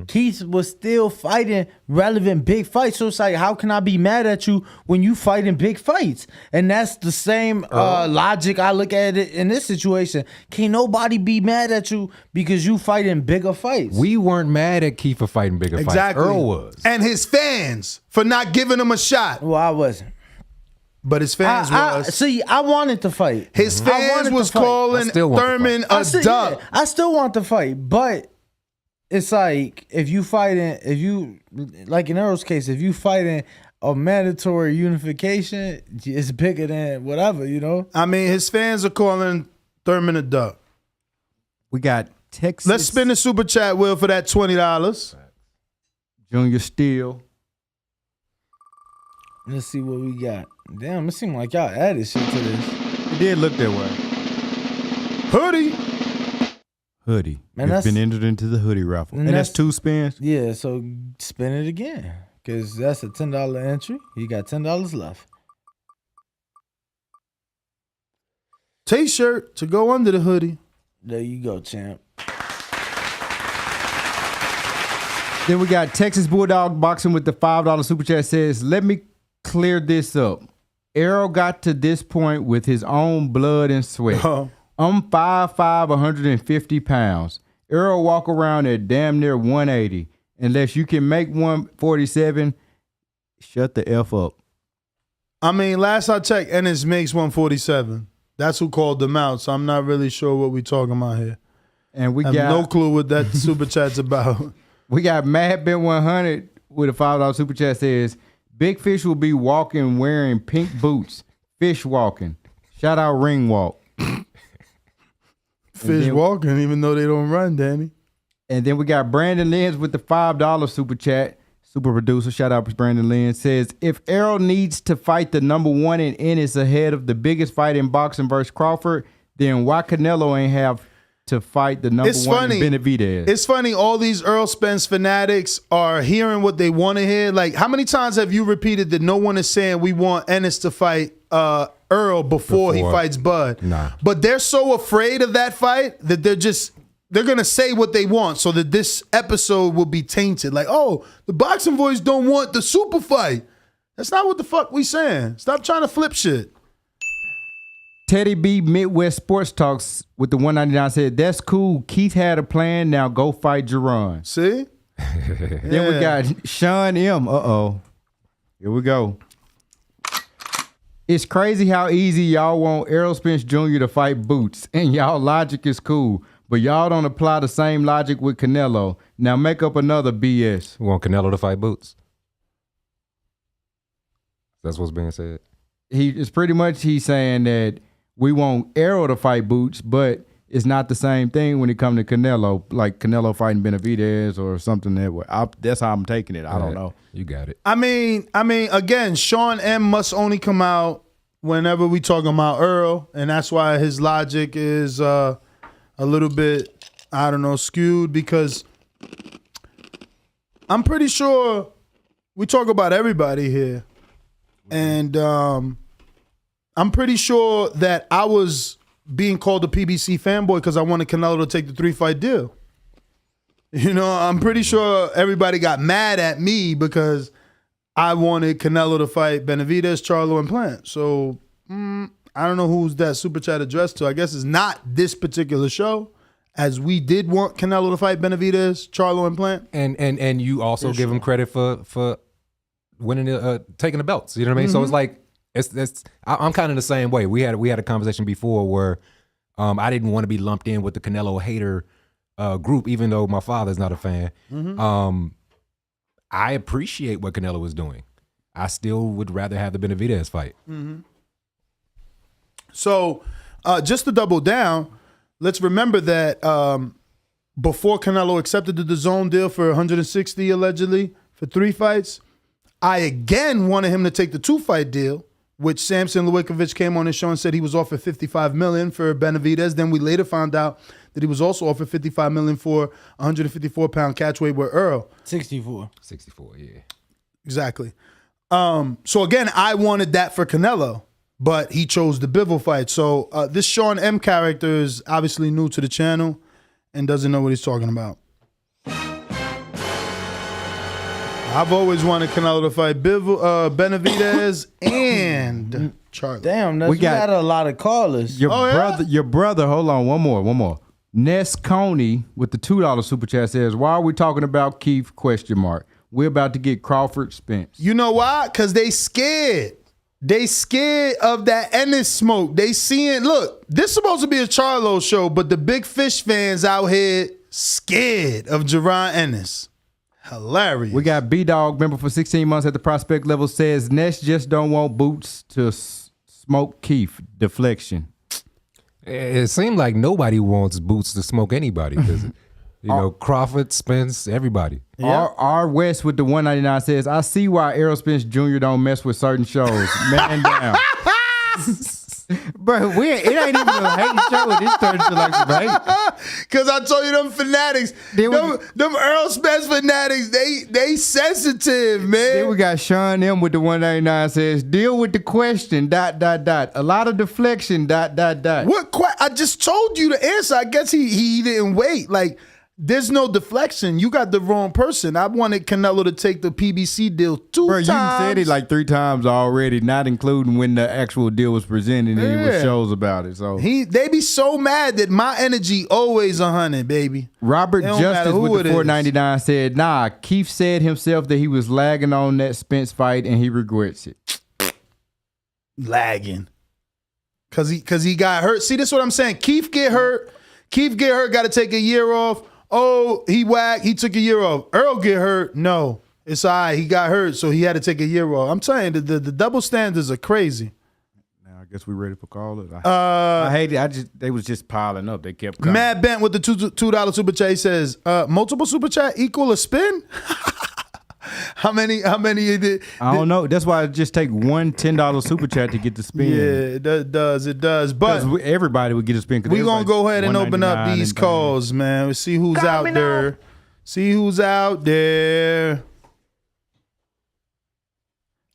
Keith was still fighting relevant big fights. So it's like, how can I be mad at you when you fight in big fights? And that's the same logic I look at it in this situation. Can't nobody be mad at you because you fight in bigger fights. We weren't mad at Keith for fighting bigger fights. Earl was. And his fans for not giving him a shot. Well, I wasn't. But his fans was. See, I wanted to fight. His fans was calling Thurman a duck. Yeah, I still want to fight, but it's like if you like in Earl's case, if you fighting a mandatory unification, it's bigger than whatever, you know? I mean, his fans are calling Thurman a duck. We got Texas. Let's spin the super chat wheel for that $20. Junior Steele. Let's see what we got. Damn, it seemed like y'all added shit to this. It did look that way. Hoodie. Man, it's been entered into the hoodie raffle. And that's 2 spins? Yeah, so spin it again. Because that's a $10 entry. You got $10 left. T-shirt to go under the hoodie. There you go, champ. Then we got Texas Bulldog Boxing with the $5 super chat says, let me clear this up. Errol got to this point with his own blood and sweat. I'm 5'5", 150 pounds. Errol walk around at damn near 180. Unless you can make 147, shut the F up. I mean, last I checked, Ennis makes 147. That's who called them out, so I'm not really sure what we're talking about here. And we I have got no clue what that super chat's about. We got Mad Ben 100 with a $5 super chat says, Big Fish will be walking wearing pink boots. Fish walking. Shout out Ring Walk. Fish walking, even though they don't run, Danny. And then we got Brandon Lynch with the $5 super chat. Super producer, shout out to Brandon Lynch, says, if Errol needs to fight the number 1 in Ennis ahead of the biggest fight in boxing versus Crawford, then why Canelo ain't have to fight the number 1 in Benavidez? It's funny, all these Earl Spence fanatics are hearing what they want to hear. Like, how many times have you repeated that no one is saying we want Ennis to fight Earl before he fights Bud? Nah. But they're so afraid of that fight that they're going to say what they want so that this episode will be tainted. Like, oh, the boxing boys don't want the super fight. That's not what the fuck we saying. Stop trying to flip shit. Teddy B Midwest Sports Talks with the 199 said, that's cool. Keith had a plan. Now go fight Jerron. See? Then we got Sean M. Uh-oh. Here we go. It's crazy how easy y'all want Errol Spence Jr. to fight Boots, and y'all logic is cool, but y'all don't apply the same logic with Canelo. Now make up another BS. We want Canelo to fight Boots. That's what's being said. It's pretty much he's saying that we want Errol to fight Boots, but it's not the same thing when it comes to Canelo, like Canelo fighting Benavidez or something that way. That's how I'm taking it. I don't know. You got it. I mean, again, Sean M must only come out whenever we talking about Earl, and that's why his logic is a little bit, I don't know, skewed, because I'm pretty sure we talk about everybody here, and I'm pretty sure that I was being called a PBC fanboy because I wanted Canelo to take the 3-fight deal. You know, I'm pretty sure everybody got mad at me because I wanted Canelo to fight Benavidez, Charlo, and Plant. So I don't know who's that super chat addressed to. I guess it's not this particular show, as we did want Canelo to fight Benavidez, Charlo, and Plant. And you also give him credit for winning, taking the belts. You know what I mean? So it's like I'm kind of the same way. We had a conversation before where I didn't want to be lumped in with the Canelo hater group, even though my father's not a fan. I appreciate what Canelo was doing. I still would rather have the Benavidez fight. So just to double down, let's remember that before Canelo accepted the DAZN deal for 160 allegedly for 3 fights, I again wanted him to take the 2-fight deal, which Samson Lewickovic came on his show and said he was offered $55 million for Benavidez. Then we later found out that he was also offered $55 million for 154-pound catchweight with Earl. 64, yeah. Exactly. So again, I wanted that for Canelo, but he chose the Bivol fight. So this Sean M character is obviously new to the channel and doesn't know what he's talking about. I've always wanted Canelo to fight Benavidez and Charlo. Damn, we got a lot of callers. Your brother. Hold on, one more. Ness Coney with the $2 super chat says, "Why are we talking about Keith? ? We're about to get Crawford Spence." You know why? Because they scared. They scared of that Ennis smoke. They seeing, look, this is supposed to be a Charlo show, but the big fish fans out here scared of Jaron Ennis. Hilarious. We got B-Dog, member for 16 months at the prospect level, says Ness just don't want Boots to smoke Keith. Deflection. It seemed like nobody wants Boots to smoke anybody. You know, Crawford, Spence, everybody. R West with the 199 says, "I see why Errol Spence Jr. don't mess with certain shows. Man down." Bro, it ain't even a hate show. This turned to like some hate. Cause I told you them fanatics, them Earl Spence fanatics, they sensitive, man. Then we got Sean M with the 199 says, "Deal with the question, ... A lot of deflection, ... What I just told you the answer. I guess he didn't wait. Like, there's no deflection. You got the wrong person. I wanted Canelo to take the PBC deal 2 times. You said it like 3 times already, not including when the actual deal was presented and it was shows about it. So they be so mad that my energy always 100, baby. Robert Justice with the 499 said, "Nah, Keith said himself that he was lagging on that Spence fight and he regrets it." Lagging. Cause he got hurt. See, this is what I'm saying. Keith get hurt, got to take a year off. Oh, he whacked, he took a year off. Earl get hurt. No, it's all right. He got hurt, so he had to take a year off. I'm telling you, the double standards are crazy. Now, I guess we're ready for callers. I hate it. They was just piling up. They kept coming. Matt Bent with the $2 super chat, he says, multiple super chat equal a spin? How many you did? I don't know. That's why it just take one $10 super chat to get the spin. Yeah, it does. But everybody would get a spin. We're going to go ahead and open up these calls, man. Let's see who's out there. See who's out there.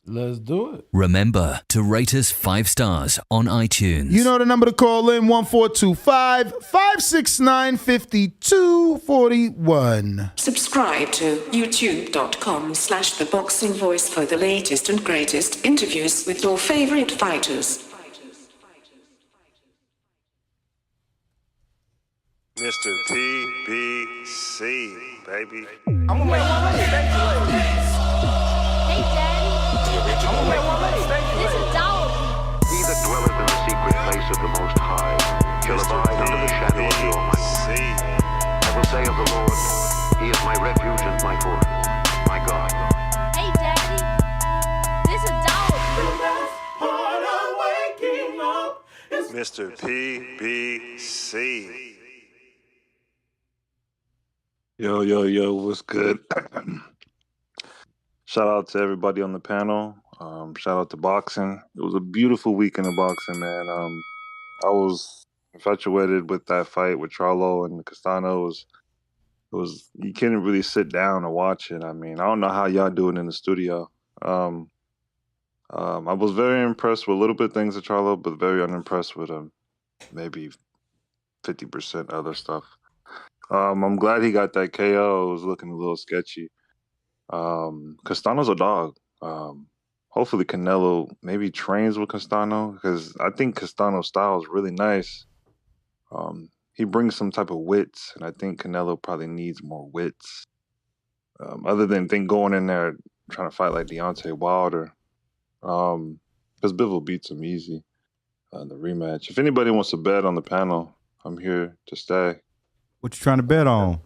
Let's do it. Remember to rate us 5 stars on iTunes. You know the number to call in, 1425-569-5241. Subscribe to youtube.com/theboxingvoice for the latest and greatest interviews with your favorite fighters. Mr. PBC, baby. I'm gonna make one leg. Hey, Daddy. I'm gonna make one leg. This is dog. He that dwelleth in the secret place of the Most High shall abide under the shadow of the Almighty. I will say of the Lord, He is my refuge and my fortress, my God. Hey, Daddy. This is dog. Mr. PBC. Yo, what's good? Shout out to everybody on the panel. Shout out to boxing. It was a beautiful weekend of boxing, man. I was infatuated with that fight with Charlo and Castano. It was you couldn't really sit down and watch it. I mean, I don't know how y'all do it in the studio. I was very impressed with a little bit of things at Charlo, but very unimpressed with maybe 50% other stuff. I'm glad he got that KO. It was looking a little sketchy. Castano's a dog. Hopefully Canelo maybe trains with Castano because I think Castano's style is really nice. He brings some type of wits, and I think Canelo probably needs more wits. Other than going in there trying to fight like Deontay Wilder. Because Bivol beats him easy in the rematch. If anybody wants to bet on the panel, I'm here to stay. What you trying to bet on?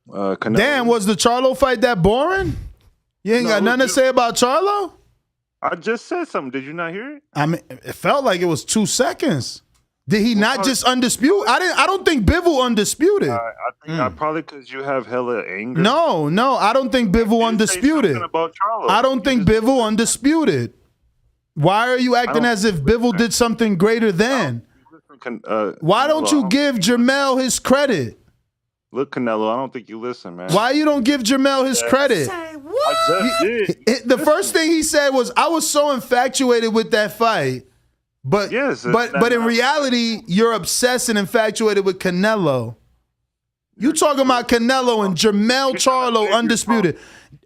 Canelo. Damn, was the Charlo fight that boring? You ain't got nothing to say about Charlo? I just said something. Did you not hear it? I mean, it felt like it was 2 seconds. Did he not just undispute? I don't think Bivol undisputed. I think probably because you have hella anger. No, I don't think Bivol undisputed. About Charlo. I don't think Bivol undisputed. Why are you acting as if Bivol did something greater than? Why don't you give Jermell his credit? Look, Canelo, I don't think you listen, man. Why you don't give Jermell his credit? I just did. The first thing he said was, I was so infatuated with that fight. But in reality, you're obsessed and infatuated with Canelo. You talking about Canelo and Jermell Charlo undisputed.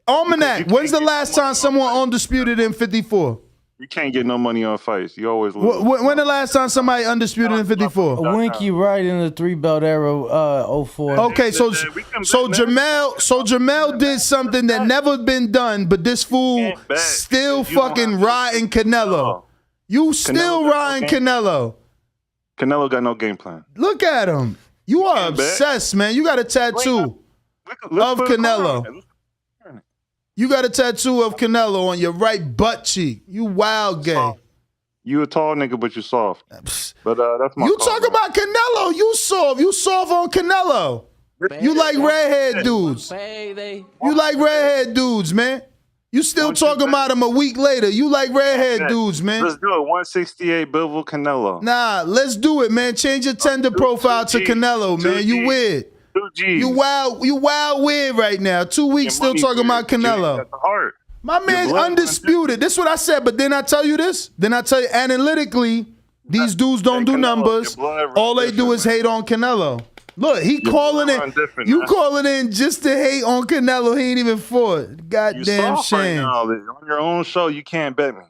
Almanac, when's the last time someone undisputed in 54? You can't get no money on fights. You always lose. When the last time somebody undisputed in 54? Winky right in the 3-belt era, 04. Okay, so Jermell did something that never been done, but this fool still fucking riding Canelo. You still riding Canelo. Canelo got no game plan. Look at him. You are obsessed, man. You got a tattoo of Canelo. You got a tattoo of Canelo on your right butt cheek. You wild gay. You a tall nigga, but you soft. But that's my. You talking about Canelo? You soft. You soft on Canelo. You like redhead dudes. You like redhead dudes, man. You still talking about him a week later. You like redhead dudes, man. Let's do it. 168 Bivol Canelo. Nah, let's do it, man. Change your Tinder profile to Canelo, man. You weird. You wild weird right now. 2 weeks still talking about Canelo. My man's undisputed. This is what I said, but then I tell you this. Then I tell you analytically, these dudes don't do numbers. All they do is hate on Canelo. Look, he calling in. You calling in just to hate on Canelo. He ain't even fought. Goddamn shame. Right now. On your own show, you can't bet me.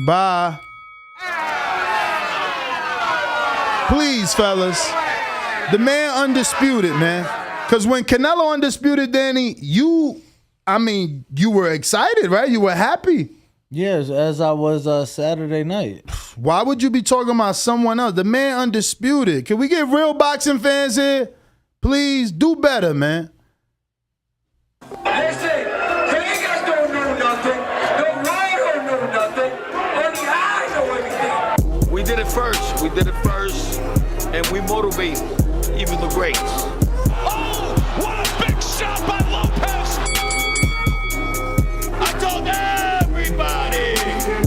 Bye. Please, fellas. The man undisputed, man. Because when Canelo undisputed, Danny, you were excited, right? You were happy. Yes, as I was Saturday night. Why would you be talking about someone else? The man undisputed. Can we get real boxing fans here? Please do better, man. Listen, niggas don't know nothing. The world don't know nothing. Only I know everything. We did it first. And we motivate even the greats. Oh, what a big shot by Lopez! I told everybody!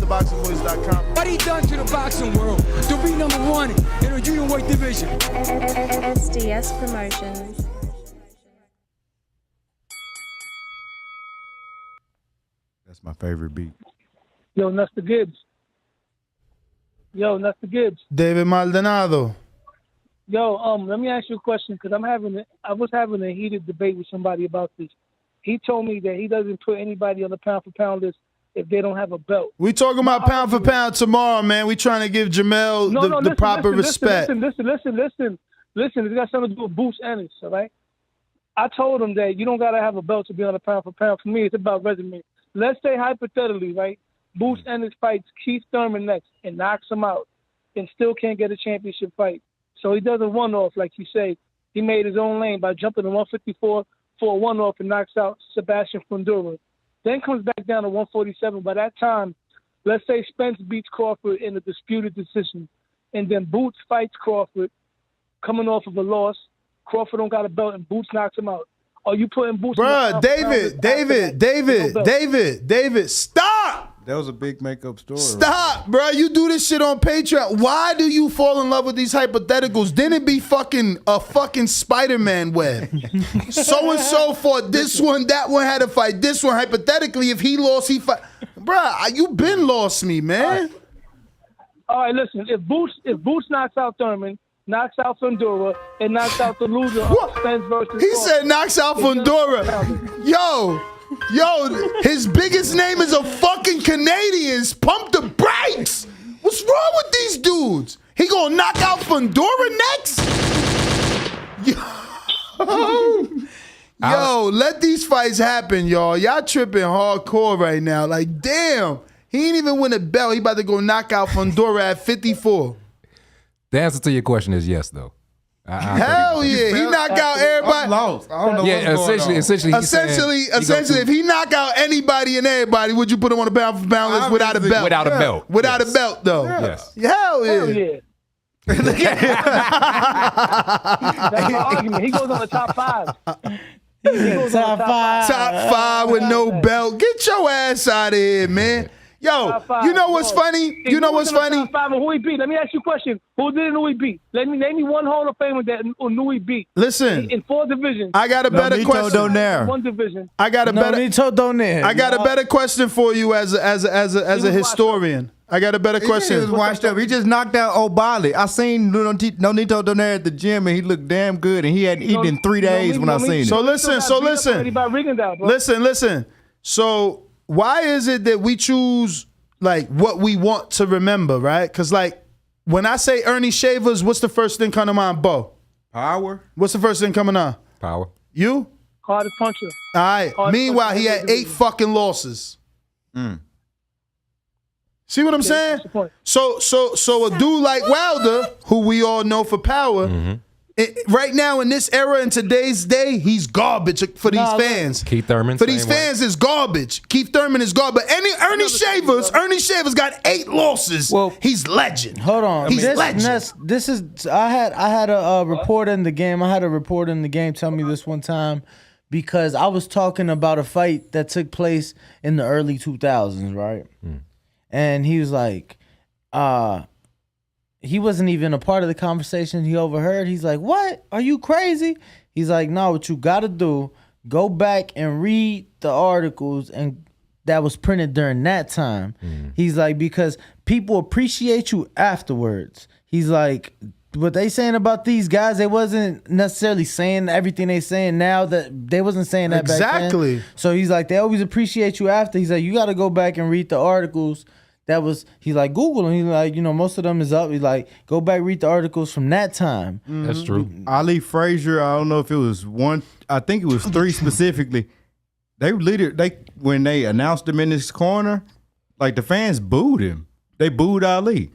TheBoxingVoice.com. What he done to the boxing world to be #1 in the junior weight division? SDS Promotions. That's my favorite beat. Yo, Nestor Gibbs. David Maldonado. Yo, let me ask you a question because I was having a heated debate with somebody about this. He told me that he doesn't put anybody on the pound for pound list if they don't have a belt. We talking about pound for pound tomorrow, man. We trying to give Jermell the proper respect. Listen. It's got something to do with Boots Ennis, all right? I told him that you don't got to have a belt to be on a pound for pound. For me, it's about resume. Let's say hypothetically, right? Boots Ennis fights Keith Thurman next and knocks him out and still can't get a championship fight. So he does a one-off, like you say. He made his own lane by jumping to 154 for a one-off and knocks out Sebastian Fundora. Then comes back down to 147. By that time, let's say Spence beats Crawford in a disputed decision. And then Boots fights Crawford, coming off of a loss. Crawford don't got a belt, and Boots knocks him out. Are you putting Boots? Bruh, David, stop! That was a big makeup story. Stop, bro. You do this shit on Patreon. Why do you fall in love with these hypotheticals? Then it be a fucking Spider-Man web. So-and-so fought this one, that one had to fight this one. Hypothetically, if he lost, he fight. Bruh, you been lost me, man. All right, listen. If Boots knocks out Thurman, knocks out Fundora, and knocks out the loser of Spence versus He Crawford. said knocks out Fundora. Yo, his biggest name is a fucking Canadians. Pump the brakes. What's wrong with these dudes? He gonna knock out Fundora next? Yo, let these fights happen, y'all. Y'all tripping hardcore right now. Like, damn, he ain't even win a belt. He about to go knock out Fundora at 54. The answer to your question is yes, though. Hell yeah, he knocked out everybody. I'm lost. I don't know what's going on. Essentially, if he knock out anybody and everybody, would you put him on a pound for pound list without a belt? Without a belt. Without a belt, though. Yes. Hell yeah. Hell yeah. That's my argument. He goes on the top 5. He goes on the Top 5 with no belt. Get your ass out of here, man. Yo, you know what's funny? You know what's funny? Top 5 and who he beat? Let me ask you a question. Who did who he beat? Name me one Hall of Famer that who he beat. Listen, in 4 divisions. I got a better question. One division. I got a better question for you as a historian. I got a better question. He was washed up. He just knocked out O'Bali. I seen Nonito Donaire at the gym, and he looked damn good, and he hadn't eaten in 3 days when I seen him. So listen. So why is it that we choose like what we want to remember, right? Because like when I say Ernie Shavers, what's the first thing coming to mind, Bo? Power. What's the first thing coming on? Power. You? Hardest puncher. All right. Meanwhile, he had 8 fucking losses. See what I'm saying? So a dude like Wilder, who we all know for power, right now in this era, in today's day, he's garbage for these fans. Keith Thurman. For these fans, is garbage. Keith Thurman is garbage. Ernie Shavers got 8 losses. Well, he's legend. Hold on. He's legend. This is I had a reporter in the game. I had a reporter in the game tell me this one time because I was talking about a fight that took place in the early 2000s, right? And he was like, he wasn't even a part of the conversation. He overheard. He's like, what? Are you crazy? He's like, no, what you got to do, go back and read the articles and that was printed during that time. He's like, because people appreciate you afterwards. He's like, what they saying about these guys, they wasn't necessarily saying everything they saying now. That they wasn't saying that exactly. Back then. So he's like, they always appreciate you after. He's like, you got to go back and read the articles. That was, he's like, Google, and he's like, most of them is up. He's like, go back, read the articles from that time. That's true. Ali Frazier, I don't know if it was 1, I think it was 3 specifically. They when they announced him in his corner, like the fans booed him. They booed Ali.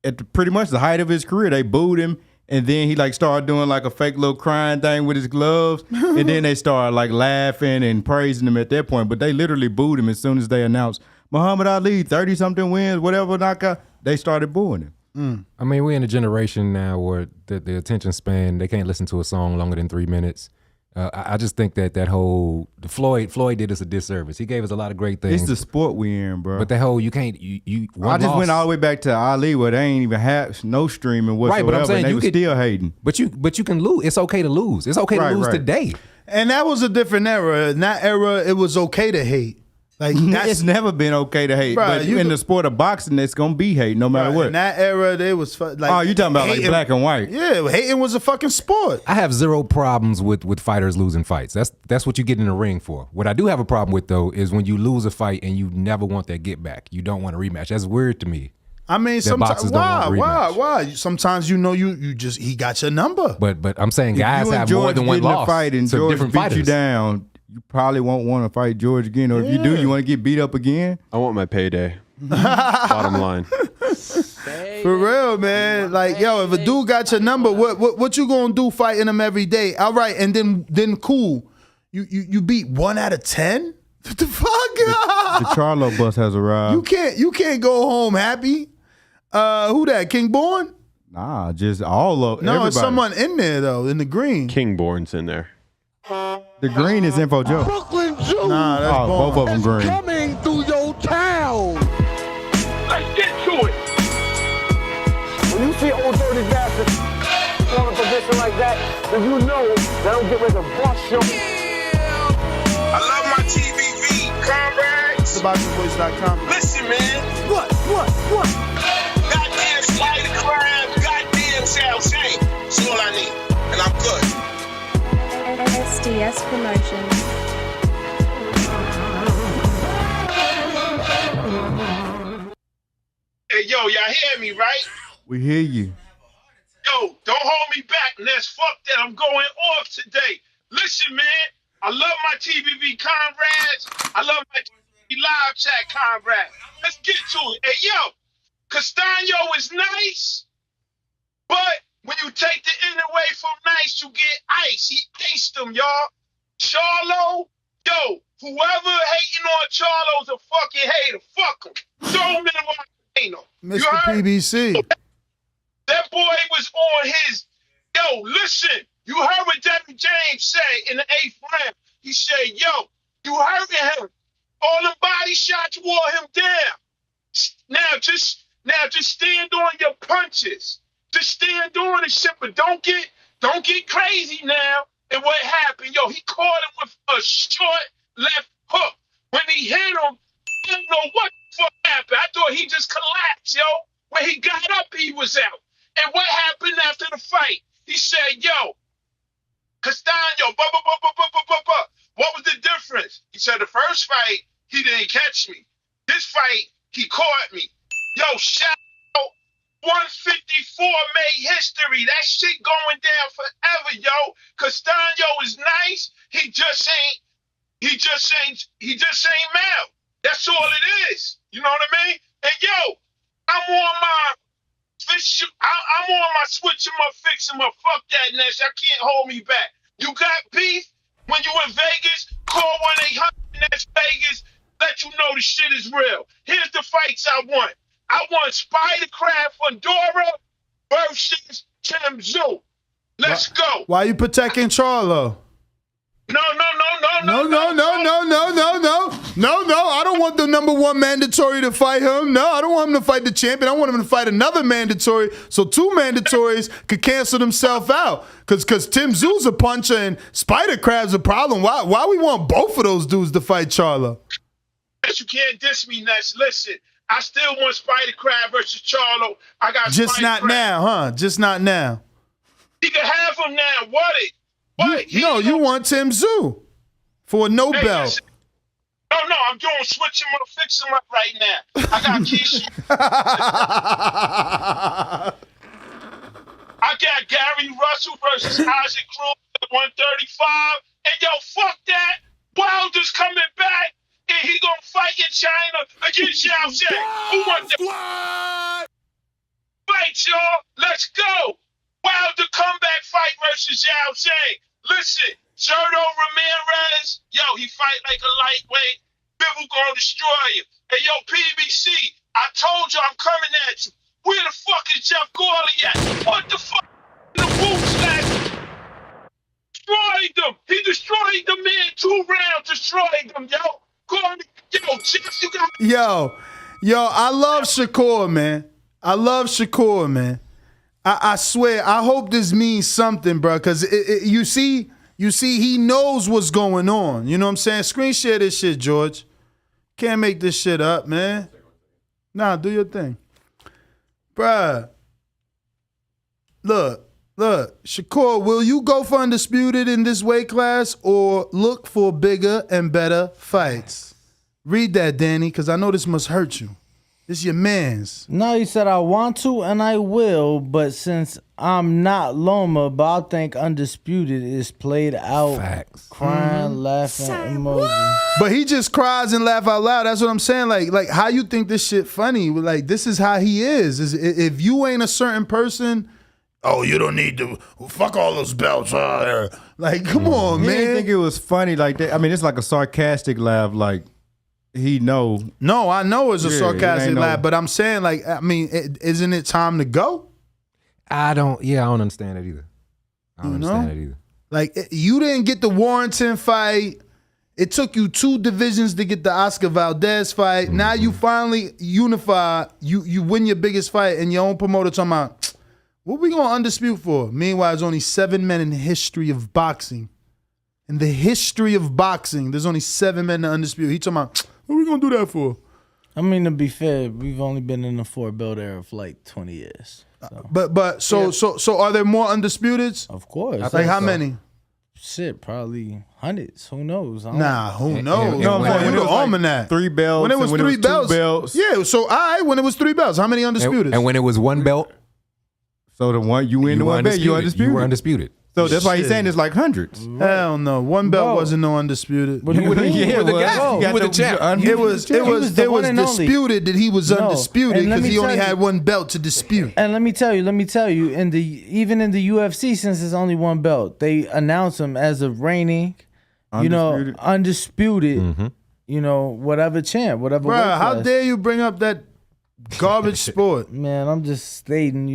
At pretty much the height of his career, they booed him. And then he like started doing like a fake little crying thing with his gloves. And then they started like laughing and praising him at that point. But they literally booed him as soon as they announced Muhammad Ali, 30-something wins, whatever knockout. They started booing him. I mean, we're in a generation now where the attention span, they can't listen to a song longer than 3 minutes. I just think that whole Floyd did us a disservice. He gave us a lot of great things. It's the sport we in, bro. But the whole you I just went all the way back to Ali where they ain't even have no streaming whatsoever. Right, but I'm saying they were still hating. But you can lose. It's okay to lose. It's okay to lose today. And that was a different era. In that era, it was okay to hate. Like it's never been okay to hate, but in the sport of boxing, it's gonna be hate no matter what. In that era, they was like, oh, you talking about hating, like black and white? Yeah, hating was a fucking sport. I have zero problems with fighters losing fights. That's what you get in the ring for. What I do have a problem with though is when you lose a fight and you never want that get back. You don't want a rematch. That's weird to me. I mean, sometimes why? Sometimes you just he got your number. But I'm saying guys have more than one loss. Fight and George beat you down. You probably won't want to fight George again, or if you do, you want to get beat up again. I want my payday. Bottom line. For real, man. Like, yo, if a dude got your number, what you gonna do fighting him every day? All right, and then cool. You beat 1 out of 10? What the fuck? The Charlo bus has arrived. You can't go home happy. Who that? King Born? Nah, just all of no. Everybody. It's someone in there though, in the green. King Born's in there. The green is Info Joe. Brooklyn Jew. Nah, that's both of them green. Coming through your town. Let's get to it. When you see old dirty bastards in a position like that, then you know that I'm getting ready to bust your. I love my TVV, comrades. TheBoxingVoice.com. Listen, man. What? Goddamn Spider Crab, goddamn South Promotions. Hey, yo, y'all hear me, right? We hear you. Yo, don't hold me back, Ness. Fuck that. I'm going off today. Listen, man, I love my TVV comrades. I love my TV live chat comrades. Let's get to it. Hey, yo, Castano is nice, but when you take the N away from nice, you get ice. He iced them, y'all. Charlo, yo, whoever hating on Charlo's a fucking hater. Fuck him. Throw him in the volcano. Mr. PBC. That boy was on his, yo, listen, you heard what Devin James say in the 8th round. He said, yo, you hurting him. All the body shots wore him down. Now just stand on your punches. Just stand on the shit, but don't get crazy now. And what happened? Yo, he caught him with a short left hook. When he hit him, I didn't know what the fuck happened. I thought he just collapsed, yo. When he got up, he was out. And what happened after the fight? He said, yo, Castano, what was the difference? He said, the first fight, he didn't catch me. This fight, he caught me. Yo, shout out 154 made history. That shit going down forever, yo. Castano is nice. He just ain't Mel. That's all it is. You know what I mean? And yo, I'm on my switch him up, fix him up. Fuck that, Nash. I can't hold me back. You got beef? When you in Vegas, call 1-800-NEST Vegas. Let you know the shit is real. Here's the fights I want. I want Spider-Crab Fundora versus Tim Zoo. Let's go. Why you protecting Charlo? No. I don't want the #1 mandatory to fight him. No, I don't want him to fight the champion. I want him to fight another mandatory so 2 mandatories could cancel themselves out. Because Tim Zoo's a puncher and Spider Crab's a problem. Why we want both of those dudes to fight Charlo? You can't diss me, Ness. Listen, I still want Spider Crab versus Charlo. I got Just Spider not Crab. now, huh? Just not now. He can have him now. What? You want Tim Zoo for a no belt. Listen. No, I'm doing switch him up, fix him up right now. I got Keisha. I got Gary Russell versus Isaac Cruz at 135. And yo, fuck that. Wilder's coming back, and he gonna fight in China against Yao Shang. Who wants that? Fight, y'all. Let's go. Wilder comeback fight versus Yao Shang. Listen, Zerto Ramirez, yo, he fight like a lightweight. Bivol gonna destroy you. Hey, yo, PBC, I told you I'm coming at you. Where the fuck is Jeff Gawley at? What the fuck? The boots last destroyed them. He destroyed them in 2 rounds. Destroyed them, yo. Gawley, yo, Jeff, you got. Yo, I love Shakur, man. I swear, I hope this means something, bro. Because you see, he knows what's going on. You know what I'm saying? Screen share this shit, George. Can't make this shit up, man. Nah, do your thing. Bruh. Look. Shakur, will you go for Undisputed in this weight class or look for bigger and better fights? Read that, Danny, because I know this must hurt you. This your man's. No, he said I want to and I will, but since I'm not Loma, but I think Undisputed is played out. Facts. Crying, laughing, emoji. But he just cries and laugh out loud. That's what I'm saying. Like how you think this shit funny? Like this is how he is. If you ain't a certain person, oh, you don't need to fuck all those belts. Like, come on, He man. didn't think it was funny like that. I mean, it's like a sarcastic laugh. Like he know. No, I know it's a sarcastic ain't laugh, but I'm saying, like, I mean, isn't it time to go? I don't understand it either. I don't understand it either. Like, you didn't get the Warrington fight. It took you 2 divisions to get the Oscar Valdez fight. Now you finally unify. You win your biggest fight, and your own promoter talking about, what we gonna undispute for? Meanwhile, there's only 7 men in the history of boxing. In the history of boxing, there's only 7 men to undispute. He talking about, what we gonna do that for? I mean, to be fair, we've only been in the 4-belt era for like 20 years. So. So are there more undisputeds? Of course. Like how many? Shit, probably hundreds. Who knows? I don't- Nah, who knows? You know what I'm saying? You When it the was like almanac. 3 belts. When it was and 3 2 belts. belts. Yeah, so when it was 3 belts, how many undisputed? And when it was 1 belt, So the one you win the one belt, you undisputed. You were undisputed. So that's why he's Shit. saying it's like hundreds. Hell no, 1 belt wasn't no undisputed. What do you mean? Yeah, You were the well, guy. you You got were the champ. It was the one and only. disputed that he was No. undisputed And let because me he only tell you- had 1 belt to dispute. And let me tell you, even in the UFC, since it's only 1 belt, they announce him as a reigning, undisputed, whatever champ, whatever. weight Bruh, how class. dare you bring up that garbage sport? Man, I'm just stating,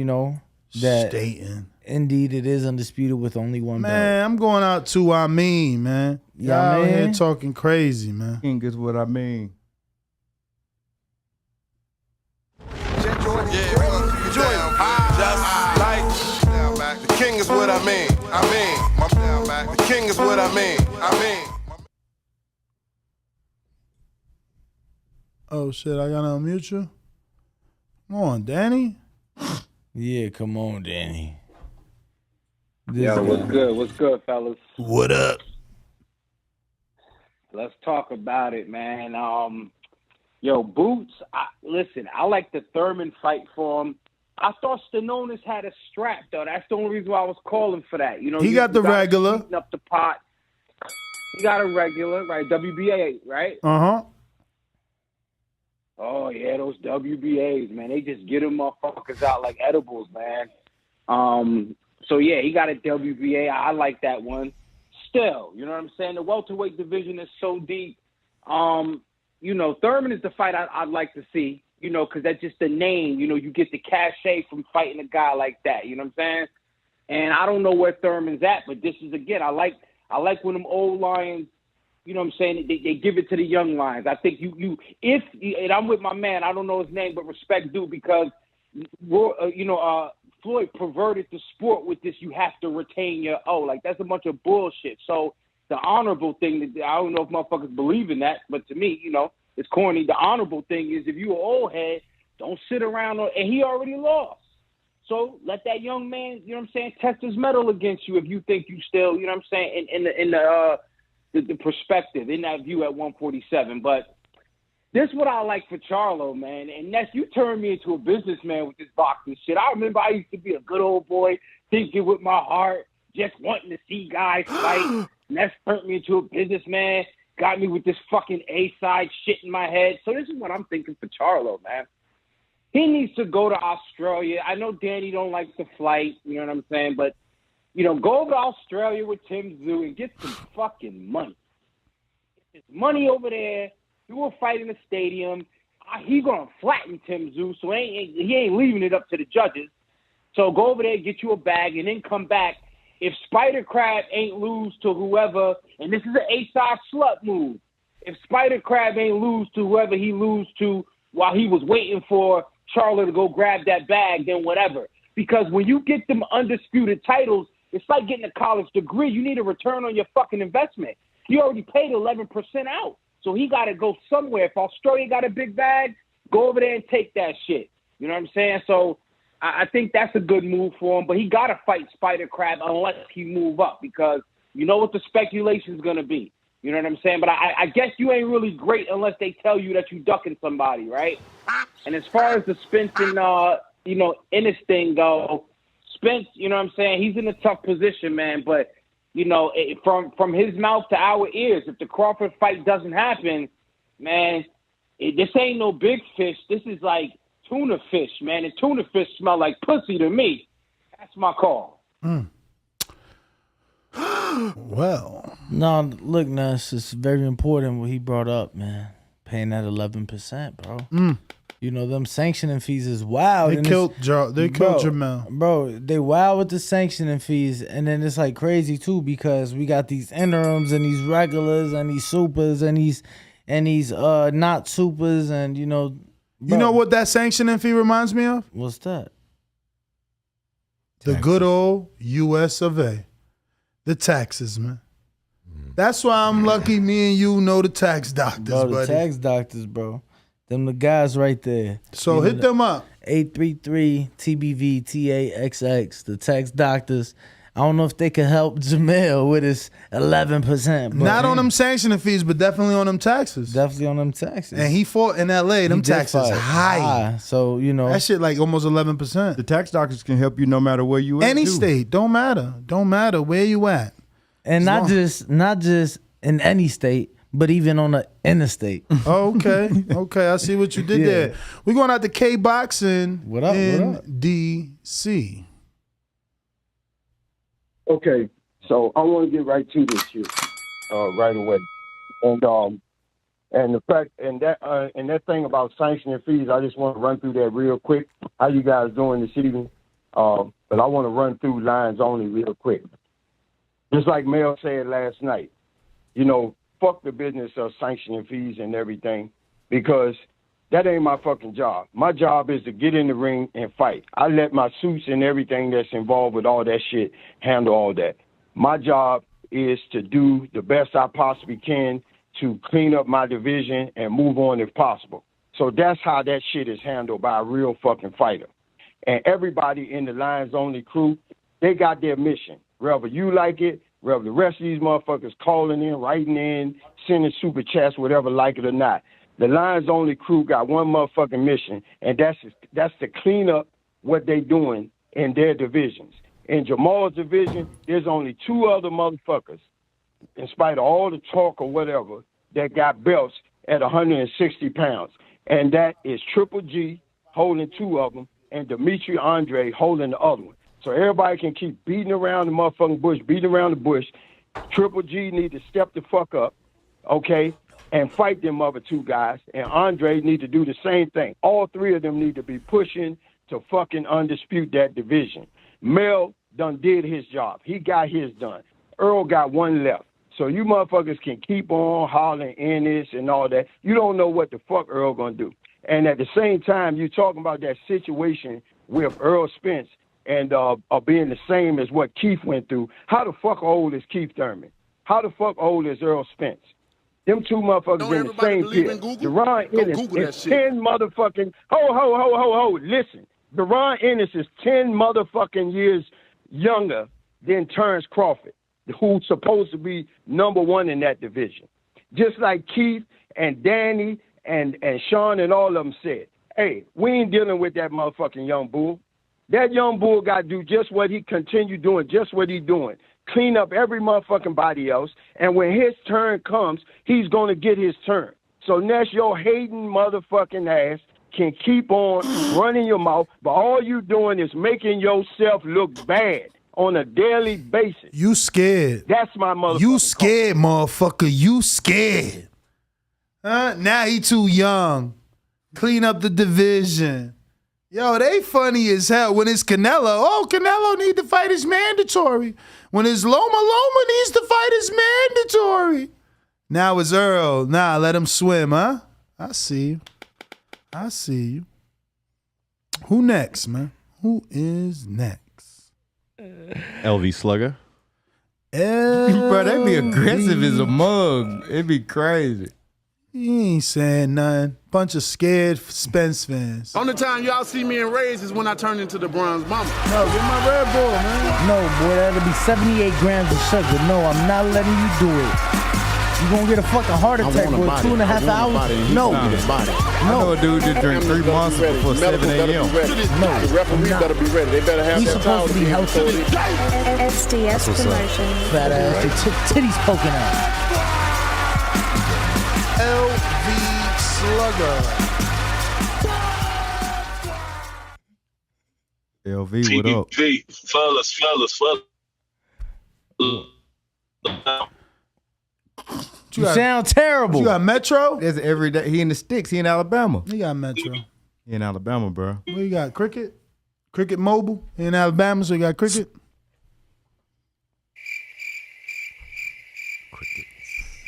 that Stating. indeed it is undisputed with only 1 belt. Man, I'm going out to I mean, man. Y'all Yeah, out here man. talking crazy, man. King is what I mean. The king is what I mean. The king is what I mean. Oh shit, I gotta unmute you. Come on, Danny. Yeah, come on, Danny. Yo, what's good? What's good, fellas? What up? Let's talk about it, man. Boots. Listen, I like the Thurman fight for him. I thought Stanonis had a strap though. That's the only reason why I was calling for that. He got the regular. Heating up the pot. He got a regular, right? WBA, right? Uh-huh. Oh yeah, those WBAs, man. They just get them motherfuckers out like edibles, man. So yeah, he got a WBA. I like that one. Still, you know what I'm saying? The welterweight division is so deep. Thurman is the fight I'd like to see. Because that's just the name. You get the cachet from fighting a guy like that. You know what I'm saying? And I don't know where Thurman's at, but this is again. I like when them old lions. You know what I'm saying? They give it to the young lions. I think and I'm with my man. I don't know his name, but respect due because Floyd perverted the sport with this. You have to retain your that's a bunch of bullshit. So the honorable thing I don't know if motherfuckers believe in that, but to me, it's corny. The honorable thing is if you an old head, don't sit around and he already lost. So let that young man, you know what I'm saying, test his mettle against you if you think you still, you know what I'm saying, in the perspective, in that view at 147. But this is what I like for Charlo, man. And Ness, you turned me into a businessman with this boxing shit. I remember I used to be a good old boy, thinking with my heart, just wanting to see guys fight. Ness turned me into a businessman. Got me with this fucking A-side shit in my head. So this is what I'm thinking for Charlo, man. He needs to go to Australia. I know Danny don't like the flight, you know what I'm saying? But, go over to Australia with Tim Tszyu and get some fucking money. Get this money over there. Do a fight in the stadium. He going to flatten Tim Tszyu, so he ain't leaving it up to the judges. So go over there, get you a bag, and then come back. If Spider Crab ain't lose to whoever, and this is an A-side slut move, if Spider Crab ain't lose to whoever he lose to while he was waiting for Charlo to go grab that bag, then whatever. Because when you get them undisputed titles, it's like getting a college degree. You need a return on your fucking investment. You already paid 11% out. So he got to go somewhere. If Australia got a big bag, go over there and take that shit. You know what I'm saying? So I think that's a good move for him, but he got to fight Spider Crab unless he move up because you know what the speculation's going to be. You know what I'm saying? But I guess you ain't really great unless they tell you that you ducking somebody, right? And as far as the Spence and, Ennis thing go, Spence, you know what I'm saying, he's in a tough position, man. But, from his mouth to our ears, if the Crawford fight doesn't happen, man, this ain't no big fish. This is like tuna fish, man. And tuna fish smell like pussy to me. That's my call. Well. No, look, Ness, it's very important what he brought up, man. Paying that 11%, bro. Them sanctioning fees is wild. They killed Jermell. Bro, they wild with the sanctioning fees. And then it's like crazy, too, because we got these interims and these regulars and these supers and these not supers and, You know what that sanctioning fee reminds me of? What's that? The good old US of A. The taxes, man. That's why I'm lucky me and you know the tax doctors, Bro, the buddy. tax doctors, bro. Them the guys right there. So hit them up. 833-TBV-TAXX. The tax doctors. I don't know if they could help Jermell with his 11%. But Not on them sanctioning fees, but definitely on them taxes. Definitely on them taxes. And he fought in L.A. Them taxes high. So, you know. That shit like almost 11%. The tax doctors can help you no matter where you at. Any too. state, don't matter. Don't matter where you at. And not just in any state, but even on the interstate. Oh, okay. Okay, I see what you did there. We're going out to K-Boxing in D.C. Okay, so I want to get right to this shit right away, and the fact and that thing about sanctioning fees, I just want to run through that real quick. How you guys doing this evening? But I want to run through lines only real quick. Just like Mel said last night, you know, fuck the business of sanctioning fees and everything, because that ain't my fucking job. My job is to get in the ring and fight. I let my suits and everything that's involved with all that shit handle all that. My job is to do the best I possibly can to clean up my division and move on if possible. So that's how that shit is handled by a real fucking fighter. And everybody in the Lions Only crew, they got their mission. Whether you like it, whether the rest of these motherfuckers calling in, writing in, sending super chats, whatever, like it or not. The Lions Only crew got one motherfucking mission, and that's to clean up what they doing in their divisions. In Jermell's division, there's only two other motherfuckers, in spite of all the talk or whatever, that got belts at 160 pounds. And that is Triple G holding two of them and Dimitri Andre holding the other one. So everybody can keep beating around the motherfucking bush, beating around the bush. Triple G need to step the fuck up, okay, and fight them other two guys. And Andre need to do the same thing. All three of them need to be pushing to fucking undispute that division. Mel done did his job. He got his done. Earl got one left. So you motherfuckers can keep on hollering in this and all that. You don't know what the fuck Earl gonna do. And at the same time, you talking about that situation with Earl Spence and being the same as what Keith went through. How the fuck old is Keith Thurman? How the fuck old is Earl Spence? Them two motherfuckers in the same pit. Deron Ennis is 10 motherfucking... Ho. Listen. Deron Ennis is 10 motherfucking years younger than Terrence Crawford, who's supposed to be number one in that division. Just like Keith and Danny and Sean and all of them said, hey, we ain't dealing with that motherfucking young bull. That young bull got to do just what he continued doing, just what he's doing. Clean up every motherfucking body else, and when his turn comes, he's going to get his turn. So Ness, your hating motherfucking ass can keep on running your mouth, but all you doing is making yourself look bad on a daily basis. You scared. That's my motherfucker. You scared, motherfucker. You scared. Now he too young. Clean up the division. Yo, they funny as hell. When it's Canelo, Canelo need to fight is mandatory. When it's Loma needs to fight is mandatory. Now it's Earl. Nah, let him swim, huh? I see you. Who next, man? Who is next? LV Slugger. Bro, they be aggressive as a mug. It be crazy. He ain't saying nothing. Bunch of scared Spence fans. Only time y'all see me in Rays is when I turn into the Bronze Mama. No, get my Red Bull, man. No, boy, that'll be 78 grams of sugar. No, I'm not letting you do it. You gonna get a fucking heart attack, boy. 2.5 hours? No. I know a dude that drink 3 monsters before 7 a.m. The referees better be ready. They better have He's that supposed to be healthy. SDS Promotions. Fat ass, your titties poking out. LV Slugger. LV, what up? Fellas. You sound terrible. You got Metro? That's every day. He in the sticks. He in Alabama. He got Metro. He in Alabama, bro. What you got? Cricket? Cricket Mobile? He in Alabama, so you got Cricket?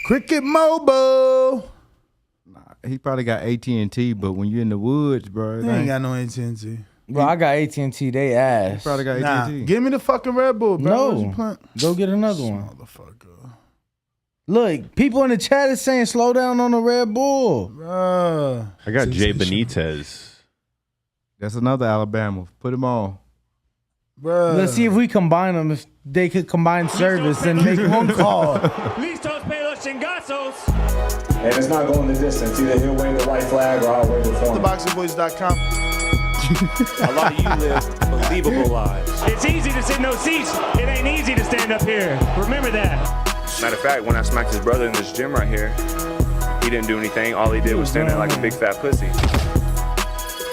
Cricket Mobile. He probably got AT&T, but when you're in the woods, bro. He ain't got no AT&T. Bro, I got AT&T. They ass. He probably got AT&T. Give me the fucking Red Bull, bro. No. Go get another one. Motherfucker. Look, people in the chat is saying slow down on the Red Bull. I got Jay Benitez. That's another Alabama. Put him on. Bruh. Let's see if we combine them. If they could combine service and make one call. Listos, pelos, chingazos. And it's not going the distance. Either he'll wave the white flag or I'll wave it for him. TheBoxingVoice.com. A lot of you live believable lives. It's easy to sit in those seats. It ain't easy to stand up here. Remember that. Matter of fact, when I smacked his brother in this gym right here, he didn't do anything. All he did was stand there like a big fat pussy.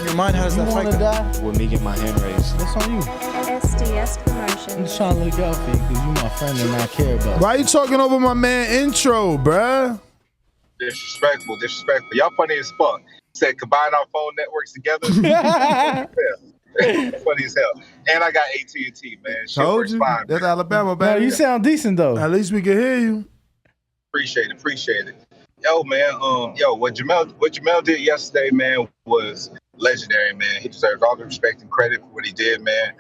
Your mind, how does that fight go? With me getting my hand raised. That's on you. SDS Promotions. I'm just trying to look out for you because you my friend and I care about you. Why you talking over my man intro, bruh? Disrespectful. Y'all funny as fuck. Said combine our phone networks together. Funny as hell. And I got AT&T, man. Shit Told works you. fine, That's man. Alabama, No, baby. you sound decent though. At least we can hear you. Appreciate it. Yo, man. What Jermell did yesterday, man, was legendary, man. He deserves all the respect and credit for what he did, man.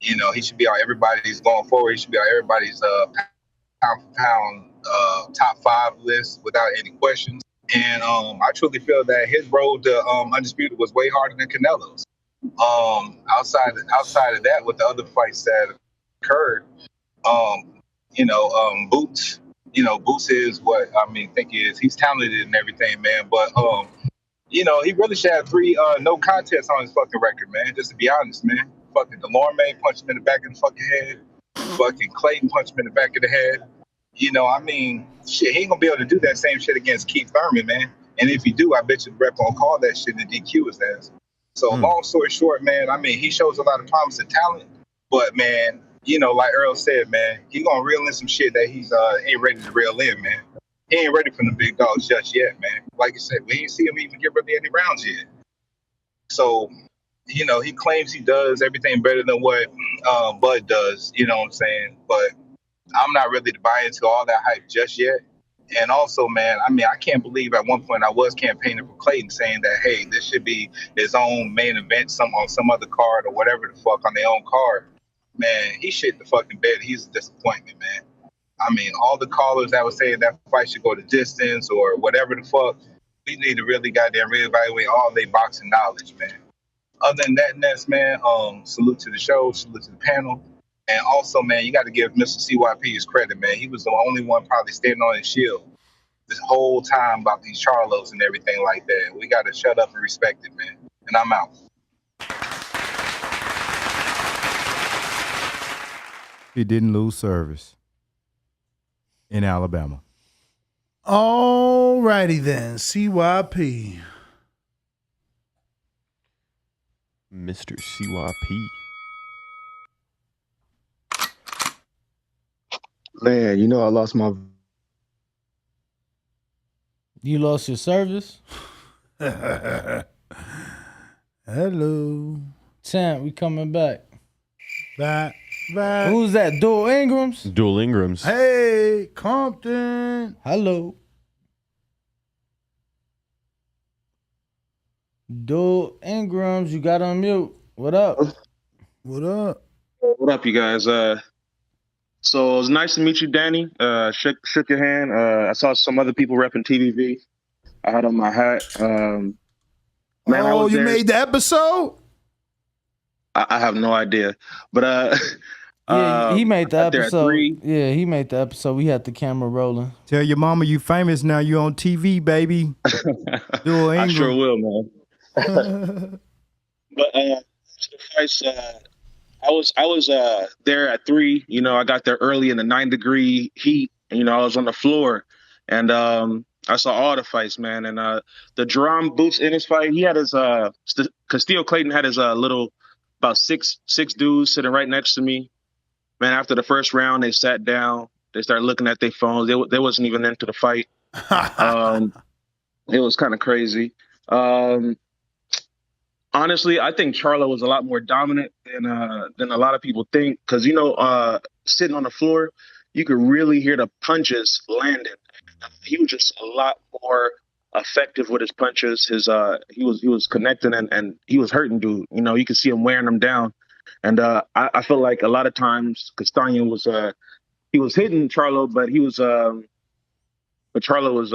He should be on everybody's going forward. He should be on everybody's pound for pound top 5 list without any questions. And I truly feel that his road to Undisputed was way harder than Canelo's. Outside of that, with the other fights that occurred, Boots. Boots is what think he is. He's talented and everything, man. But he really should have 3 no contests on his fucking record, man. Just to be honest, man. Fucking DeLorme punched him in the back of the fucking head. Fucking Clayton punched him in the back of the head. Shit, he ain't gonna be able to do that same shit against Keith Thurman, man. And if you do, I bet you the rep gonna call that shit and DQ his ass. So long story short, man, he shows a lot of promise and talent, but man, like Earl said, man, he gonna reel in some shit that he's ain't ready to reel in, man. He ain't ready for the big dogs just yet, man. Like I said, we ain't see him even get really any rounds yet. So, he claims he does everything better than what Bud does, you know what I'm saying? But I'm not ready to buy into all that hype just yet. And also, man, I can't believe at one point I was campaigning for Clayton saying that, hey, this should be his own main event on some other card or whatever the fuck on their own card. Man, he shit the fucking bed. He's a disappointment, man. All the callers that were saying that fight should go to distance or whatever the fuck, we need to really goddamn reevaluate all their boxing knowledge, man. Other than that, Ness, man, salute to the show, salute to the panel. And also, man, you got to give Mr. CYP his credit, man. He was the only one probably standing on his shield this whole time about these Charlos and everything like that. We got to shut up and respect it, man. And I'm out. He didn't lose service in Alabama. All righty then, CYP. Mr. CYP. Man, I lost my... You lost your service? Hello. Champ, we coming back. Back. Who's that? Dual Ingrams? Dual Ingrams. Hey, Compton. Hello. Dual Ingrams, you got on mute. What up? What up? What up, you guys? So it was nice to meet you, Danny. Shook your hand. I saw some other people repping TVV. I had on my hat. Man, you made the episode? I have no idea, but yeah, he made the episode. Yeah, he made the episode. We had the camera rolling. Tell your mama you famous now. You on TV, baby. Dual I sure will, man. But the fights, I was there at 3. I got there early in the 9-degree heat. I was on the floor, and I saw all the fights, man. And the Jerome Boots in his fight, he had his Castillo Clayton had his little about six dudes sitting right next to me. Man, after the first round, they sat down. They started looking at their phones. They wasn't even into the fight. It was kind of crazy. Honestly, I think Charlo was a lot more dominant than a lot of people think. Because, sitting on the floor, you could really hear the punches landing. He was just a lot more effective with his punches. He was connecting and he was hurting dude. You could see him wearing them down. And I feel like a lot of times Castano was he was hitting Charlo, but Charlo was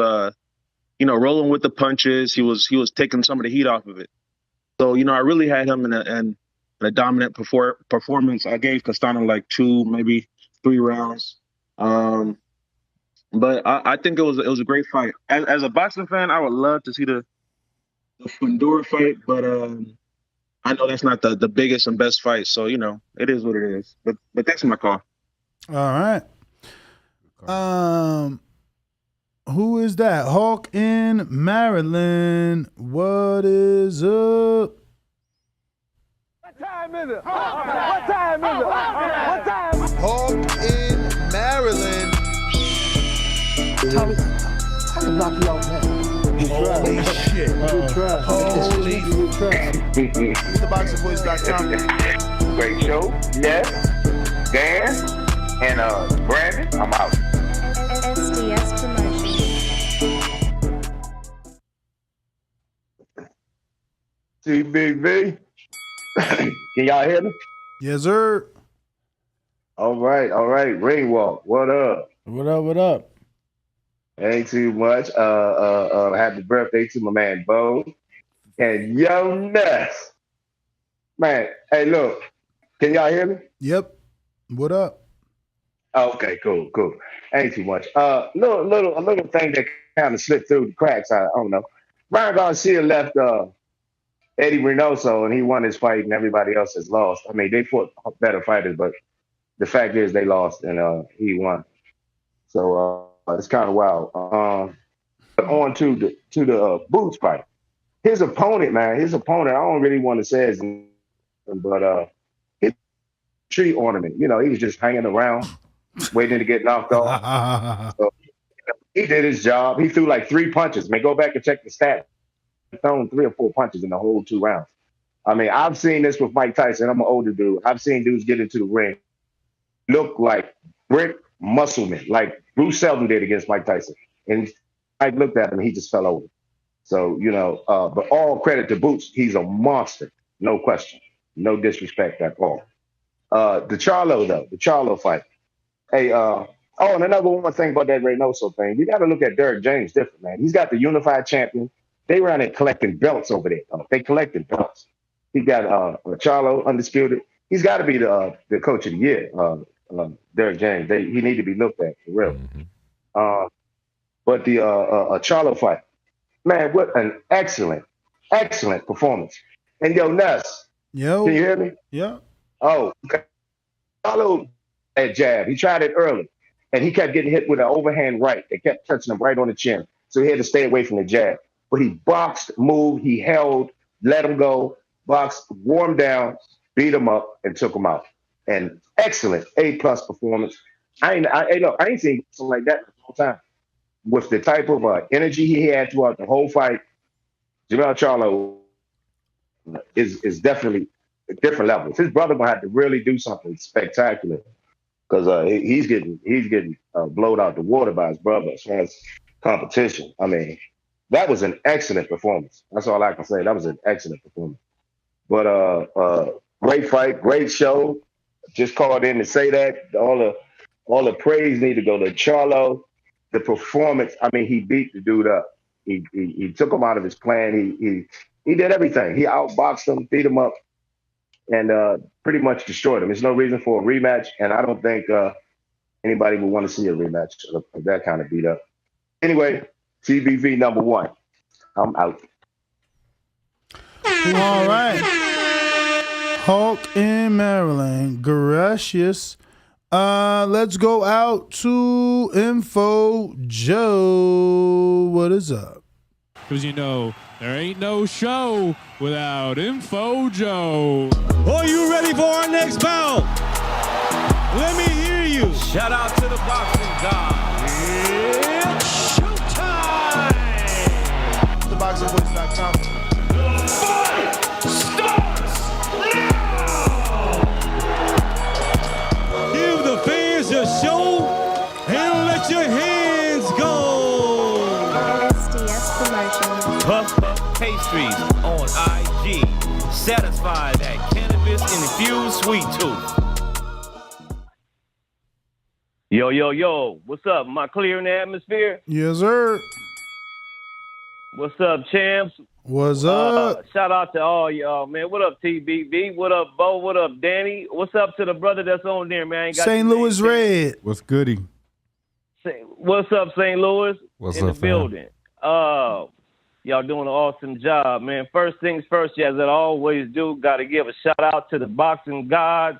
rolling with the punches. He was taking some of the heat off of it. So I really had him in a dominant performance. I gave Castano like 2, maybe 3 rounds. But I think it was a great fight. As a boxing fan, I would love to see the Fundora fight, but I know that's not the biggest and best fight. So it is what it is. But that's my call. All right. Who is that? Hawk in Maryland. What is up? What time is it? What time is it? What time? Hawk in Maryland. Tommy, I can knock you out, man. Holy shit. Good try. Holy Good try. TheBoxingVoice.com. Great show. Yes. Dan and Brandon. I'm out. SDS Promotions. TBV. Can y'all hear me? Yes, sir. All right. Ringwalk, what up? What up? Ain't too much. Happy birthday to my man Bo. And Young Ness. Man, hey, look. Can y'all hear me? Yep. What up? Okay, cool. Ain't too much. A little thing that kind of slipped through the cracks. I don't know. Ryan Garcia left Eddie Reynoso, and he won his fight, and everybody else has lost. I mean, they fought better fighters, but the fact is they lost, and he won. So it's kind of wild. On to the Boots fight. His opponent, I don't really want to say his name, but his tree ornament. He was just hanging around, waiting to get knocked off. So, he did his job. He threw like 3 punches. Go back and check the stats. Thrown 3 or 4 punches in the whole 2 rounds. I mean, I've seen this with Mike Tyson. I'm an older dude. I've seen dudes get into the ring, look like brick musclemen, like Bruce Seldon did against Mike Tyson. And Mike looked at him, and he just fell over. So, but all credit to Boots. He's a monster, no question. No disrespect at all. The Charlo fight. Hey, and another one thing about that Reynoso thing, you got to look at Derek James different, man. He's got the unified champion. They around there collecting belts over there. They collected belts. He got Charlo, Undisputed. He's got to be the coach of the year, Derek James. He need to be looked at, for real. But the Charlo fight, man, what an excellent performance. And Ness, can you hear me? Yeah. Oh, okay. Charlo that jab. He tried it early, and he kept getting hit with an overhand right. They kept touching him right on the chin. So he had to stay away from the jab. But he boxed, moved, he held, let him go, boxed, wore him down, beat him up, and took him out. And excellent A+ performance. I ain't seen something like that in a long time. With the type of energy he had throughout the whole fight, Jermell Charlo is definitely different levels. His brother gonna have to really do something spectacular because he's getting blowed out the water by his brother as far as competition. I mean, that was an excellent performance. That's all I can say. That was an excellent performance. But great fight, great show. Just called in to say that. All the praise need to go to Charlo. The performance, I mean, he beat the dude up. He took him out of his plan. He did everything. He outboxed him, beat him up, and pretty much destroyed him. There's no reason for a rematch, and I don't think anybody would want to see a rematch of that kind of beat up. Anyway, TBV number 1. I'm out. All right. Hawk in Maryland. Gracious. Let's go out to Info Joe. What is up? Because there ain't no show without Info Joe. Are you ready for our next bout? Let me hear you. Shout out to the boxing god. It's showtime. TheBoxingVoice.com. Fight starts now. Give the fans a show and let your hands go. SDS Promotions. Puff Puff Pastries on IG. Satisfy that cannabis-infused sweet tooth. Yo, what's up? Am I clear in the atmosphere? Yes, sir. What's up, champs? What's up? Shout out to all y'all, man. What up, TBB? What up, Bo? What up, Danny? What's up to the brother that's on there, man? St. Louis Red. What's goody? What's up, St. Louis? What's in up, the building? Y'all doing an awesome job, man. First things first, as I always do, got to give a shout out to the boxing gods.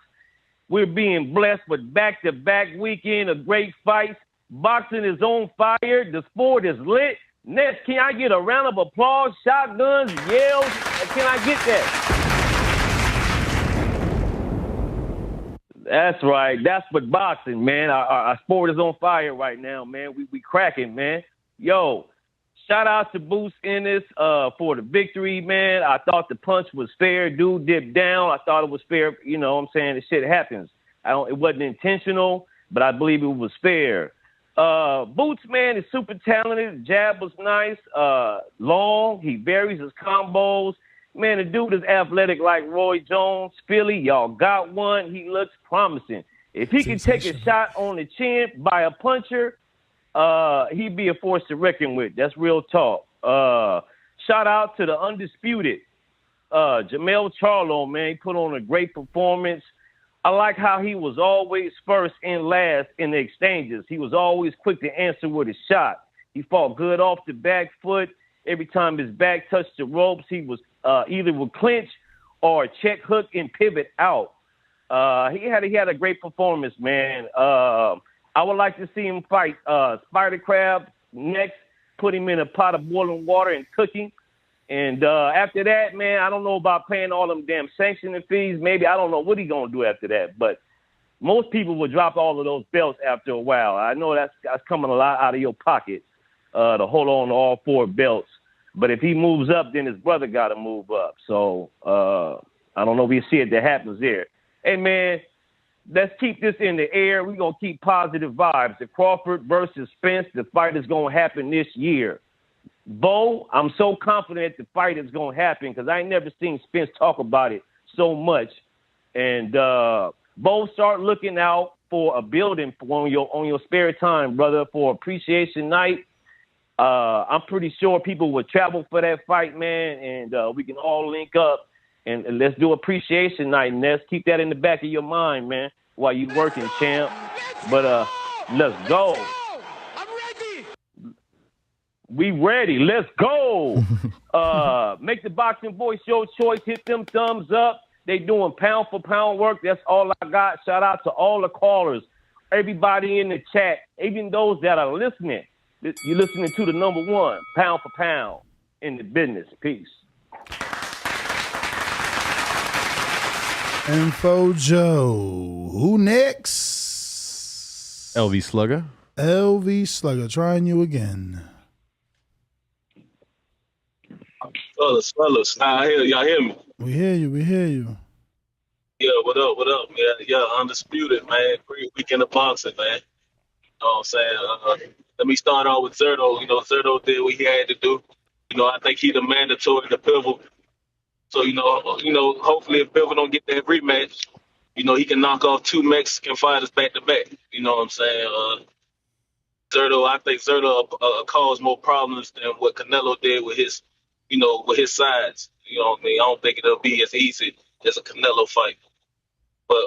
We're being blessed with back-to-back weekend of great fights. Boxing is on fire. The sport is lit. Next, can I get a round of applause, shotguns, yells? Can I get that? That's right. That's what boxing, man. Our sport is on fire right now, man. We cracking, man. Yo, shout out to Boost Ennis for the victory, man. I thought the punch was fair. Dude dipped down. I thought it was fair. You know what I'm saying? This shit happens. It wasn't intentional, but I believe it was fair. Boots, man, is super talented. Jab was nice. Long. He varies his combos. Man, the dude is athletic like Roy Jones. Philly, y'all got one. He looks promising. If he can take a shot on the chin by a puncher, he'd be a force to reckon with. That's real talk. Shout out to the Undisputed. Jermell Charlo, man, he put on a great performance. I like how he was always first and last in the exchanges. He was always quick to answer with a shot. He fought good off the back foot. Every time his back touched the ropes, he was either would clinch or check hook and pivot out. He had a great performance, man. I would like to see him fight Spider Crab next, put him in a pot of boiling water and cook him. And after that, man, I don't know about paying all them damn sanctioning fees. Maybe I don't know what he's going to do after that. But most people will drop all of those belts after a while. I know that's coming a lot out of your pocket to hold on to all 4 belts. But if he moves up, then his brother got to move up. So I don't know if we see it that happens there. Hey, man, let's keep this in the air. We're going to keep positive vibes. The Crawford versus Spence, the fight is going to happen this year. Bo, I'm so confident the fight is going to happen because I ain't never seen Spence talk about it so much. And Bo, start looking out for a building on your spare time, brother, for appreciation night. I'm pretty sure people will travel for that fight, man, and we can all link up and let's do appreciation night. And let's keep that in the back of your mind, man, while you working, champ. But let's go. We ready. Let's go. Make the Boxing Voice your choice. Hit them thumbs up. They doing pound for pound work. That's all I got. Shout out to all the callers, everybody in the chat, even those that are listening. You're listening to the number 1, pound for pound in the business. Peace. Info Joe. Who next? LV Slugger. LV Slugger. Trying you again. Fellas. Y'all hear me? We hear you. Yeah, what up? Yeah, Undisputed, man. Great weekend of boxing, man. You know what I'm saying? Let me start off with Zerto. You know, Zerto did what he had to do. You know, I think he's the mandatory, the pivotal. So, you know, hopefully if Pivotal don't get that rematch, you know, he can knock off 2 Mexican fighters back to back. You know what I'm saying? I think Zerto caused more problems than what Canelo did with his, you know, with his sides. You know what I mean? I don't think it'll be as easy as a Canelo fight. But,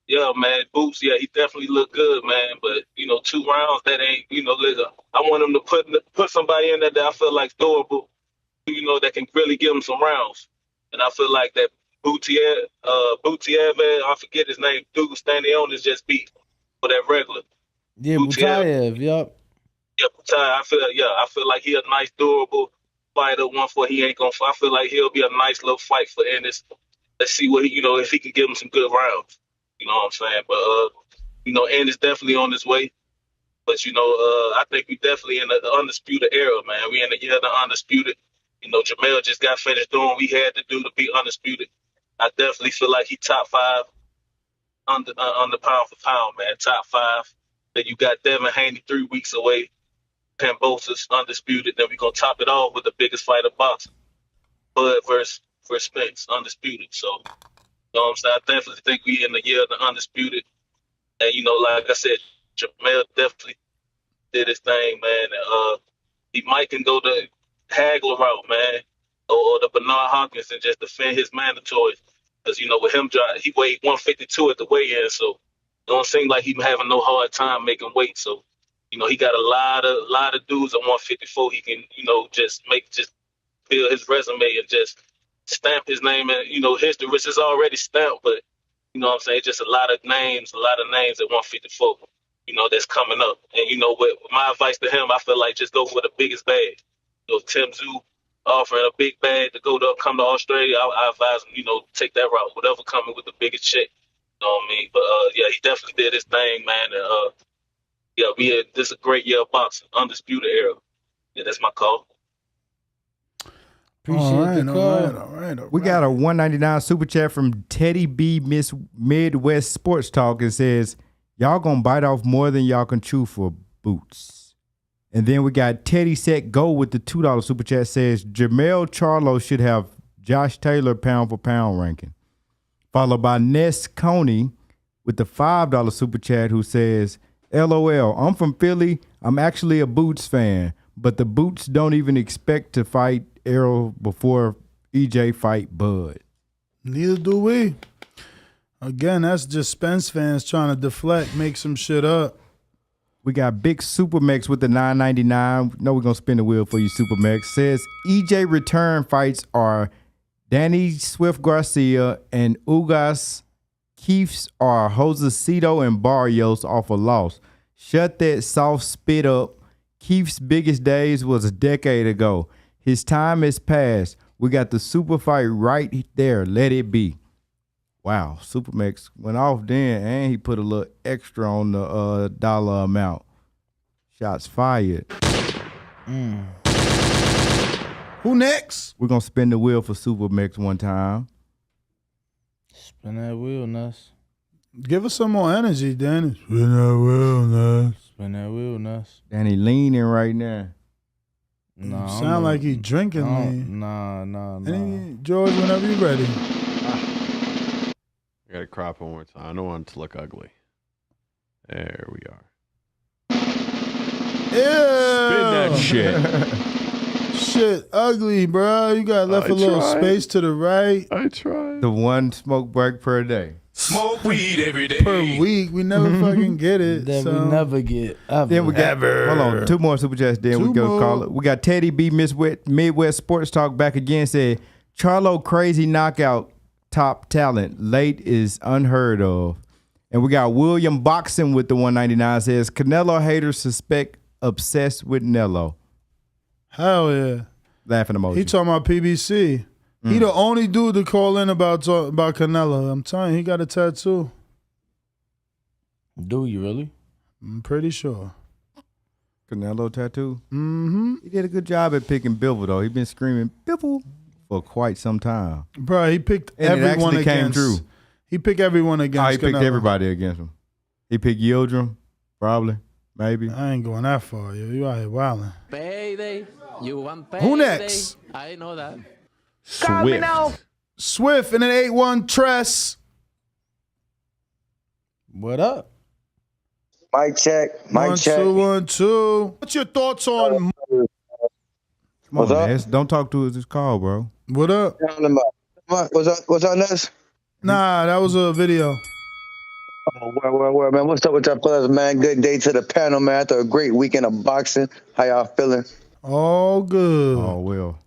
yeah, man, Boots, yeah, he definitely looked good, man. But, you know, 2 rounds, that ain't, you know, I want him to put somebody in there that I feel like durable, you know, that can really give him some rounds. And I feel like that Butiev, I forget his name, dude standing on is just beat for that regular. Yeah, Butiev, yep. Yeah, Butiev, I feel like he a nice, durable fighter. One for he ain't gonna fight. I feel like he'll be a nice little fight for Ennis. Let's see what you know, if he can give him some good rounds. You know what I'm saying? But you know, Ennis definitely on his way. But you know, I think we definitely in the undisputed era, man. We in the year of the undisputed. You know, Jermell just got finished doing what we had to do to be undisputed. I definitely feel like he top 5 under pound for pound, man. Top 5. Then you got Devin Haney 3 weeks away. Pambosa's undisputed. Then we're going to top it off with the biggest fight of boxing. Bud versus Spence, undisputed. So, you know what I'm saying? I definitely think we in the year of the undisputed. And, you know, like I said, Jermell definitely did his thing, man. He might can go the Hagler route, man. or the Bernard Hopkins and just defend his mandatories. Because, with him, he weighed 152 at the weigh-in, so it don't seem like he having no hard time making weight. So, he got a lot of dudes at 154 he can, just build his resume and just stamp his name in, history, which is already stamped, but, what I'm saying, just a lot of names at 154, that's coming up. And, with my advice to him, I feel like just go for the biggest bag. Tim Tszyu offering a big bag to come to Australia, I advise him, take that route, whatever coming with the biggest check. You know what I mean? But, he definitely did his thing, man. And, this is a great year of boxing, undisputed era. Yeah, that's my call. Appreciate the call. All right. We got a $1.99 super chat from Teddy B Miss Midwest Sports Talk. It says, y'all gonna bite off more than y'all can chew for Boots. And then we got Teddy Set Go with the $2 super chat. Says Jermell Charlo should have Josh Taylor pound for pound ranking. Followed by Ness Coney with the $5 super chat, who says, LOL, I'm from Philly. I'm actually a Boots fan, but the Boots don't even expect to fight Errol before EJ fight Bud. Neither do we. Again, that's just Spence fans trying to deflect, make some shit up. We got Big Supermax with the $9.99. No, we're going to spin the wheel for you, Supermax. Says EJ return fights are Danny Swift Garcia and Ugas. Keith's are Josecito and Barrios off a loss. Shut that soft spit up. Keith's biggest days was a decade ago. His time is past. We got the super fight right there. Let it be. Wow, Supermax went off then, and he put a little extra on the dollar amount. Shots fired. Who next? We're going to spin the wheel for Supermax one time. Spin that wheel, Nuss. Give us some more energy, Danny. Spin that wheel, Nuss. Spin that wheel, Nuss. Danny leaning right now. No, sound like he drinking. Nah. George, whenever you ready. I gotta crop one more time. I don't want it to look ugly. There we are. Yeah. Spin that shit. Shit, ugly, bro. You got left a little space to the right. I tried. The one smoke break per day. Smoke weed every day. Per week. We never fucking get it. That so. we never get. Ever. Then we got, hold on, 2 more super chats. Then we go call it. We got Teddy B Midwest Sports Talk back again. Said Charlo crazy knockout. Top talent. Late is unheard of. And we got William Boxing with the $1.99. Says Canelo haters suspect obsessed with Nello. Hell yeah. Laughing emoji. He talking about PBC. He the only dude to call in about Canelo. I'm telling you, he got a tattoo. Do you really? I'm pretty sure. Canelo tattoo? Mm-hmm. He did a good job at picking Bivol, though. He been screaming Bivol for quite some time. Bro, he picked and everyone it against. Came true. He picked everyone against. He picked Canelo. everybody against him. He picked Yildirim, probably, maybe. I ain't going that far. You out here wilding. Payday. You want payday. Who next? I know that. Swift and an 8-1 Tress. What up? Mic check. Mic check. 1, 2, 1, 2. What's your thoughts on? Come What's on, up? man. Don't talk to us. It's call, bro. What up? What's up, Ness? Nah, that was a video. Word, man. What's up with y'all fellas, man? Good day to the panel, man. After a great weekend of boxing. How y'all feeling? All good. Oh, well.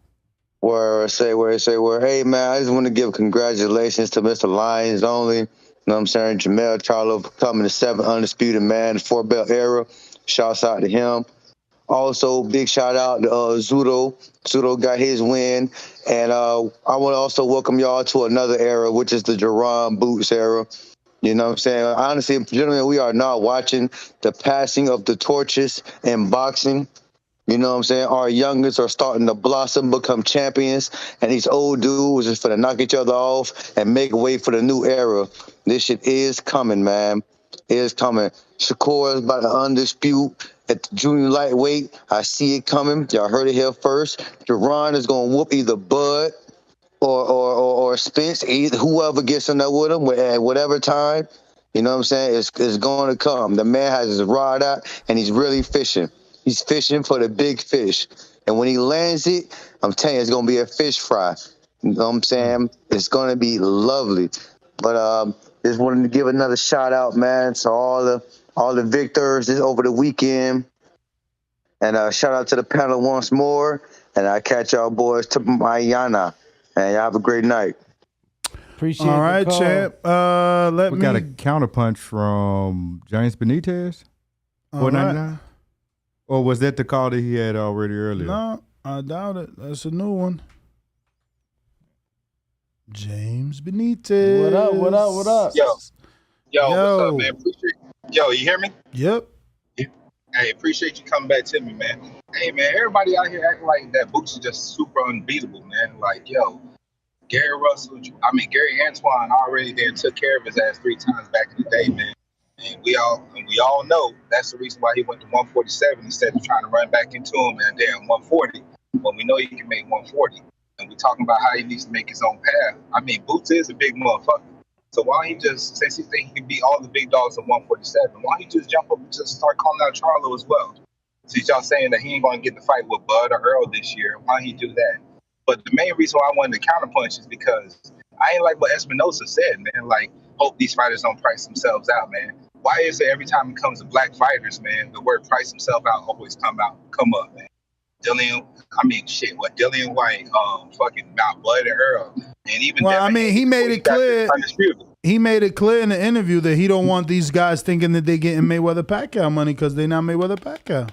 Word. Hey, man, I just want to give congratulations to Mr. Lions only. You know what I'm saying? Jermell Charlo becoming the 7th undisputed man, 4-belt era. Shouts out to him. Also, big shout out to Zudo. Zudo got his win. And I want to also welcome y'all to another era, which is the Jerron Boots era. You know what I'm saying? Honestly, gentlemen, we are now watching the passing of the torches in boxing. You know what I'm saying? Our youngest are starting to blossom, become champions, and these old dudes just finna knock each other off and make way for the new era. This shit is coming, man. It is coming. Shakur is about to undisputed at the junior lightweight. I see it coming. Y'all heard it here first. Jerron is gonna whoop either Bud or Spence, either whoever gets in there with him at whatever time. You know what I'm saying? It's going to come. The man has his rod out, and he's really fishing. He's fishing for the big fish. And when he lands it, I'm telling you, it's going to be a fish fry. You know what I'm saying? It's going to be lovely. But just wanted to give another shout out, man, to all the victors this over the weekend. And shout out to the panel once more. And I catch y'all boys to Mayana. And y'all have a great night. Appreciate All right, champ. We got a counterpunch from James Benitez. $4.99. Right. Or was that the call that he had already earlier? No, I doubt it. That's a new one. James Benitez. What up? What up? What up? Yo, what's up, man? Yo, you hear me? Yep. Hey, appreciate you coming back to me, man. Hey, man, everybody out here acting like that Boots is just super unbeatable, man. Like, yo, Gary Antoine already there took care of his ass 3 times back in the day, man. And we all know that's the reason why he went to 147 instead of trying to run back into him at damn 140. When we know he can make 140. And we're talking about how he needs to make his own path. I mean, Boots is a big motherfucker. So why don't he just, since he think he can beat all the big dogs at 147, why don't he just jump up and just start calling out Charlo as well? Since y'all saying that he ain't going to get the fight with Bud or Earl this year, why don't he do that? But the main reason why I wanted to counterpunch is because I ain't like what Espinosa said, man. Like, hope these fighters don't price themselves out, man. Why is it every time it comes to black fighters, man, the word price himself out always come up, man? Dillian White, fucking about Bud and Earl. And even well, I mean, he made it clear. He made it clear in the interview that he don't want these guys thinking that they're getting Mayweather-Pacquiao money because they're not Mayweather-Pacquiao.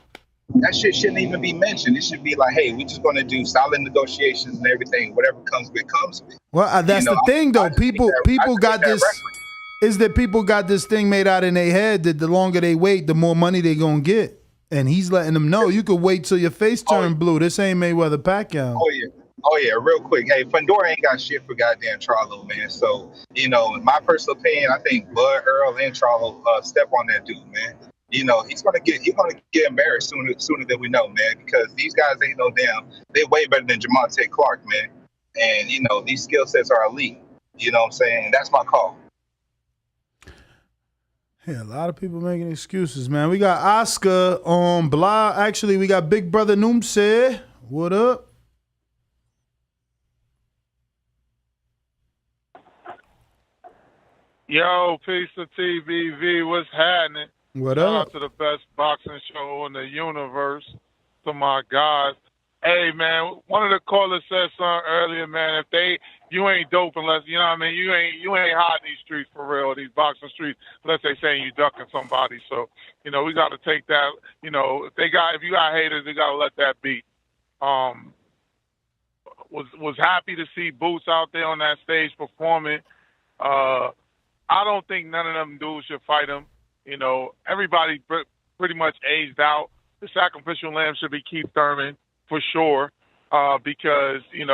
That shit shouldn't even be mentioned. It should be like, hey, we're just going to do solid negotiations and everything. Whatever comes with, comes with. Well, that's the thing, though. People got this. Is that people got this thing made out in their head that the longer they wait, the more money they gonna get. And he's letting them know you could wait till your face turn blue. This ain't Mayweather-Pacquiao. Oh yeah, real quick. Hey, Fundora ain't got shit for goddamn Charlo, man. So, in my personal opinion, I think Bud, Earl, and Charlo step on that dude, man. He's gonna get embarrassed sooner than we know, man, because these guys ain't no damn, they're way better than Jamonte Clark, man. And these skill sets are elite. You know what I'm saying? And that's my call. Yeah, a lot of people making excuses, man. We got Oscar on blah. Actually, we got Big Brother Noomse. What up? Yo, peace to TBV. What's happening? What Shout up? out to the best boxing show in the universe. To my guys. Hey, man, one of the callers said something earlier, man. You ain't dope unless, you know what I mean? You ain't hot in these streets for real, these boxing streets, unless they saying you ducking somebody. So, we got to take that, if you got haters, they got to let that be. Was happy to see Boots out there on that stage performing. I don't think none of them dudes should fight him. Everybody pretty much aged out. The sacrificial lamb should be Keith Thurman for sure, because he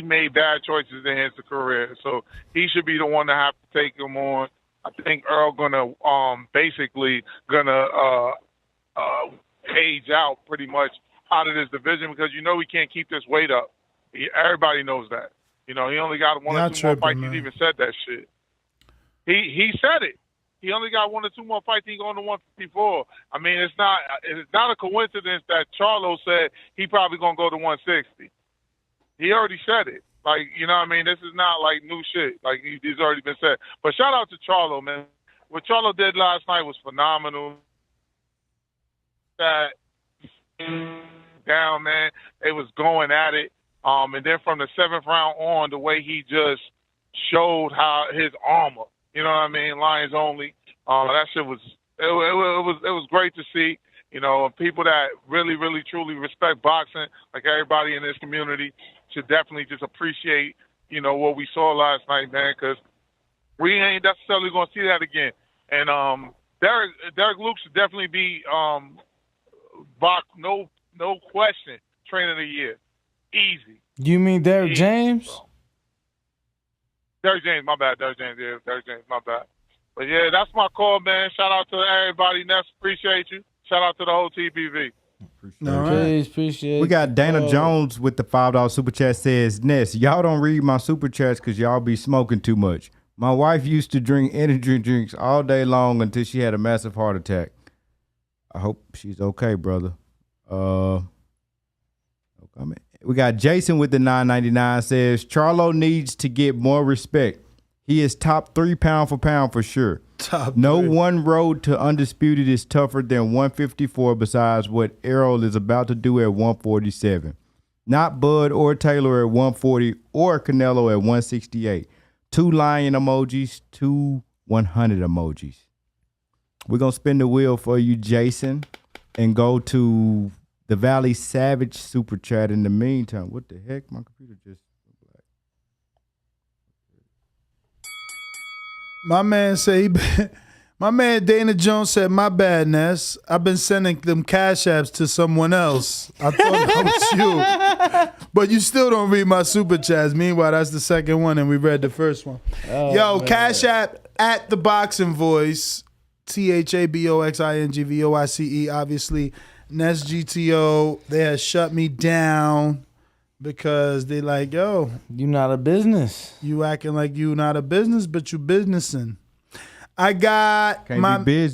made bad choices in his career, so he should be the one to have to take him on. I think Earl basically gonna age out pretty much out of this division because we can't keep this weight up. Everybody knows that. He only got one or two more fights. He's even said that shit. He said it. He only got 1 or 2 more fights. He going to 154. I mean, it's not a coincidence that Charlo said he probably gonna go to 160. He already said it. Like, this is not like new shit. Like, it's already been said. But shout out to Charlo, man. What Charlo did last night was phenomenal. That down, man. They was going at it. And then from the 7th round on, the way he just showed how his armor. You know what I mean? Lions only. That shit was it was great to see. People that really, really, truly respect boxing, like everybody in this community, should definitely just appreciate, what we saw last night, man, because we ain't necessarily going to see that again. And Derek Luke should definitely be no question, trainer of the year. Easy. You mean Derek James? Derek James, my bad. Derek James, my bad. But yeah, that's my call, man. Shout out to everybody. Ness, appreciate you. Shout out to the whole TBV. Appreciate We got Dana Jones with the $5 super chat says, Ness, y'all don't read my super chats because y'all be smoking too much. My wife used to drink energy drinks all day long until she had a massive heart attack. I hope she's okay, brother. We got Jason with the $9.99 says Charlo needs to get more respect. He is top 3 pound for pound for sure. No one road to Undisputed is tougher than 154 besides what Errol is about to do at 147. Not Bud or Taylor at 140 or Canelo at 168. 2 lion emojis, 2 100 emojis. We're going to spin the wheel for you, Jason, and go to the Valley Savage super chat in the meantime. What the heck? My computer just... My man my man Dana Jones said, my bad, Ness. I've been sending them cash apps to someone else. I thought that was you. But you still don't read my super chats. Meanwhile, that's the second one, and we read the first one. Yo, man. Cash app at the Boxing Voice. THABOXINGVOICE. Obviously, Ness GTO, they had shut me down because they like, yo, you not a business. You acting like you not a business, but you businessing. I got Can't be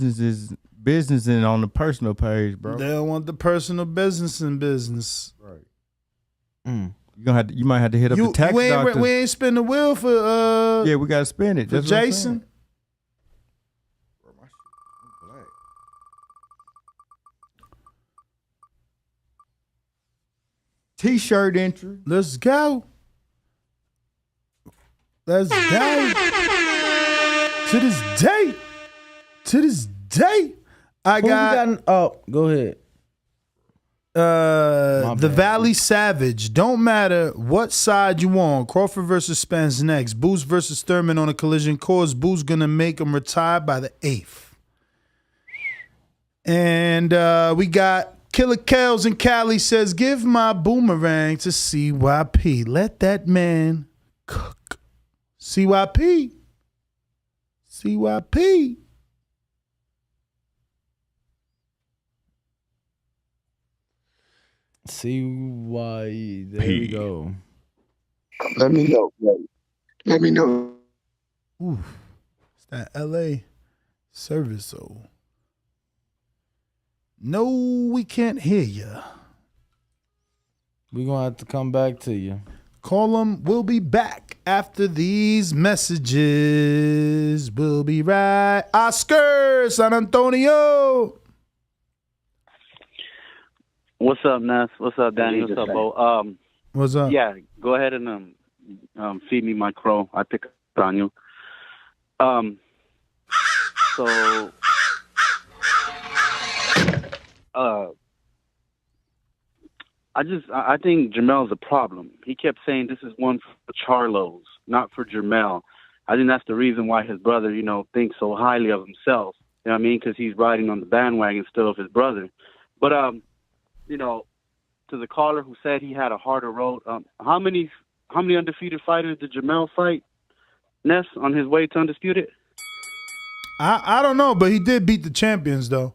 businessing on the personal page, bro. They don't want the personal business in business. Right. You might have to hit up the tax doctor. We ain't spin the wheel for yeah, we gotta spin it. For That's what I'm Jason. saying. T-shirt entry. Let's go. Let's go. To this day, I got. Go ahead. The Valley Savage. Don't matter what side you on. Crawford versus Spence next. Booz versus Thurman on a collision course. Booz gonna make him retire by the 8th. And we got Killer Kells in Cali says, give my boomerang to CYP. Let that man cook. CYP. CYP. CY. There we go. Let me know. Let me know. Ooh, it's that LA service. So, no, we can't hear you. We're gonna have to come back to you. Call them. We'll be back after these messages. We'll be right. Oscar, San Antonio. What's up, Ness? What's up, Danny? What's up, Bo? What's up? Yeah, go ahead and feed me my crow. I pick up on you. So, I think Jermell's a problem. He kept saying this is one for Charlo's, not for Jermell. I think that's the reason why his brother, thinks so highly of himself. You know what I mean? Because he's riding on the bandwagon still of his brother. But, to the caller who said he had a harder road, how many undefeated fighters did Jermell fight, Ness, on his way to Undisputed? I don't know, but he did beat the champions, though.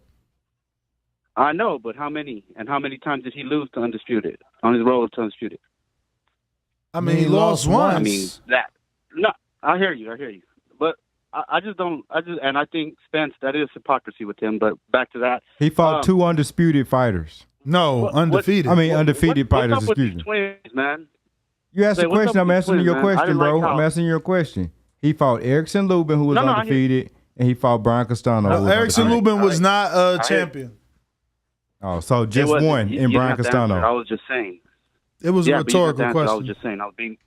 I know, but how many? And how many times did he lose to Undisputed on his road to Undisputed? I mean, he lost once. I mean, no, I hear you. But I think Spence, that is hypocrisy with him. But back to that. He fought 2 undisputed fighters. No, undefeated. Undefeated fighters, what's up excuse with me. these twins, man? You asked a question, I'm answering your question, bro. I'm answering your question. He fought Erickson Lubin, who was undefeated, and he fought Brian Castano. No, Erickson Lubin was not a champion. Oh, so just one in Brian Castano. I was just saying. It was a rhetorical question. I was just saying. I was being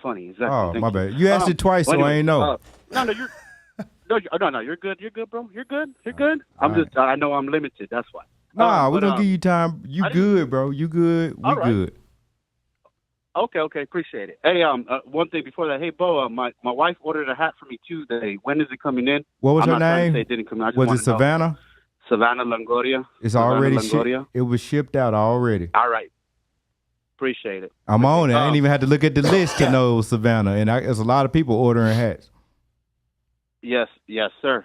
funny. Exactly. Oh, my bad. You asked it twice, so I ain't know. No, you're good. You're good, bro. You're good. I know I'm limited. That's why. Nah, we don't give you time. You good, bro. You good. We good. Okay. Appreciate it. Hey, one thing before that. Hey, Bo, my wife ordered a hat for me Tuesday. When is it coming in? What was I'm her not trying name? to say it didn't come in. I just Was wanted it to know. Savannah? Savannah Longoria. It's Savannah already Longoria. shipped. It was shipped out already. All right. Appreciate it. I'm on it. I ain't even had to look at the list to know Savannah. And there's a lot of people ordering hats. Yes, sir.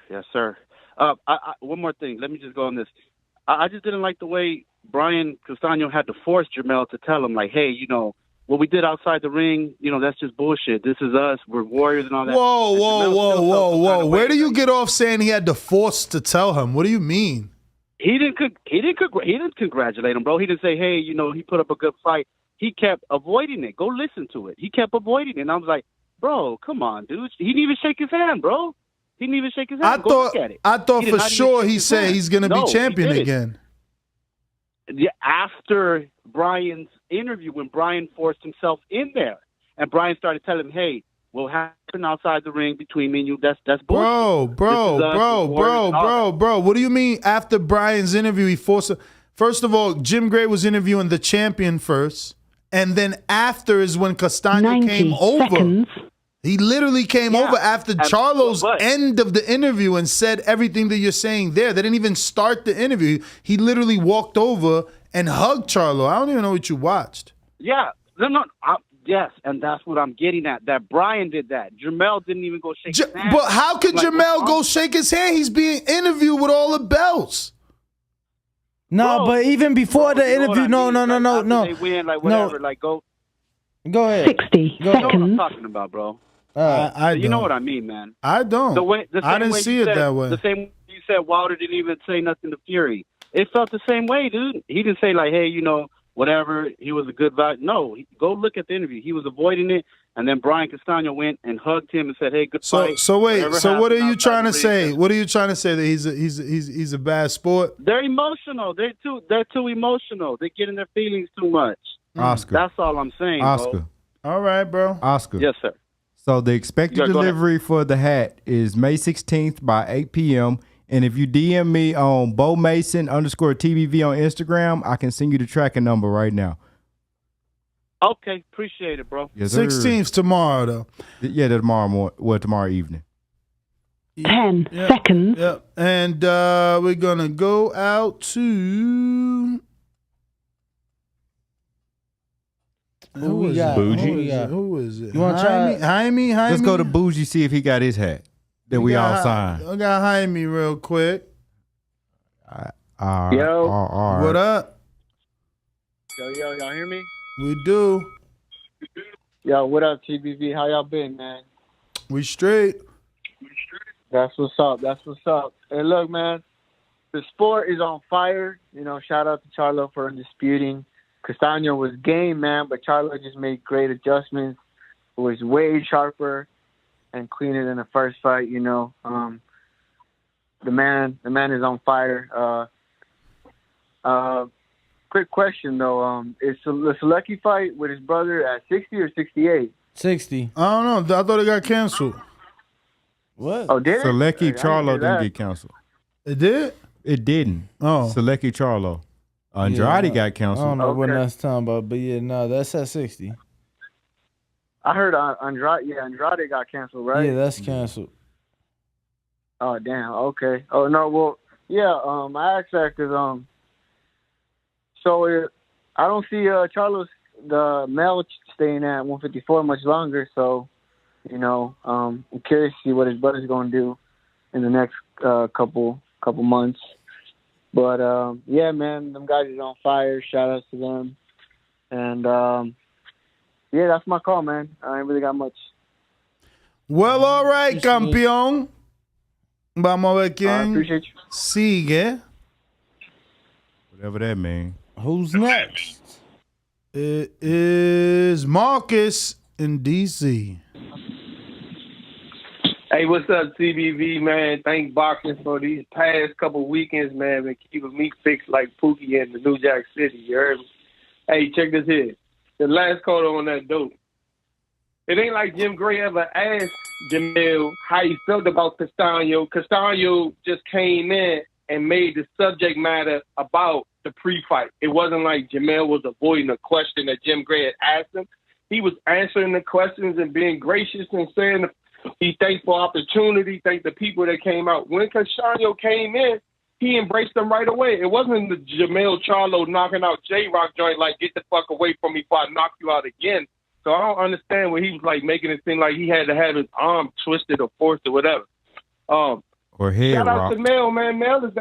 One more thing. Let me just go on this. I just didn't like the way Brian Castano had to force Jermell to tell him, like, hey, what we did outside the ring, that's just bullshit. This is us. We're warriors and all that. Whoa. Where do you get off saying he had the force to tell him? What do you mean? He didn't congratulate him, bro. He didn't say, hey, you know, he put up a good fight. He kept avoiding it. Go listen to it. He kept avoiding it. And I was like, bro, come on, dude. He didn't even shake his hand, bro. He didn't even shake his hand. Look at it. I thought He did for not even sure shake he his said hand. he's going to No, be he champion didn't. again. Yeah, after Brian's interview, when Brian forced himself in there, and Brian started telling him, hey, what happened outside the ring between me and you, that's bullshit. Bro. What do you mean after Brian's interview, he forced First of all, Jim Gray was interviewing the champion first, and then after is when Castano came over. He literally came over after Charlo's end of the interview and said everything that you're saying there. They didn't even start the interview. He literally walked over and hugged Charlo. I don't even know what you watched. Yeah. Yes, and that's what I'm getting at. That Brian did that. Jermell didn't even go shake his hand. But how could Jermell go shake his hand? He's being interviewed with all the belts. No, but even before the interview, no. They win, like whatever, like go. Go ahead. 60 seconds. You know what I'm talking about, bro. I You know don't. what I mean, man. I don't. I didn't see it that way. The same way you said Wilder didn't even say nothing to Fury. It felt the same way, dude. He didn't say like, hey, you know, whatever. He was a good vibe. No, go look at the interview. He was avoiding it, and then Brian Castano went and hugged him and said, hey, good fight. So wait. Whatever So what are happened you trying to outside the say? ring. What are you trying to say that he's a bad sport? They're emotional. They're too emotional. They get in their feelings too much. Oscar. That's all I'm saying, Oscar. bro. All right, bro. Oscar. Yes, sir. So the expected Yeah, go ahead. delivery for the hat is May 16th by 8 p.m. And if you DM me on Bo Mason _TBV on Instagram, I can send you the tracking number right now. Okay, appreciate it, bro. Yes, sir. 16th tomorrow, though. Yeah, tomorrow evening. 10 seconds. Yep. And we're going to go out to... Who is it? Bougie? Who is it? You wanna try? Jaime? Let's go to Bougie, see if he got his hat that we all signed. I got Jaime real quick. Yo. What up? Yo, y'all hear me? We do. Yo, what up, TBV? How y'all been, man? We straight. That's what's up. That's what's up. Hey, look, man, the sport is on fire. You know, shout out to Charlo for undisputing. Castano was game, man, but Charlo just made great adjustments. It was way sharper and cleaner than the first fight. You know, the man is on fire. Quick question though, is the Selecki fight with his brother at 60 or 68? 60. I don't know. I thought it got canceled. What? Oh, did it? Selecki I Charlo didn't hear didn't that. get canceled. It did? It didn't. Oh. Selecki Charlo. Andrade got I canceled. don't know what Okay. that's talking about, but yeah, no, that's at 60. I heard Andrade got canceled, right? Yeah, that's canceled. Oh, damn. Okay. Oh, no. Well, yeah. I asked that because I don't see Charlo's the male staying at 154 much longer. So, you know, I'm curious to see what his brother's going to do in the next couple months. But yeah, man, them guys is on fire. Shout outs to them. And yeah, that's my call, man. I ain't really got much. Well, all right, campeón. Vamos a ver quién appreciate you. sigue. Whatever that means. Who's next? It is Marcus in D.C. Hey, what's up, CBV, man? Thank boxing for these past couple weekends, man, and keeping me fixed like Pookie in the New Jack City. You heard me? Hey, check this here. The last quarter on that dope. It ain't like Jim Gray ever asked Jermell how he felt about Castano. Castano just came in and made the subject matter about the pre-fight. It wasn't like Jermell was avoiding a question that Jim Gray had asked him. He was answering the questions and being gracious and saying he thanked for opportunity, thanked the people that came out. When Castano came in, he embraced them right away. It wasn't the Jermell Charlo knocking out J-Rock joint like, get the fuck away from me before I knock you out again. So I don't understand where he was like making it seem like he had to have his arm twisted or forced or whatever. Or head Shout out rock. to Mel, man. Mel is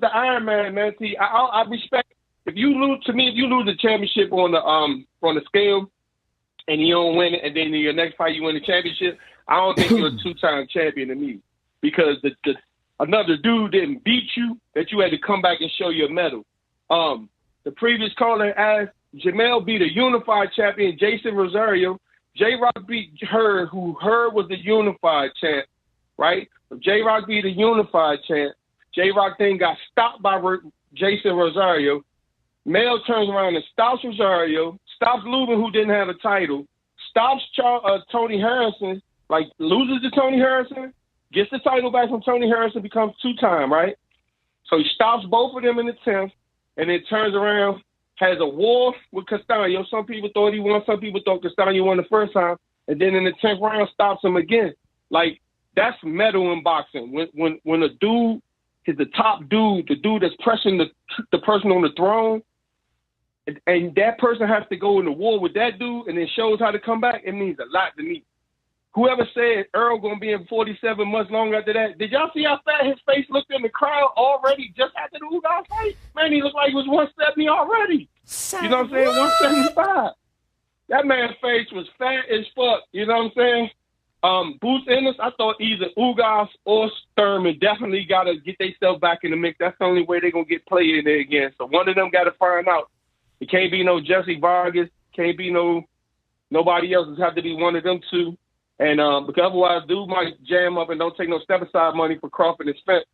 the Iron Man, man. See, I respect if you lose the championship on the scale and you don't win it, and then in your next fight you win the championship, I don't think you're a two-time champion to me, because another dude didn't beat you, that you had to come back and show your medal. The previous caller asked, Jermell beat a unified champion, Jason Rosario. J-Rock beat Hurd, who Hurd was the unified champ, right? So J-Rock beat a unified champ. J-Rock then got stopped by Jason Rosario. Mel turns around and stops Rosario, stops Lubin, who didn't have a title, stops Tony Harrison, like loses to Tony Harrison, gets the title back from Tony Harrison, becomes two-time, right? So he stops both of them in the 10th, and then turns around, has a war with Castano. Some people thought he won, some people thought Castano won the first time, and then in the 10th round stops him again. Like, that's metal in boxing. When a dude is the top dude, the dude that's pressing the person on the throne, and that person has to go into war with that dude and then shows how to come back, it means a lot to me. Whoever said Earl going to be in 47 months long after that, did y'all see how fat his face looked in the crowd already just after the Ugas fight? Man, he looked like he was 170 already. You know what I'm saying? 175. That man's face was fat as fuck. You know what I'm saying? Boots Ennis, I thought either Ugas or Thurman definitely got to get themselves back in the mix. That's the only way they're going to get played in there again. So one of them got to find out. It can't be no Jesse Vargas. Can't be nobody else. It have to be one of them two. And because otherwise, dude might jam up and don't take no step-aside money for Crawford and Spence.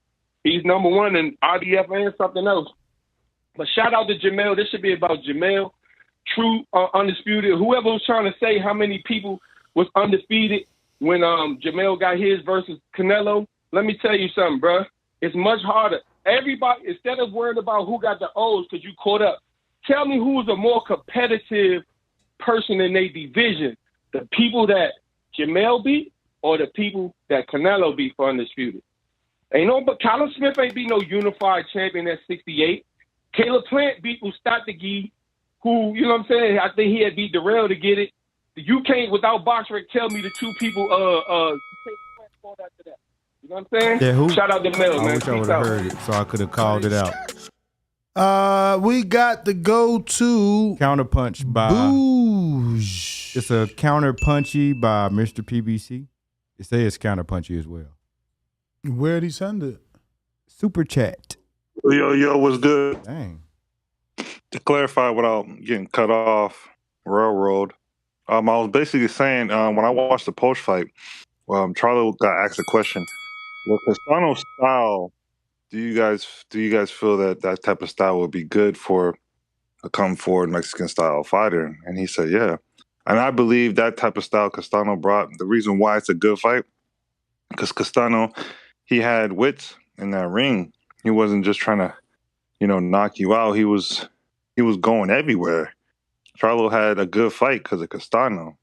He's number one in RDF and something else. But shout out to Jermell. This should be about Jermell, true undisputed. Whoever was trying to say how many people was undefeated when Jermell got his versus Canelo, let me tell you something, bro. It's much harder. Everybody, instead of worrying about who got the O's because you caught up, tell me who's a more competitive person in their division. The people that Jermell beat or the people that Canelo beat for undisputed? Ain't no, but Callum Smith ain't beat no unified champion at 68. Caleb Plant beat Ustadegi, who, you know what I'm saying, I think he had beat Darrell to get it. You can't, without BoxRec, tell me the two people, after that. You know what I'm saying? Yeah, who? Shout out to Mel, man. I wish I would have heard it so I could have called it out. We got the go-to Counterpunch by Booge. It's a counterpunchy by Mr. PBC. It says counterpunchy as well. Where'd he send it? Super chat. Yo, what's good? Dang. To clarify without getting cut off, railroad. I was basically saying when I watched the post fight, Charlo got asked a question. With Castano's style, do you guys feel that type of style would be good for a come forward Mexican style fighter? And he said, yeah. And I believe that type of style Castano brought, the reason why it's a good fight, because Castano, he had wits in that ring. He wasn't just trying to, knock you out. He was going everywhere. Charlo had a good fight because of Castano,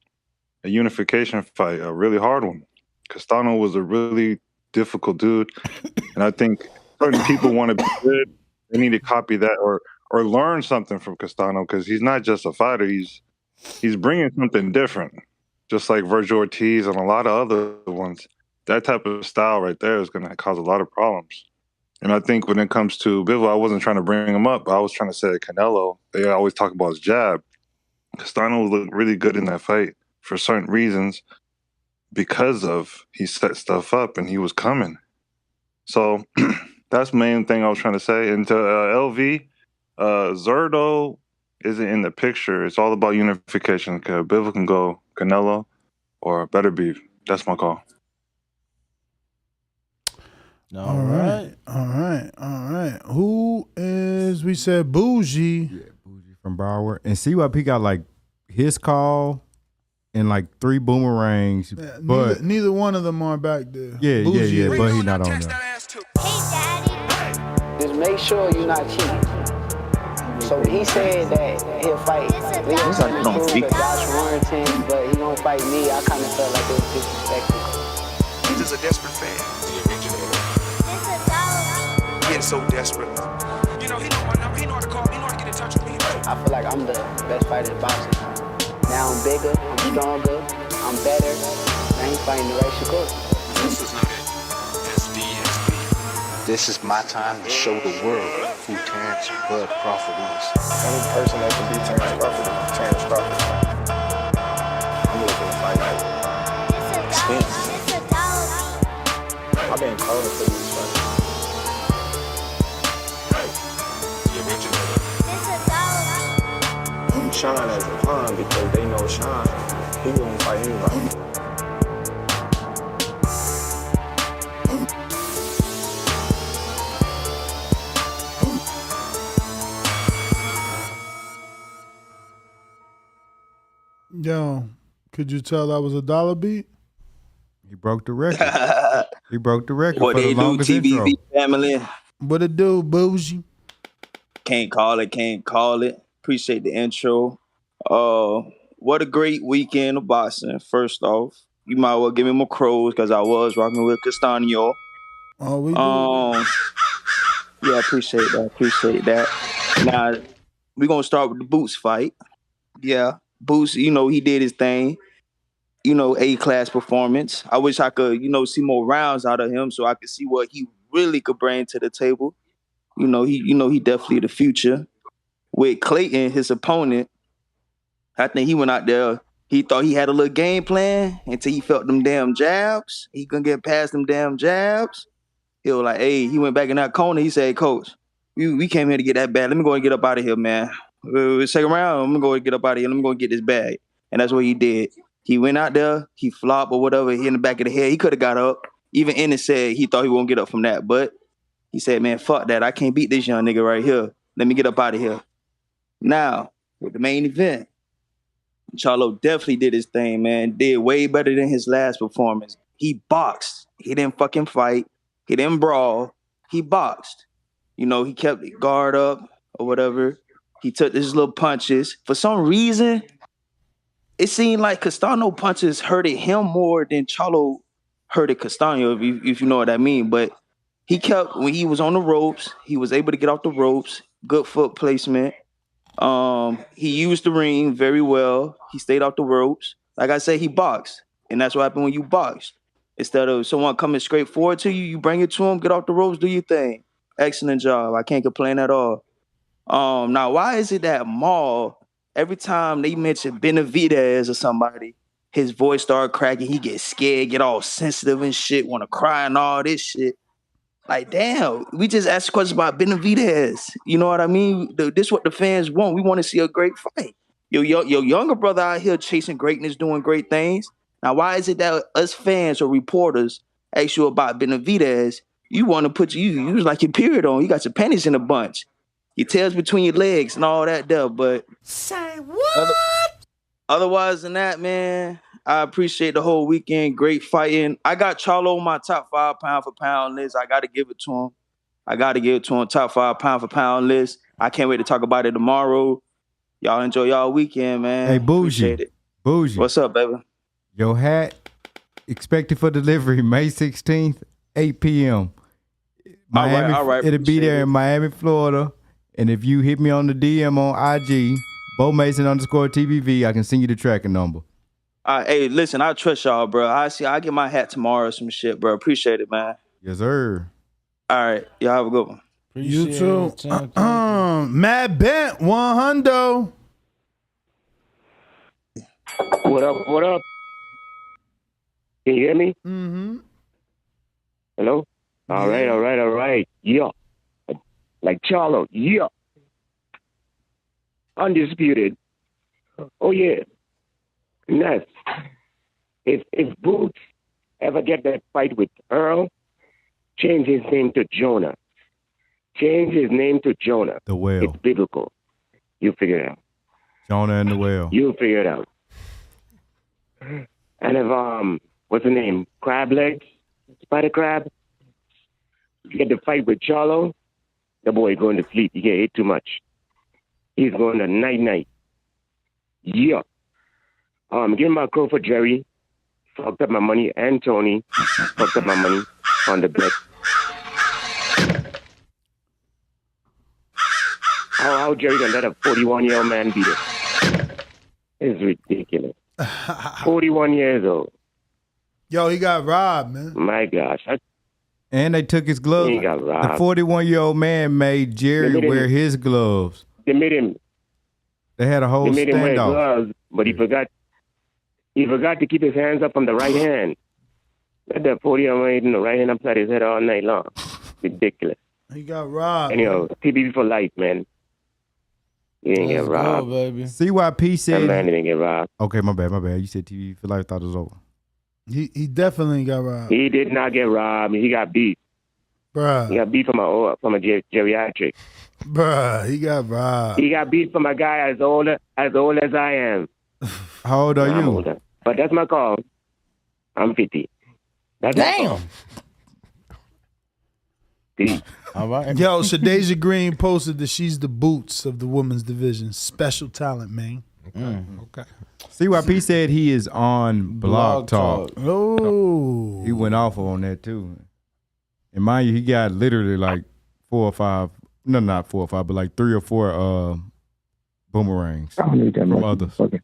a unification fight, a really hard one. Castano was a really difficult dude, and I think certain people want to be good. They need to copy that or learn something from Castano because he's not just a fighter. He's bringing something different, just like Virgil Ortiz and a lot of other ones. That type of style right there is going to cause a lot of problems. And I think when it comes to Bivol, I wasn't trying to bring him up. I was trying to say Canelo. They always talk about his jab. Castano looked really good in that fight for certain reasons because of he set stuff up and he was coming. So that's the main thing I was trying to say. And to LV, Zerdo isn't in the picture. It's all about unification. Bivol can go Canelo or Better Beef. That's my call. All right. Who is, we said Bougie. Yeah, Bougie from Broward. And CYP got like his call and like 3 boomerangs. Yeah, but neither one of them are back there. Yeah, Bougie but he not on there. Just make sure you're not cheating. So he said that he'll fight Leo Josh Warrington, but he don't fight me. I kind of felt like it was disrespectful. He's just a desperate fan. Getting so desperate. He know how to call. He know how to get in touch with me. I feel like I'm the best fighter in boxing. Now I'm bigger, I'm stronger, I'm better. I ain't fighting the right Shakur. This is not it. SDSB. This is my time to show the world who Terrence Bud Crawford is. The only person that can beat Terrence Crawford is Terrence Crawford. I'm looking to fight like Spence. I I've been calling for these fights. Sean as a pawn because they know Sean. He wouldn't fight anybody. Yo, could you tell that was a dollar beat? He broke the record. He broke the record What for the they do, longest intro. TBV family. What it do, bougie? Can't call it. Appreciate the intro. What a great weekend of boxing. First off, you might well give me my crows because I was rocking with Castano. Oh, we do. Yeah, appreciate that. Now, we're going to start with the Boots fight. Yeah, Boots, he did his thing. A-class performance. I wish I could, see more rounds out of him so I could see what he really could bring to the table. He definitely the future. With Clayton, his opponent, I think he went out there. He thought he had a little game plan until he felt them damn jabs. He couldn't get past them damn jabs. He was like, hey, he went back in that corner. He said, Coach, we came here to get that bag. Let me go and get up out of here, man. Second round, I'm going to go and get up out of here. Let me go and get this bag. And that's what he did. He went out there, he flopped or whatever, hit in the back of the head. He could have got up. Even Ennis said he thought he won't get up from that. But he said, man, fuck that. I can't beat this young nigga right here. Let me get up out of here. Now, with the main event, Charlo definitely did his thing, man. Did way better than his last performance. He boxed. He didn't fucking fight. He didn't brawl. He boxed. He kept the guard up or whatever. He took his little punches. For some reason, it seemed like Castano punches hurted him more than Charlo hurted Castano, if you know what I mean. But he kept, when he was on the ropes, he was able to get off the ropes. Good foot placement. He used the ring very well. He stayed off the ropes. Like I said, he boxed. And that's what happened when you box. Instead of someone coming straight forward to you, you bring it to him, get off the ropes, do your thing. Excellent job. I can't complain at all. Now, why is it that Maul, every time they mention Benavidez or somebody, his voice start cracking, he gets scared, get all sensitive and shit, want to cry and all this shit. Like, damn, we just asked questions about Benavidez. You know what I mean? This is what the fans want. We want to see a great fight. Your younger brother out here chasing greatness, doing great things. Now, why is it that us fans or reporters ask you about Benavidez? You want to put you was like your period on. You got your panties in a bunch. Your tails between your legs and all that there. But say what? Otherwise than that, man, I appreciate the whole weekend. Great fighting. I got Charlo on my top 5 pound for pound list. I got to give it to him. Top 5 pound for pound list. I can't wait to talk about it tomorrow. Y'all enjoy y'all weekend, man. Hey, Bougie. Bougie. What's up, baby? Your hat expected for delivery May 16th, 8 p.m. Miami, all right. It'll be there in Miami, Florida. And if you hit me on the DM on IG, BoMason_TBV, I can send you the tracking number. Hey, listen, I trust y'all, bro. I'll get my hat tomorrow or some shit, bro. Appreciate it, man. Yes, sir. All right. Y'all have a good one. You too. Matt Bent, 100. What up? Can you hear me? Mm-hmm. Hello? All right. Yeah. Like Charlo. Yeah. Undisputed. Oh, yeah. Nice. If Boots ever get that fight with Earl, change his name to Jonah. The whale. It's biblical. You figure it out. Jonah and the whale. You figure it out. And if what's the name? Crab legs? Spider crab? You get the fight with Charlo, the boy going to sleep. He get ate too much. He's going to night. Yeah. Give my crow for Jerry. Fucked up my money. And Tony fucked up my money on the bet. How Jerry gonna let a 41-year-old man beat him? It's ridiculous. 41 years old. Yo, he got robbed, man. My gosh. And they took his gloves. He got robbed. The 41-year-old man made Jerry wear his gloves. They made him. They had a whole They made him wear standoff. gloves, but he forgot. He forgot to keep his hands up on the right hand. Got that 40 on in the right hand upside his head all night long. Ridiculous. He got robbed. And TBV for life, man. You didn't get robbed. Baby. CYP said. That man didn't get robbed. Okay, my bad. You said TV for life. Thought it was over. He definitely got robbed. He did not get robbed. He got beat. Bruh. He got beat from a geriatric. Bruh, he got robbed. He got beat from a guy as old as I am. How old are you? Older. But that's my call. I'm 50. Damn. All right. Yo, Shadeja Green posted that she's the boots of the women's division. Special talent, man. Okay. CYP said he is on Blog Talk. Oh. He went off on that too. And mind you, he got literally like 4 or 5, no, not 4 or 5, but like 3 or 4 boomerangs I don't need that from much. others. Okay.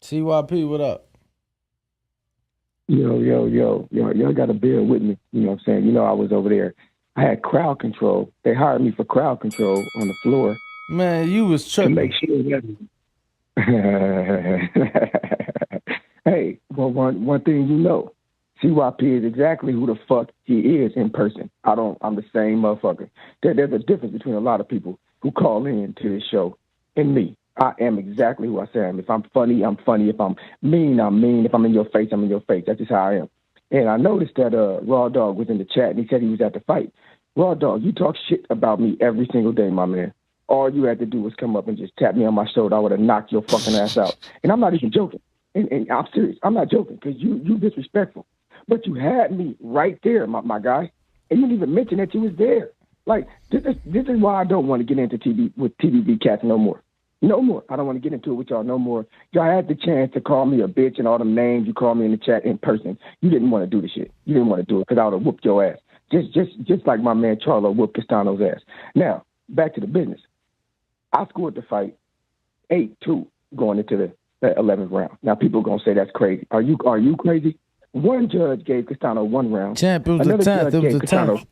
CYP, what up? Yo, y'all got to bear with me. You know what I'm saying? You know, I was over there. I had crowd control. They hired me for crowd control on the floor. Man, you was tripping. To make sure that. Hey, well, one thing you know, CYP is exactly who the fuck he is in person. I'm the same motherfucker. There's a difference between a lot of people who call in to this show and me. I am exactly who I say I am. If I'm funny, I'm funny. If I'm mean, I'm mean. If I'm in your face, I'm in your face. That's just how I am. And I noticed that Raw Dog was in the chat, and he said he was at the fight. Raw Dog, you talk shit about me every single day, my man. All you had to do was come up and just tap me on my shoulder. I would have knocked your fucking ass out. And I'm not even joking. And I'm serious. I'm not joking because you disrespectful. But you had me right there, my guy. And you didn't even mention that you was there. Like, this is why I don't want to get into TVB cats no more. No more. I don't want to get into it with y'all no more. Y'all had the chance to call me a bitch and all them names you called me in the chat in person. You didn't want to do the shit. You didn't want to do it because I would have whooped your ass. Just like my man Charlo whooped Castano's ass. Now, back to the business. I scored the fight 8-2 going into the 11th round. Now, people are going to say that's crazy. Are you crazy? One judge gave Castano 1 round. Champ, it was the 10th. It was the 10th.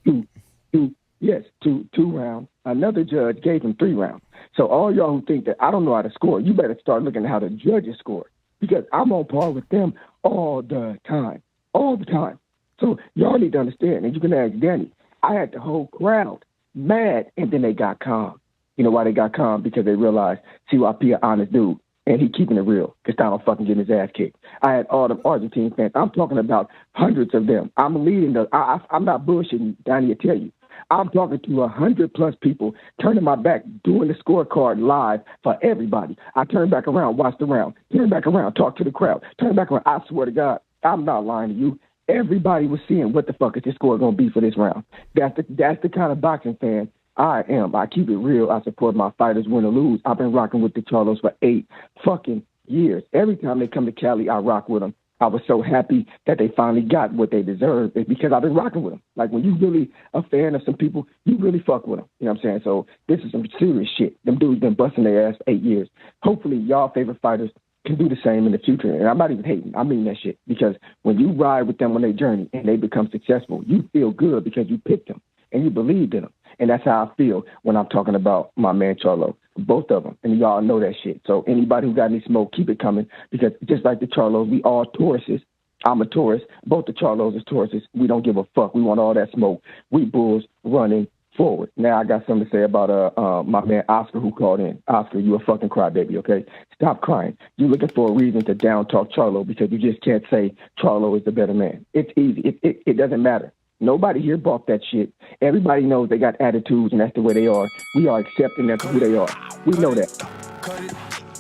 Two rounds. Another judge gave him 3 rounds. So all y'all who think that I don't know how to score, you better start looking at how the judges score because I'm on par with them all the time. All the time. So y'all need to understand, and you can ask Danny, I had the whole crowd mad, and then they got calm. You know why they got calm? Because they realized CYP an honest dude, and he keeping it real. Castano fucking getting his ass kicked. I had all them Argentine fans. I'm talking about hundreds of them. I'm leading I'm not bullshitting, Danny, I tell you. I'm talking to 100+ people, turning my back, doing the scorecard live for everybody. I turn back around, watch the round, turn back around, talk to the crowd, turn back around. I swear to God, I'm not lying to you. Everybody was seeing what the fuck is this score going to be for this round. That's the kind of boxing fan I am. I keep it real. I support my fighters, win or lose. I've been rocking with the Charlos for 8 fucking years. Every time they come to Cali, I rock with them. I was so happy that they finally got what they deserve. It's because I've been rocking with them. Like when you really a fan of some people, you really fuck with them. You know what I'm saying? So this is some serious shit. Them dudes been busting their ass for 8 years. Hopefully y'all favorite fighters can do the same in the future. And I'm not even hating. I mean that shit. Because when you ride with them on their journey and they become successful, you feel good because you picked them and you believed in them. And that's how I feel when I'm talking about my man Charlo. Both of them. And y'all know that shit. So anybody who got any smoke, keep it coming. Because just like the Charlos, we all Tauruses. I'm a Taurus. Both the Charlos is Tauruses. We don't give a fuck. We want all that smoke. We bulls running forward. Now I got something to say about my man Oscar who called in. Oscar, you a fucking crybaby, okay? Stop crying. You're looking for a reason to down talk Charlo because you just can't say Charlo is the better man. It's easy. It doesn't matter. Nobody here bought that shit. Everybody knows they got attitudes and that's the way they are. We are accepting them for who they are. We know that.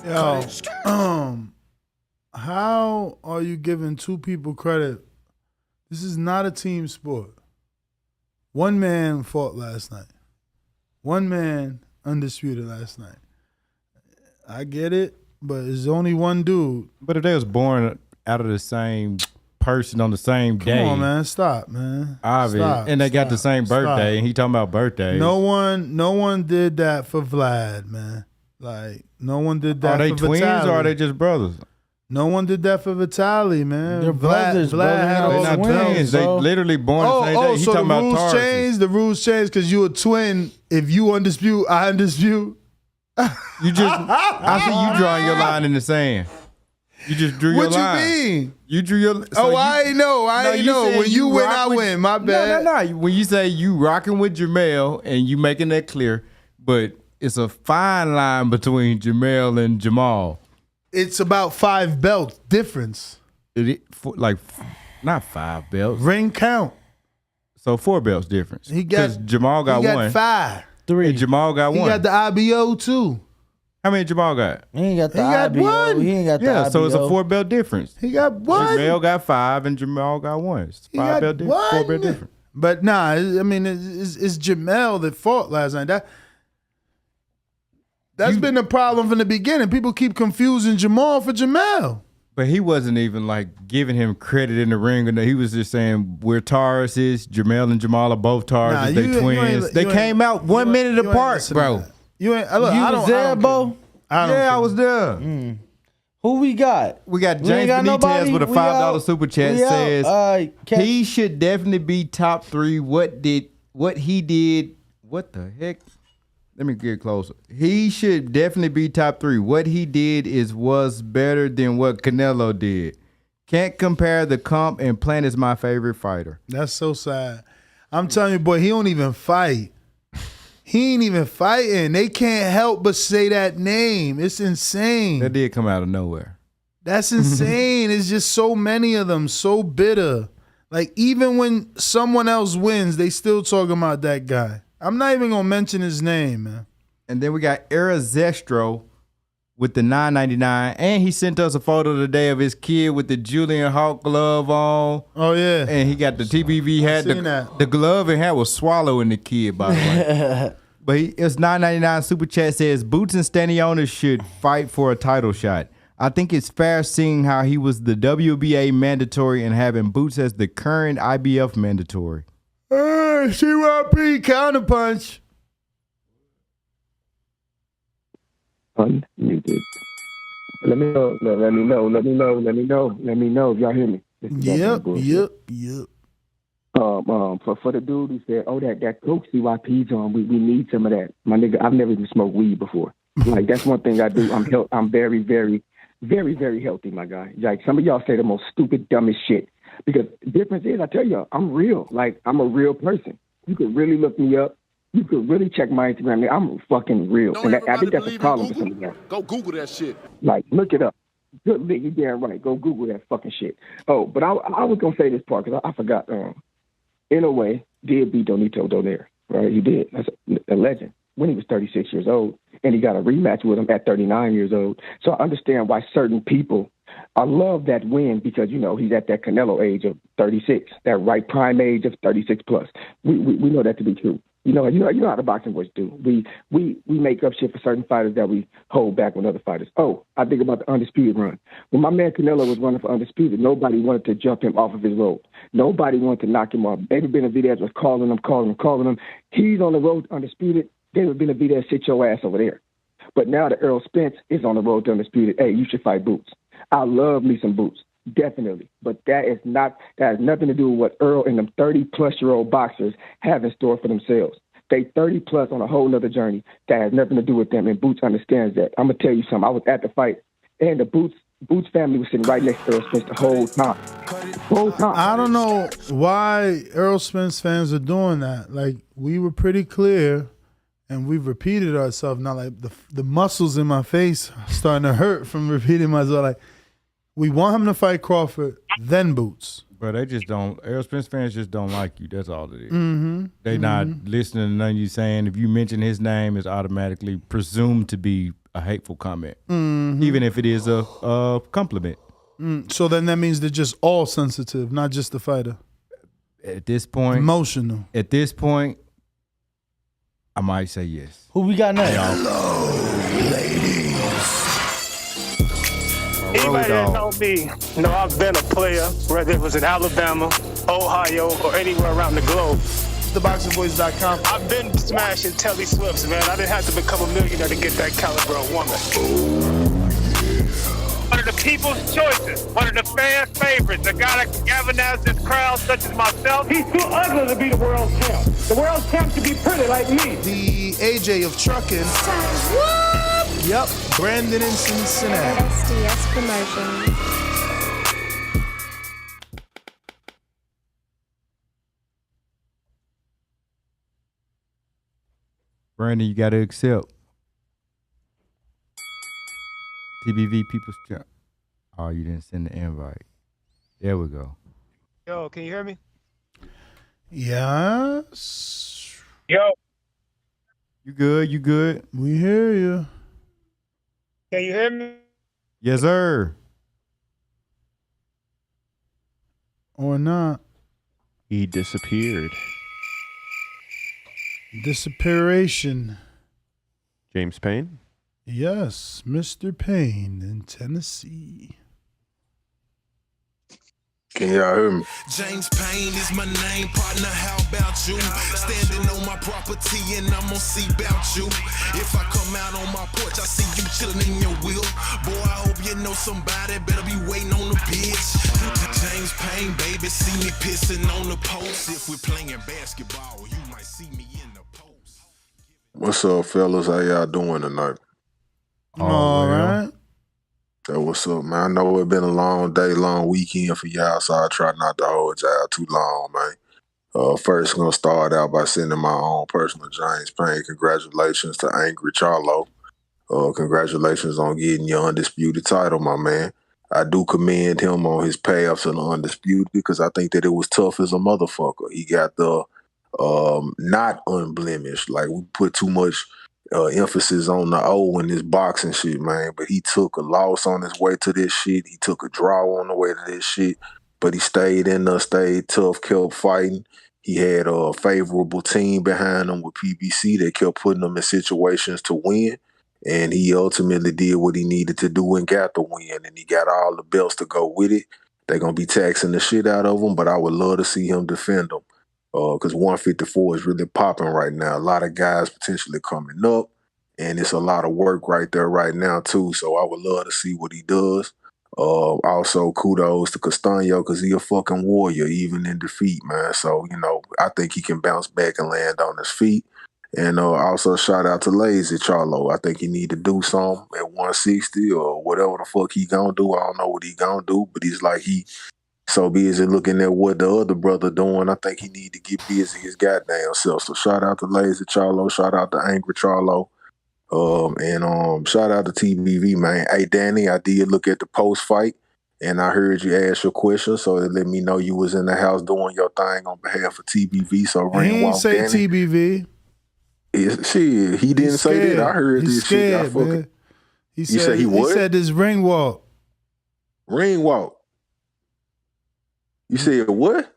Yo, how are you giving 2 people credit? This is not a team sport. One man fought last night. One man undisputed last night. I get it, but it's only one dude. But if they was born out of the same person on the same day. Come on, man. Stop, man. Obvious. And they got the same birthday, and he talking about birthdays. No one did that for Vlad, man. Like, no one did that for Vitaly. Are they twins or are they just brothers? No one did that for Vitaly, man. They're brothers, Vlad had all they're not twins. They literally born the same day. He so talking the about rules Tarsus. changed? The rules changed because you a twin. If you undispute, I undispute. You just, I see you drawing your line in the sand. You just drew your line. What you mean? You drew your. I know. When you win, I win. My bad. No. When you say you rocking with Jermell and you making that clear, but it's a fine line between Jermell and Jamal. It's about 5 belts difference. Not 5 belts. Ring count. So 4 belts difference. Because Jamal got 1. He got 5. 3. And Jamal got 1. He got the IBO too. How many Jamal got? He ain't got the He got IBO. 1. He ain't got the IBO. So it's a 4 belt difference. He got 1. Jermell got 5 and Jamal got 1. It's 5 belt difference. 4 belt difference. But nah, I mean, it's Jermell that fought last night. That's been the problem from the beginning. People keep confusing Jamal for Jermell. But he wasn't even like giving him credit in the ring. He was just saying we're Tauruses. Jermell and Jamal are both Tauruses. They twins. They came out 1 minute apart, bro. You ain't. Look, you was there, Bo? I was there. Who we got? We got James Benitez with a $5 super chat. Says he should definitely be top 3. What he did? What the heck? Let me get closer. He should definitely be top 3. What he did was better than what Canelo did. Can't compare the comp, and Plant is my favorite fighter. That's so sad. I'm telling you, boy, he don't even fight. He ain't even fighting. They can't help but say that name. It's insane. That did come out of nowhere. That's insane. It's just so many of them, so bitter. Like, even when someone else wins, they still talking about that guy. I'm not even going to mention his name, man. And then we got Era Zestro with the $9.99. And he sent us a photo today of his kid with the Julian Hawk glove on. Oh, yeah. And he got the TBV hat. The glove and hat was swallowing the kid, by the way. But it's $9.99 super chat says, Boots and Stanionis should fight for a title shot. I think it's fair seeing how he was the WBA mandatory and having Boots as the current IBF mandatory. CYP counterpunch. Unmuted. Let me know if y'all hear me. Yep. For the dude who said, that coke CYP's on, we need some of that. My nigga, I've never even smoked weed before. Like, that's one thing I do. I'm very, very, very, very healthy, my guy. Like, some of y'all say the most stupid, dumbest shit. Because the difference is, I tell y'all, I'm real. Like, I'm a real person. You could really look me up. You could really check my Instagram. I'm fucking real. And I think that's a problem for some of y'all. Go Google that shit. Like, look it up. Good, you damn right. Go Google that fucking shit. Oh, but I was going to say this part because I forgot. In a way, did beat Donito Donaire, right? He did. That's a legend. When he was 36 years old, and he got a rematch with him at 39 years old. So I understand why certain people, I love that win because, he's at that Canelo age of 36, that right prime age of 36 plus. We know that to be true. You know how the boxing boys do. We make up shit for certain fighters that we hold back with other fighters. Oh, I think about the Undisputed run. When my man Canelo was running for Undisputed, nobody wanted to jump him off of his road. Nobody wanted to knock him off. David Benavidez was calling him. He's on the road to Undisputed. David Benavidez, sit your ass over there. But now that Errol Spence is on the road to Undisputed, hey, you should fight Boots. I love me some Boots, definitely. But that has nothing to do with what Earl and them 30-plus-year-old boxers have in store for themselves. They 30-plus on a whole other journey that has nothing to do with them, and Boots understands that. I'm going to tell you something. I was at the fight, and the Boots family was sitting right next to Earl Spence the whole time. I don't know why Earl Spence fans are doing that. Like, we were pretty clear. And we've repeated ourselves now. Like the muscles in my face are starting to hurt from repeating myself. Like, we want him to fight Crawford, then Boots. But they just don't. Errol Spence fans just don't like you. That's all it is. Mm-hmm. They not listening to nothing you saying. If you mention his name, it's automatically presumed to be a hateful comment, even if it is a compliment. So then that means they're just all sensitive, not just the fighter. At this point, emotional. At this point, I might say yes. Who we got next? Hello, ladies. Anybody that know me know I've been a player, whether it was in Alabama, Ohio, or anywhere around the globe. TheBoxingVoice.com. I've been smashing Telly Swifts, man. I didn't have to become a millionaire to get that caliber of woman. One of the people's choices, one of the fans' favorites, a guy that can galvanize this crowd, such as myself. He's too ugly to be the world champ. The world champ should be pretty like me. The AJ of trucking. Yep, Brandon in Cincinnati. SDS Promotions. Brandon, you got to accept. TBV People's Champ. Oh, you didn't send the invite. There we go. Yo, can you hear me? Yes. Yo. You good? You good? We hear you. Can you hear me? Yes, sir. Or not. He disappeared. Disappearation. James Payne? Yes, Mr. Payne in Tennessee. Can y'all hear me? James Payne is my name, partner. How about you? Standing on my property and I'm gonna see about you. If I come out on my porch, I see you chilling in your wheel. Boy, I hope you know somebody better be waiting on the bitch. James Payne, baby, see me pissing on the post. If we're playing basketball, you might see me in the post. What's up, fellas? How y'all doing tonight? All right. Hey, what's up, man? I know it's been a long day, long weekend for y'all, so I try not to hold y'all too long, man. First, gonna start out by sending my own personal James Payne congratulations to Angry Charlo. Congratulations on getting your Undisputed title, my man. I do commend him on his path to the Undisputed because I think that it was tough as a motherfucker. He got the not unblemished. Like, we put too much emphasis on the O in this boxing shit, man. But he took a loss on his way to this shit. He took a draw on the way to this shit. But he stayed in there, stayed tough, kept fighting. He had a favorable team behind him with PBC that kept putting him in situations to win. And he ultimately did what he needed to do and got the win. And he got all the belts to go with it. They're going to be taxing the shit out of him, but I would love to see him defend them. Because 154 is really popping right now. A lot of guys potentially coming up, and it's a lot of work right there right now, too. So I would love to see what he does. Also, kudos to Castano because he a fucking warrior, even in defeat, man. So, I think he can bounce back and land on his feet. And also shout out to Lazy Charlo. I think he need to do something at 160 or whatever the fuck he gonna do. I don't know what he gonna do, but he's like he so busy looking at what the other brother doing. I think he need to get busy his goddamn self. So shout out to Lazy Charlo, shout out to Angry Charlo, and shout out to TBV, man. Hey Danny, I did look at the post fight and I heard you ask your question, so it let me know you was in the house doing your thing on behalf of TBV. So he ain't say Danny. TBV. Shit, he didn't say that. I heard He's this scared, shit. man. He said he what? He said this ring walk. Ring walk. You said what?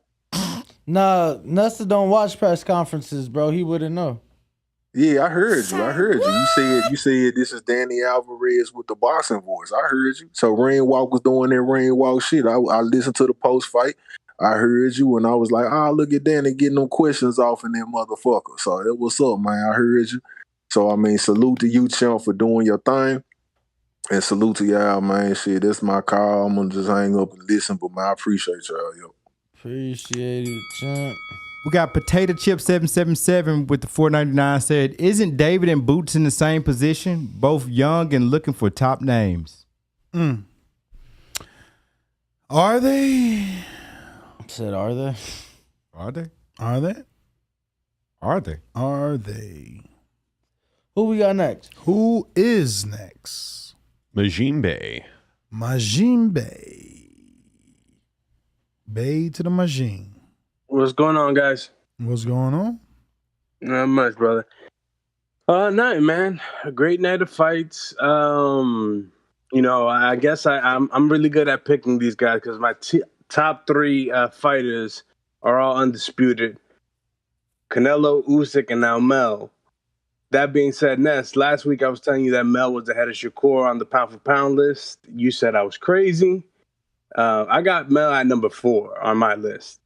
Nah, Nesta don't watch press conferences, bro. He wouldn't know. Yeah, I heard you. You said this is Danny Alvarez with the boxing voice. I heard you. So Ring Walk was doing that Ring Walk shit. I listened to the post fight. I heard you, and I was like, look at Danny getting them questions off in that motherfucker. So that what's up, man. I heard you. So I mean, salute to you, champ, for doing your thing. And salute to y'all, man. Shit, that's my call. I'm gonna just hang up and listen, but man, I appreciate y'all, yo. Appreciate it, champ. We got Potato Chip 777 with the $4.99 said, isn't David and Boots in the same position? Both young and looking for top names. Are they? Said, are they? Are they? Are they? Are they? Are they? Who we got next? Who is next? Majimbe. Majimbe. Bay to the Majin. What's going on, guys? What's going on? Not much, brother. Nothing, man. A great night of fights. I guess I'm really good at picking these guys because my top three fighters are all undisputed. Canelo, Usyk, and now Mel. That being said, Ness, last week I was telling you that Mel was ahead of Shakur on the pound-for-pound list. You said I was crazy. I got Mel at number 4 on my list.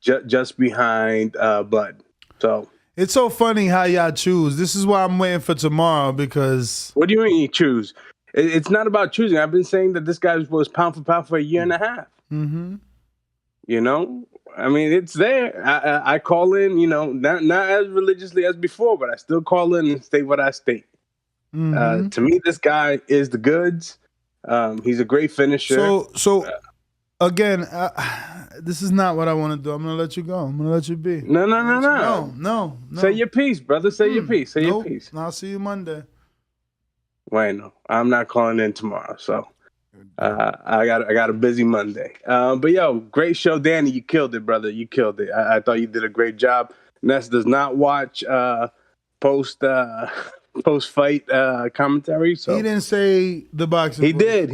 Just behind Bud. So it's so funny how y'all choose. This is why I'm waiting for tomorrow because. What do you mean you choose? It's not about choosing. I've been saying that this guy was pound for pound for a year and a half. Mm-hmm. I mean, it's there. I call in. Not as religiously as before, but I still call in and state what I state. To me, this guy is the goods. He's a great finisher. So again, this is not what I want to do. I'm gonna let you go. I'm gonna let you be. No. Say your piece, brother. Say your piece. Say your piece. I'll see you Monday. Bueno, I'm not calling in tomorrow, so I got a busy Monday. But yo, great show, Danny. You killed it, brother. You killed it. I thought you did a great job. Ness does not watch post fight commentary, so He didn't say the boxing. he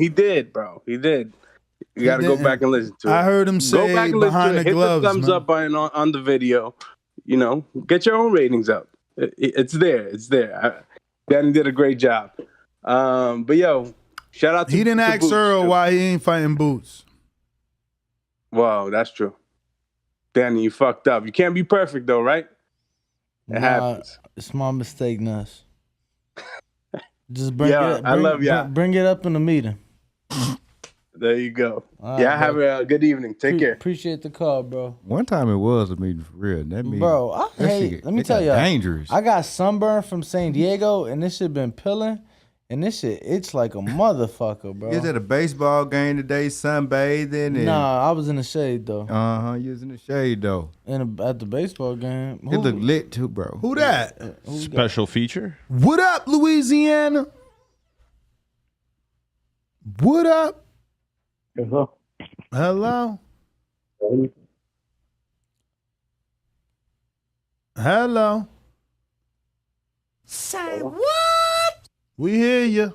did, bro. He did. You got to go back and listen to it. I heard him say back and listen behind to it. the gloves, Hit the thumbs man. up on the video. You know, get your own ratings up. It's there. It's there. Danny did a great job. But yo, shout out to He didn't to ask Boots. Earl why he ain't fighting Boots. Wow, that's true. Danny, you fucked up. You can't be perfect though, right? It happens. It's my mistake, Nuss. Just bring Yo, it. I love y'all. Bring it up in the meeting. There you go. All Yeah, right, have a good evening. Take care. Appreciate the call, bro. One time it was a meeting for real. That meeting, Bro, I that hate. shit- Let me it tell got you, dangerous. I got sunburn from San Diego, and this shit been pilling, and this shit it's like a motherfucker, bro. You was at a baseball game today, sunbathing. And, Nah, I was in the shade though. You was in the shade though. At the baseball game. It looked lit too, bro. Who that? Special feature. What up, Louisiana? What up? Hello. Hello. Hello. Say what? We hear you.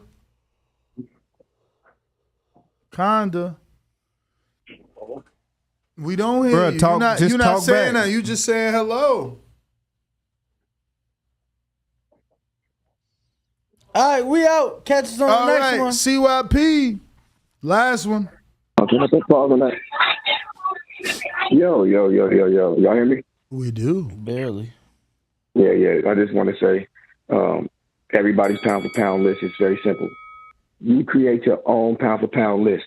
Kinda. We don't hear Bruh, you. talk- You're just not talk saying back. that. You just saying hello. All right, we out. Catch us on All the next right, one. CYP. Last one. Okay, let's pause on that. Yo. Y'all hear me? We do. Barely. Yeah. I just want to say, everybody's pound for pound list is very simple. You create your own pound for pound list.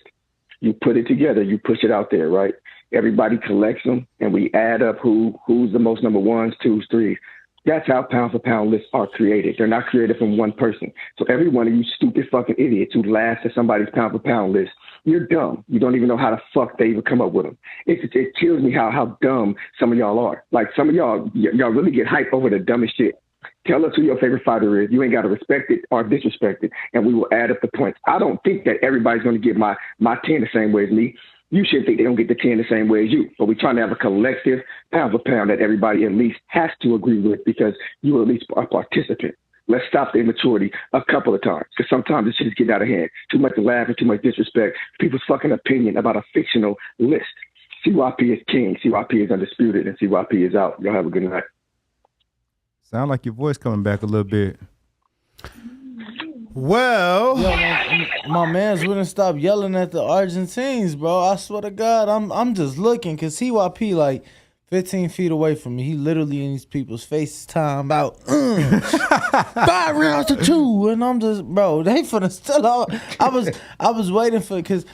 You put it together. You push it out there, right? Everybody collects them, and we add up who's the most number ones, twos, threes. That's how pound for pound lists are created. They're not created from one person. So every one of you stupid fucking idiots who laughs at somebody's pound for pound list, you're dumb. You don't even know how the fuck they even come up with them. It kills me how dumb some of y'all are. Like some of y'all really get hyped over the dumbest shit. Tell us who your favorite fighter is. You ain't got to respect it or disrespect it, and we will add up the points. I don't think that everybody's going to get my 10 the same way as me. You should think they don't get the 10 the same way as you. But we're trying to have a collective pound for pound that everybody at least has to agree with because you are at least a participant. Let's stop the immaturity a couple of times because sometimes this shit is getting out of hand. Too much laugh and too much disrespect. People's fucking opinion about a fictional list. CYP is king. CYP is undisputed, and CYP is out. Y'all have a good night. Sound like your voice coming back a little bit. Well, Yo, my mans wouldn't stop yelling at the Argentines, bro. I swear to God, I'm just looking because CYP like 15 feet away from me. He literally in these people's faces time about 5 rounds to 2, and I'm just, bro, they finna still out. I was waiting for cause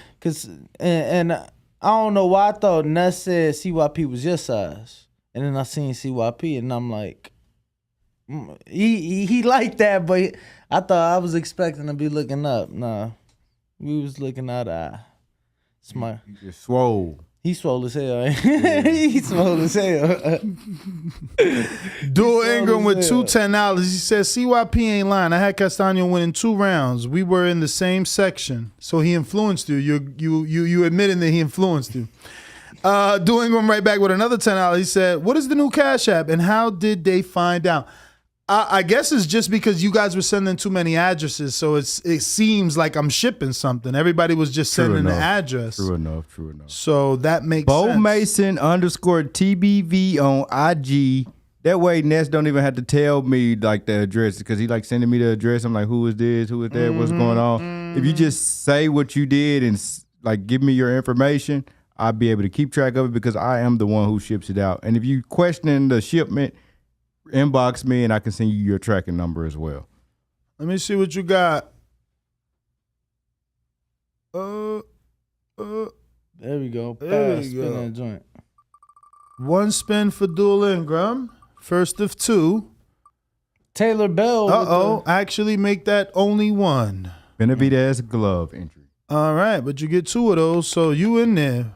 and I don't know why I thought Ness said CYP was your size, and then I seen CYP and I'm like, he like that, but I thought I was expecting to be looking up. Nah, we was looking out eye. Smart. You just swole. He swole as hell. He swole as hell. Dual Ingram with $210. He says CYP ain't lying. I had Castano winning 2 rounds. We were in the same section, so he influenced you. You admitting that he influenced you. Dual Ingram right back with another $10. He said, "What is the new Cash App and how did they find out?" I guess it's just because you guys were sending too many addresses, so it seems like I'm shipping something. Everybody was just sending the address. True enough. So that makes Bo sense. Mason _TBV on IG. That way Ness don't even have to tell me like the address because he like sending me the address. I'm like, who is this? Who is that? What's going on? If you just say what you did and like give me your information, I'll be able to keep track of it because I am the one who ships it out. And if you question the shipment, inbox me and I can send you your tracking number as well. Let me see what you got. There we go. There we Spin go. that joint. 1 spin for Dual Ingram. First of 2. Taylor Bell. Actually make that only one. Benavidez glove injury. All right, but you get 2 of those, so you in there.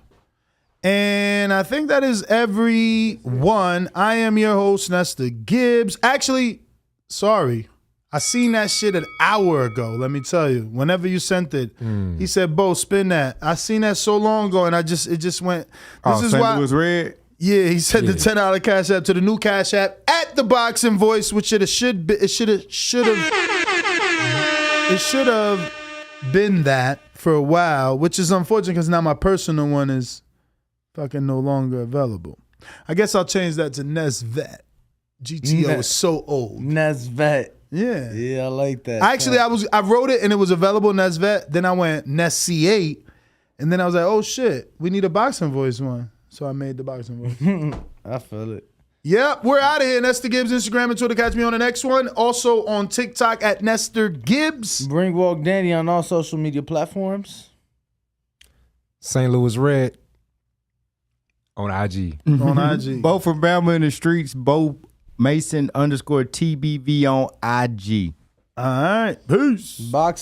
And I think that is everyone. I am your host, Nestor Gibbs. Actually, sorry. I seen that shit an hour ago, let me tell you. Whenever you sent it, he said, Bo, spin that. I seen that so long ago, and it just went. This is St. why. Louis Red? Yeah, he said the $10 Cash App to the new Cash App at the Boxing Voice, which it should have been that for a while, which is unfortunate because now my personal one is fucking no longer available. I guess I'll change that to Nesvet. GTO is so old. Nesvet. Yeah. Yeah, I like that. Actually, I wrote it and it was available Nesvet. Then I went Nes-C8. And then I was like, oh shit, we need a Boxing Voice one. So I made the Boxing Voice. I feel it. Yep, we're out of here. Nestor Gibbs, Instagram and Twitter. Catch me on the next one. Also on TikTok at Nestor Gibbs. Bring Walk Danny on all social media platforms. St. Louis Red on IG. On IG. Bo from Bama in the streets. Bo Mason _TBV on IG. All right. Peace. Boxing.